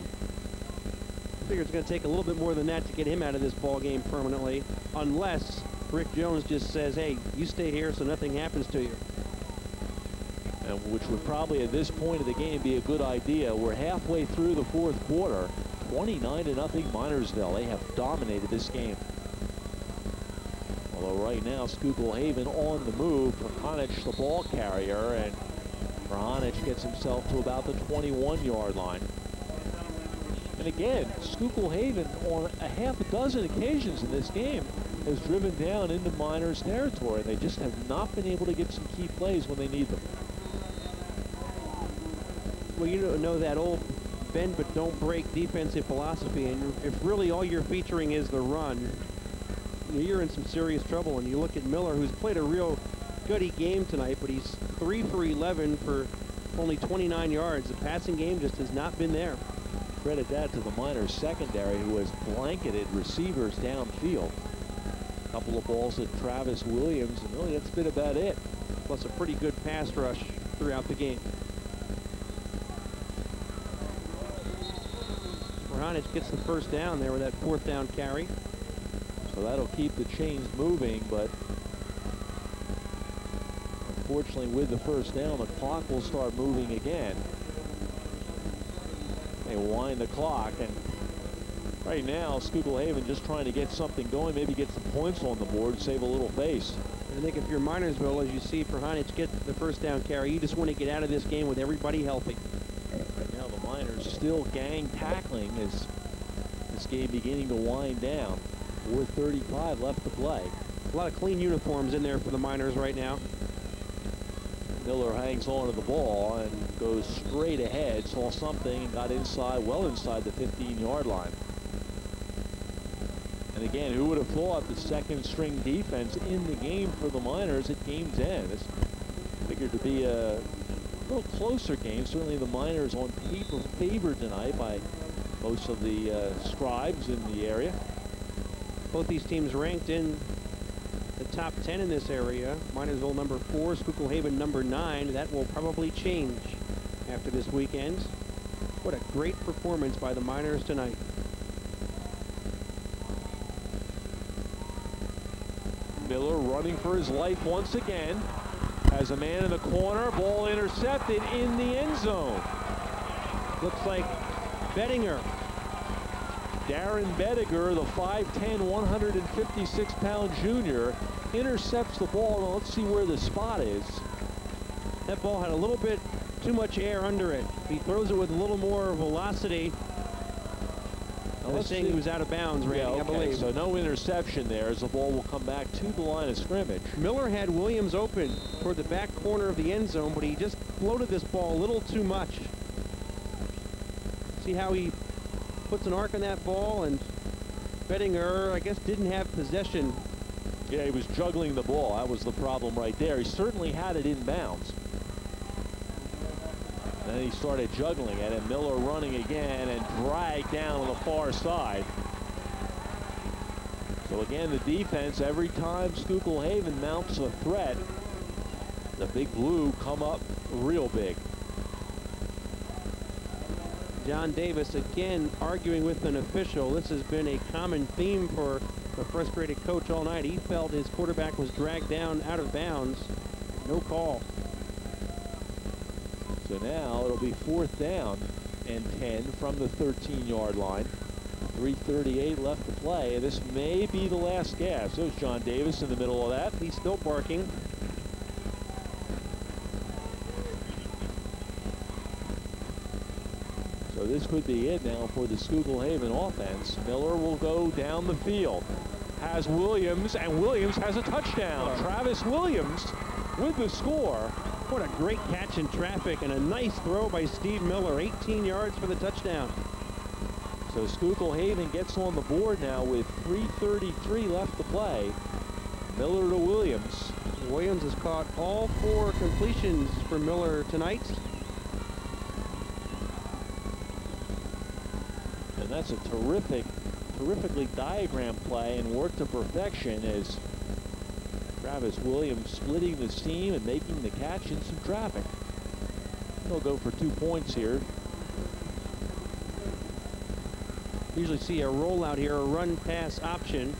I figure it's going to take a little bit more than that to get him out of this ball game permanently, unless Rick Jones just says, hey, you stay here so nothing happens to you. And which would probably at this point of the game be a good idea. We're halfway through the 4th quarter. 29-0 Minersville. They have dominated this game. Although right now Schuylkill Haven on the move. Verhanich, the ball carrier, and Verhanich gets himself to about the 21-yard line. And again, Schuylkill Haven on a half a dozen occasions in this game has driven down into Miners territory. They just have not been able to get some key plays when they need them. Well, you know that old bend but don't break defensive philosophy, and if really all you're featuring is the run, you're in some serious trouble. And you look at Miller, who's played a real goody game tonight, but he's 3 for 11 for only 29 yards. The passing game just has not been there. Credit that to the Miners secondary, who has blanketed receivers downfield. A couple of balls at Travis Williams, and really that's been about it. Plus a pretty good pass rush throughout the game. Verhanich gets the first down there with that 4th down carry. So that'll keep the chains moving, but unfortunately with the first down, the clock will start moving again. They wind the clock, and right now Schuylkill Haven just trying to get something going, maybe get some points on the board, save a little face. I think if you're Minersville, as you see Verhanich get the first down carry, you just want to get out of this game with everybody healthy. Right now the Miners still gang tackling as this game beginning to wind down. 4:35 left to play. A lot of clean uniforms in there for the Miners right now. Miller hangs on to the ball and goes straight ahead, saw something and got inside, well inside the 15-yard line. And again, who would have thought the second string defense in the game for the Miners at game's end? It's figured to be a little closer game. Certainly the Miners on paper favored tonight by most of the scribes in the area. Both these teams ranked in the top 10 in this area. Minersville number 4, Schuylkill Haven number 9. That will probably change after this weekend. What a great performance by the Miners tonight. Miller running for his life once again. Has a man in the corner. Ball intercepted in the end zone. Looks like Bettinger. Darren Bettinger, the 5'10", 156-pound junior, intercepts the ball. Now let's see where the spot is. That ball had a little bit too much air under it. He throws it with a little more velocity. They're saying he was out of bounds, Randy, yeah, okay. I believe. So no interception there as the ball will come back to the line of scrimmage. Miller had Williams open toward the back corner of the end zone, but he just floated this ball a little too much. See how he puts an arc on that ball, and Bettinger, I guess, didn't have possession. Yeah, he was juggling the ball. That was the problem right there. He certainly had it in bounds. Then he started juggling it, and Miller running again and dragged down on the far side. So again, the defense, every time Schuylkill Haven mounts a threat, the Big Blue come up real big. John Davis again arguing with an official. This has been a common theme for the frustrated coach all night. He felt his quarterback was dragged down out of bounds. No call. So now it'll be 4th down and 10 from the 13-yard line. 3:38 left to play. This may be the last gasp. There's John Davis in the middle of that. He's still barking. So this could be it now for the Schuylkill Haven offense. Miller will go down the field. Has Williams, and Williams has a touchdown. Travis Williams with the score. What a great catch in traffic and a nice throw by Steve Miller. 18 yards for the touchdown. So Schuylkill Haven gets on the board now with 3:33 left to play. Miller to Williams. Williams has caught all 4 completions for Miller tonight. And that's a terrifically diagrammed play and worked to perfection as Travis Williams splitting the seam and making the catch in some traffic. He'll go for 2 points here. Usually see a rollout here, a run pass option.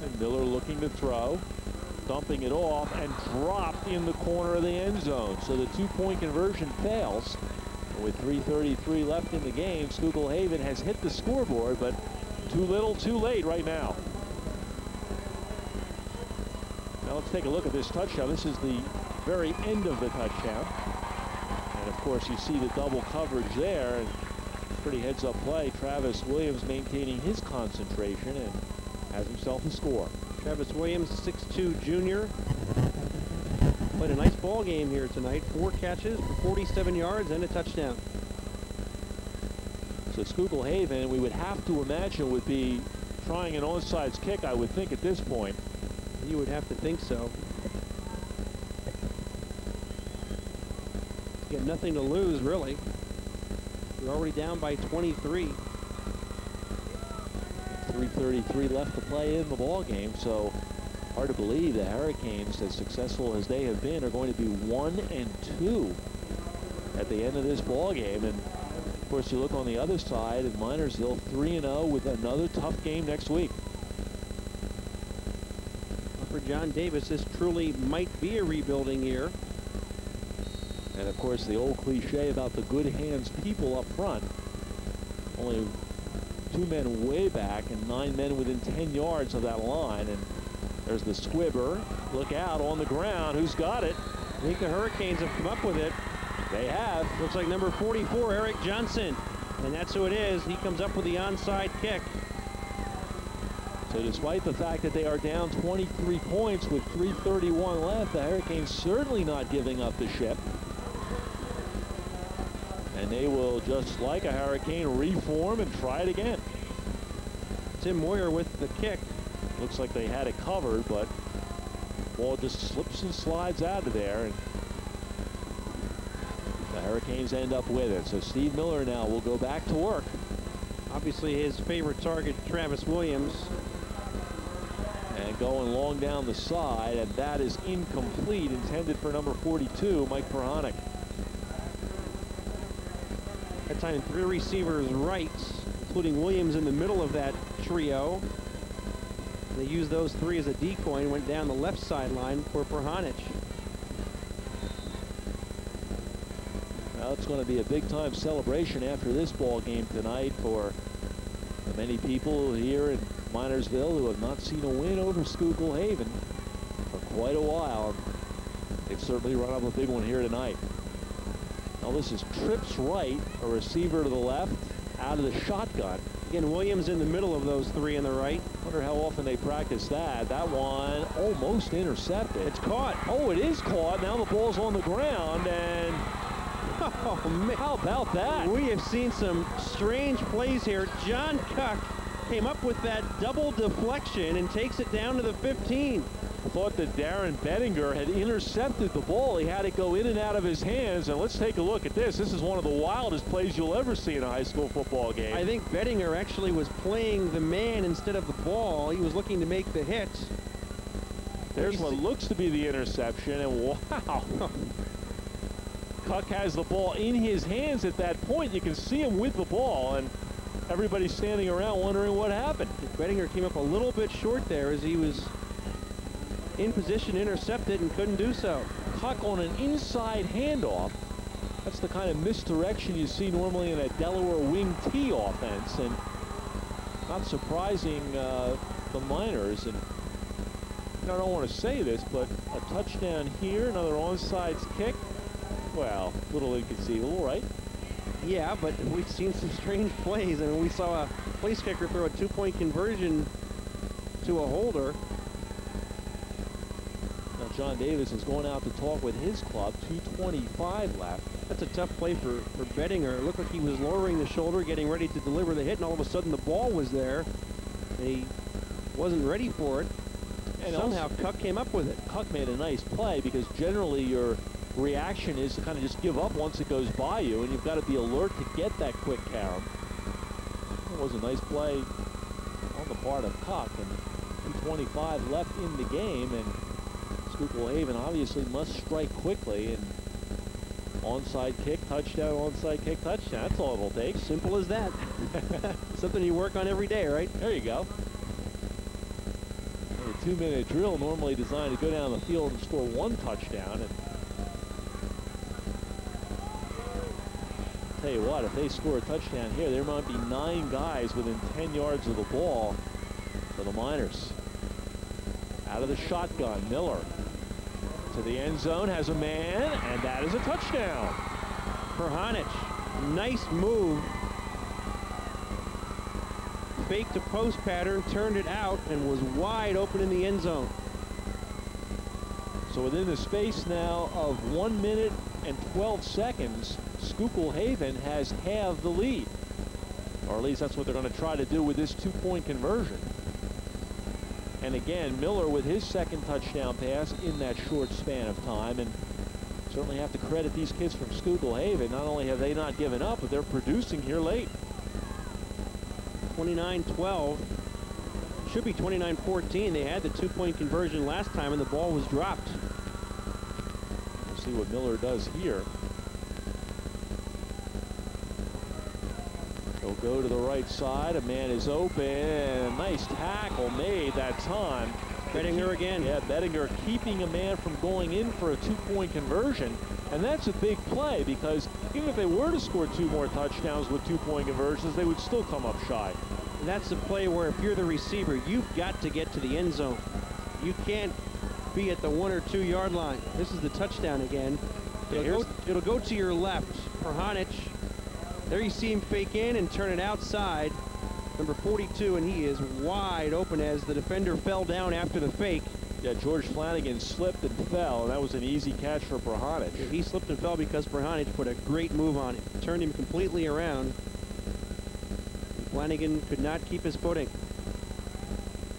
And Miller looking to throw, dumping it off and dropped in the corner of the end zone. So the 2-point conversion fails. And with 3:33 left in the game, Schuylkill Haven has hit the scoreboard, but too little, too late right now. Now let's take a look at this touchdown. This is the very end of the touchdown. And of course you see the double coverage there. And pretty heads-up play. Travis Williams maintaining his concentration and has himself a score. Travis Williams, 6'2" junior. Played a nice ball game here tonight. 4 catches for 47 yards and a touchdown. So Schuylkill Haven, we would have to imagine, would be trying an onside kick, I would think, at this point. You would have to think so. You have nothing to lose, really. You're already down by 23. 3:33 left to play in the ball game, so hard to believe the Hurricanes, as successful as they have been, are going to be 1-2 at the end of this ball game. And of course, you look on the other side at Minersville, 3-0 with another tough game next week. For John Davis, this truly might be a rebuilding year. And of course, the old cliche about the good hands people up front. Only 2 men way back and 9 men within 10 yards of that line. And there's the squibber. Look out on the ground. Who's got it? I think the Hurricanes have come up with it. They have. Looks like number 44, Eric Johnson. And that's who it is. He comes up with the onside kick. So despite the fact that they are down 23 points with 3:31 left, the Hurricanes certainly not giving up the ship. And they will, just like a Hurricane, reform and try it again. Tim Moyer with the kick. Looks like they had it covered, but ball just slips and slides out of there. And the Hurricanes end up with it. So Steve Miller now will go back to work. Obviously his favorite target, Travis Williams. And going long down the side, and that is incomplete, intended for number 42, Mike Perhonic. That time 3 receivers right, including Williams in the middle of that trio. They used those 3 as a decoy and went down the left sideline for Perhonic. Well, it's going to be a big-time celebration after this ball game tonight for the many people here in Minersville who have not seen a win over Schuylkill Haven for quite a while. They've certainly run up a big one here tonight. Now this is trips right, a receiver to the left, out of the shotgun. Again, Williams in the middle of those 3 on the right. Wonder how often they practice that. That one almost intercepted. It's caught. Oh, it is caught. Now the ball's on the ground, and oh, man. How about that? We have seen some strange plays here. John Cuck came up with that double deflection and takes it down to the 15. Thought that Darren Bettinger had intercepted the ball. He had it go in and out of his hands. And let's take a look at this. This is one of the wildest plays you'll ever see in a high school football game. I think Bettinger actually was playing the man instead of the ball. He was looking to make the hit. There's what looks to be the interception, and wow. Cuck has the ball in his hands at that point. You can see him with the ball, and everybody's standing around wondering what happened. Bettinger came up a little bit short there as he was in position to intercept it and couldn't do so. Cuck on an inside handoff. That's the kind of misdirection you see normally in a Delaware wing T offense, and not surprising the Miners. And I don't want to say this, but a touchdown here, another onside kick. Well, a little inconceivable, right? Yeah, but we've seen some strange plays. I mean, we saw a place kicker throw a 2-point conversion to a holder. Now John Davis is going out to talk with his club. 2:25 left. That's a tough play for Bettinger. It looked like he was lowering the shoulder, getting ready to deliver the hit, and all of a sudden the ball was there. And he wasn't ready for it. And somehow Cuck came up with it. Cuck made a nice play, because generally your reaction is to kind of just give up once it goes by you, and you've got to be alert to get that quick carom. It was a nice play on the part of Cuck, and 2:25 left in the game, and Schuylkill Haven obviously must strike quickly. And onside kick, touchdown, onside kick, touchdown. That's all it'll take. Simple as that. Something you work on every day, right? There you go. A 2-minute drill normally designed to go down the field and score 1 touchdown. And tell you what, if they score a touchdown here, there might be 9 guys within 10 yards of the ball for the Miners. Out of the shotgun, Miller to the end zone, has a man, and that is a touchdown. Perhanich, nice move. Faked a post pattern, turned it out, and was wide open in the end zone. So within the space now of 1 minute and 12 seconds, Schuylkill Haven has halved the lead. Or at least that's what they're going to try to do with this two-point conversion. And again, Miller with his second touchdown pass in that short span of time. And certainly have to credit these kids from Schuylkill Haven. Not only have they not given up, but they're producing here late. 29-12. Should be 29-14. They had the two-point conversion last time, and the ball was dropped. We'll see what Miller does here. He'll go to the right side. A man is open. Nice tackle made that time. Bettinger again. Yeah, Bettinger keeping a man from going in for a two-point conversion. And that's a big play, because even if they were to score 2 more touchdowns with two-point conversions, they would still come up shy. And that's the play where if you're the receiver, you've got to get to the end zone. You can't be at the 1 or 2 yard line. This is the touchdown again. It'll go to your left. Perhanich. There you see him fake in and turn it outside. Number 42, and he is wide open as the defender fell down after the fake. Yeah, George Flanagan slipped and fell, and that was an easy catch for Perhanich. Yeah, he slipped and fell because Perhanich put a great move on him. Turned him completely around. Flanagan could not keep his footing.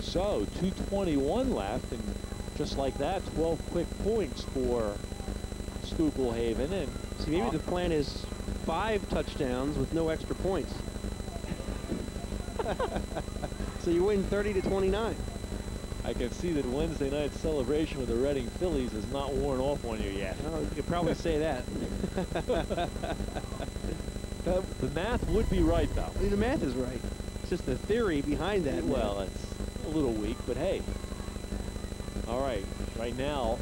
So, 2:21 left, and just like that, 12 quick points for Schuylkill Haven. And see, maybe the plan is 5 touchdowns with no extra points. So you win 30-29. I can see that Wednesday night celebration with the Reading Phillies has not worn off on you yet. Oh, you could probably say that. The math would be right, though. I mean, the math is right. It's just the theory behind that. Well, it's a little weak, but hey. All right, right now,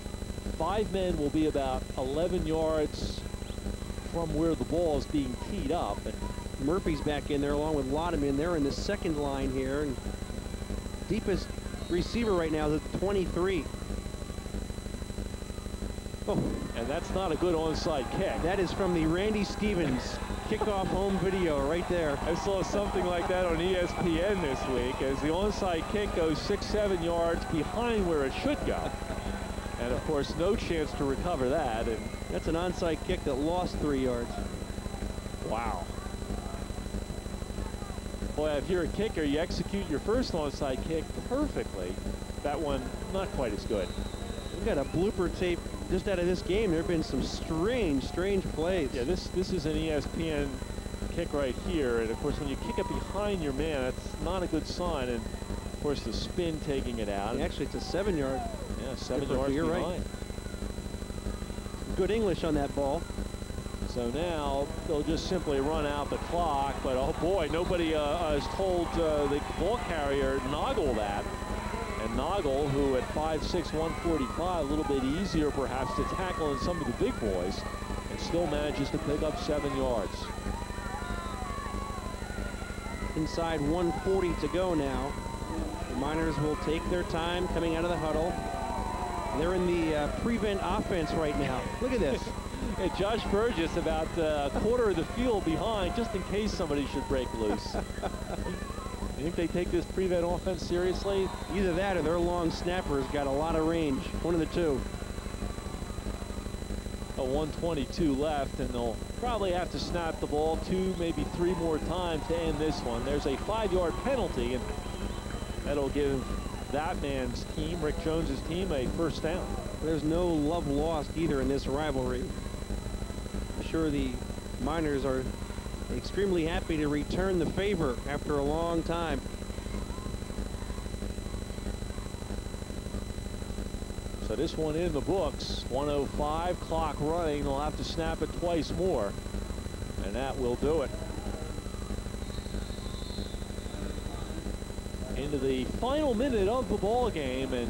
5 men will be about 11 yards from where the ball is being teed up. And Murphy's back in there along with Lodeman. They're in the second line here. And deepest receiver right now is at 23. Oh, and that's not a good onside kick. That is from the Randy Stevens kickoff home video right there. I saw something like that on ESPN this week as the onside kick goes 6-7 yards behind where it should go. And of course, no chance to recover that. And that's an onside kick that lost 3 yards. Wow. Boy, if you're a kicker, you execute your first onside kick perfectly. That one, not quite as good. We've got a blooper tape just out of this game. There have been some strange plays. Yeah, this is an ESPN kick right here. And of course, when you kick it behind your man, that's not a good sign. And of course, the spin taking it out. And actually, it's a 7 yard. Yeah, 7 yards behind. Right. Good English on that ball. So now they'll just simply run out the clock, but oh boy, nobody has told the ball carrier Noggle that. And Noggle, who at 5'6", 145, a little bit easier perhaps to tackle than some of the big boys, and still manages to pick up 7 yards. Inside 1:40 to go now. The Miners will take their time coming out of the huddle. They're in the prevent offense right now. Look at this. Hey, Josh Burgess about a quarter of the field behind just in case somebody should break loose. You think they take this prevent offense seriously? Either that or their long snappers got a lot of range. One of the two. A 1:22 left, and they'll probably have to snap the ball 2, maybe 3 more times to end this one. There's a 5-yard penalty, and that'll give that man's team, Rick Jones's team, a first down. There's no love lost either in this rivalry. I'm sure the Miners are extremely happy to return the favor after a long time. So this one in the books, 1:05, clock running. They'll have to snap it twice more, and that will do it. Into the final minute of the ball game, and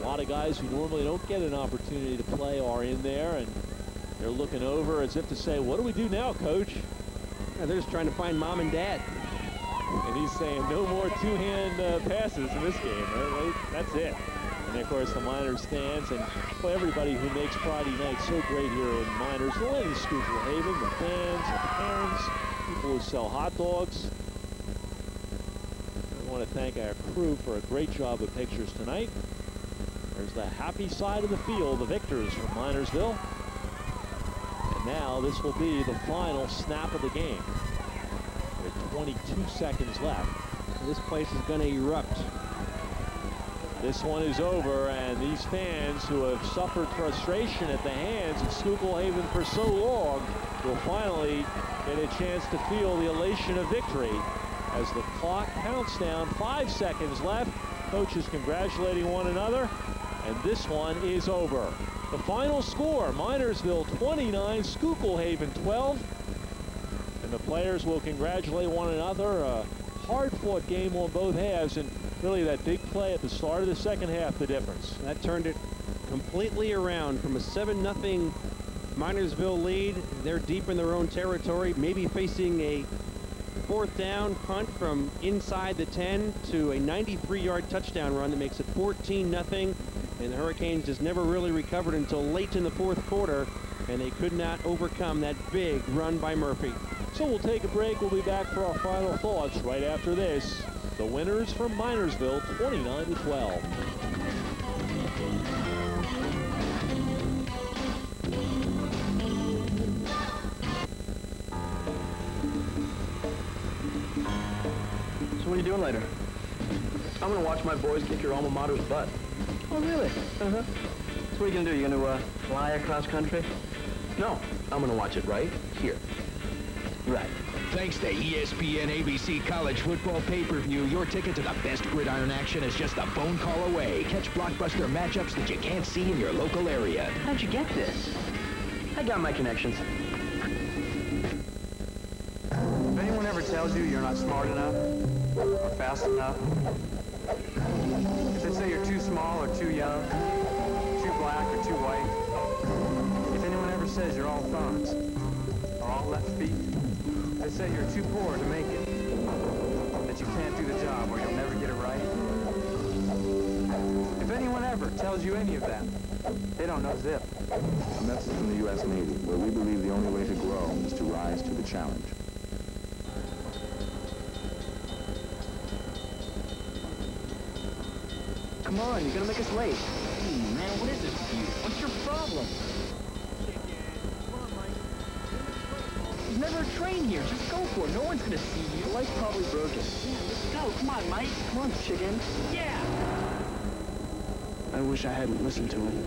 a lot of guys who normally don't get an opportunity to play are in there, and they're looking over as if to say, what do we do now, Coach? Yeah, they're just trying to find mom and dad. And he's saying no more two-hand passes in this game. Right? That's it. And of course, the Miners fans and well, everybody who makes Friday night so great here in Minersville and in Schuylkill Haven, the fans, the parents, people who sell hot dogs. I want to thank our crew for a great job of pictures tonight. There's the happy side of the field, the victors from Minersville. And now this will be the final snap of the game. With 22 seconds left. This place is going to erupt. This one is over, and these fans who have suffered frustration at the hands of Schuylkill Haven for so long will finally get a chance to feel the elation of victory as the clock counts down. 5 seconds left. Coaches congratulating one another, and this one is over. The final score, Minersville 29, Schuylkill Haven 12. And the players will congratulate one another. A hard-fought game on both halves, and really that big play at the start of the second half, the difference. That turned it completely around from a 7-0 Minersville lead. They're deep in their own territory, maybe facing a 4th down punt from inside the 10 to a 93-yard touchdown run that makes it 14-0. And the Hurricanes just never really recovered until late in the 4th quarter, and they could not overcome that big run by Murphy. So we'll take a break. We'll be back for our final thoughts right after this. The winners from Minersville, 29-12. So what are you doing later? I'm gonna watch my boys kick your alma mater's butt. Oh, really? Uh-huh. So what are you gonna do? You gonna fly across country? No, I'm gonna watch it right here. Right. Thanks to ESPN ABC College Football Pay-Per-View, your ticket to the best gridiron action is just a phone call away. Catch blockbuster matchups that you can't see in your local area. How'd you get this? I got my connections. If anyone ever tells you you're not smart enough or fast enough, if they say you're too small or too young, too black or too white, if anyone ever says you're all thumbs or all left feet, they say you're too poor to make it, that you can't do the job or you'll never get it right. If anyone ever tells you any of that, they don't know zip. A message from the U.S. Navy, where we believe the only way to grow is to rise to the challenge. Come on, you're gonna make us late. Hey, man, what is this with you? What's your problem? There's never a train here. Just go for it. No one's gonna see you. The light's probably broken. Yeah, let's go. Come on, Mike. Come on, chicken. Yeah! I wish I hadn't listened to him.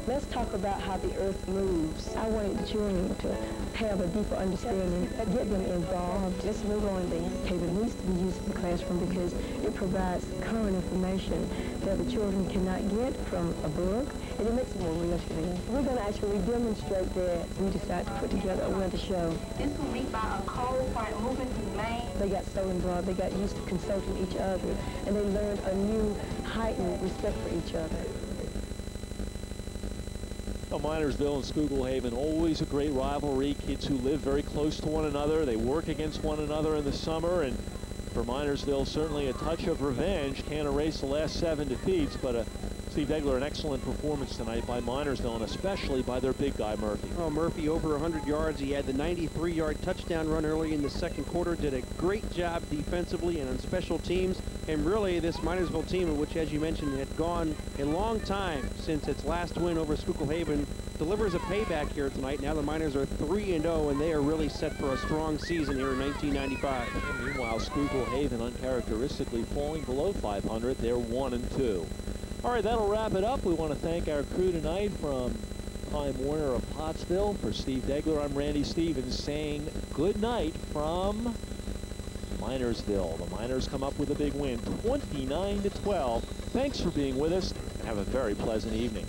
Let's talk about how the earth moves. I wanted the children to have a deeper understanding, get them involved. Let's move on then. It needs to be used in the classroom because it provides current information that the children cannot get from a book, and it makes it more realistic. We're going to actually demonstrate that. We decided to put together a winter show. This will be by a coal front moving through Maine. They got so involved, they got used to consulting each other, and they learned a new heightened respect for each other. Minersville and Schuylkill Haven, always a great rivalry. Kids who live very close to one another. They work against one another in the summer, and for Minersville, certainly a touch of revenge. Can't erase the last 7 defeats, but Steve Degler, an excellent performance tonight by Minersville, and especially by their big guy, Murphy. Oh, Murphy over 100 yards. He had the 93-yard touchdown run early in the second quarter. Did a great job defensively and on special teams. And really, this Minersville team, which, as you mentioned, had gone a long time since its last win over Schuylkill Haven, delivers a payback here tonight. Now the Miners are 3-0, and they are really set for a strong season here in 1995. And meanwhile, Schuylkill Haven uncharacteristically falling below 500. They're 1-2. All right, that'll wrap it up. We want to thank our crew tonight from Time Warner of Pottsville. For Steve Degler, I'm Randy Stevens saying good night from Minersville. The Miners come up with a big win, 29-12. Thanks for being with us, and have a very pleasant evening.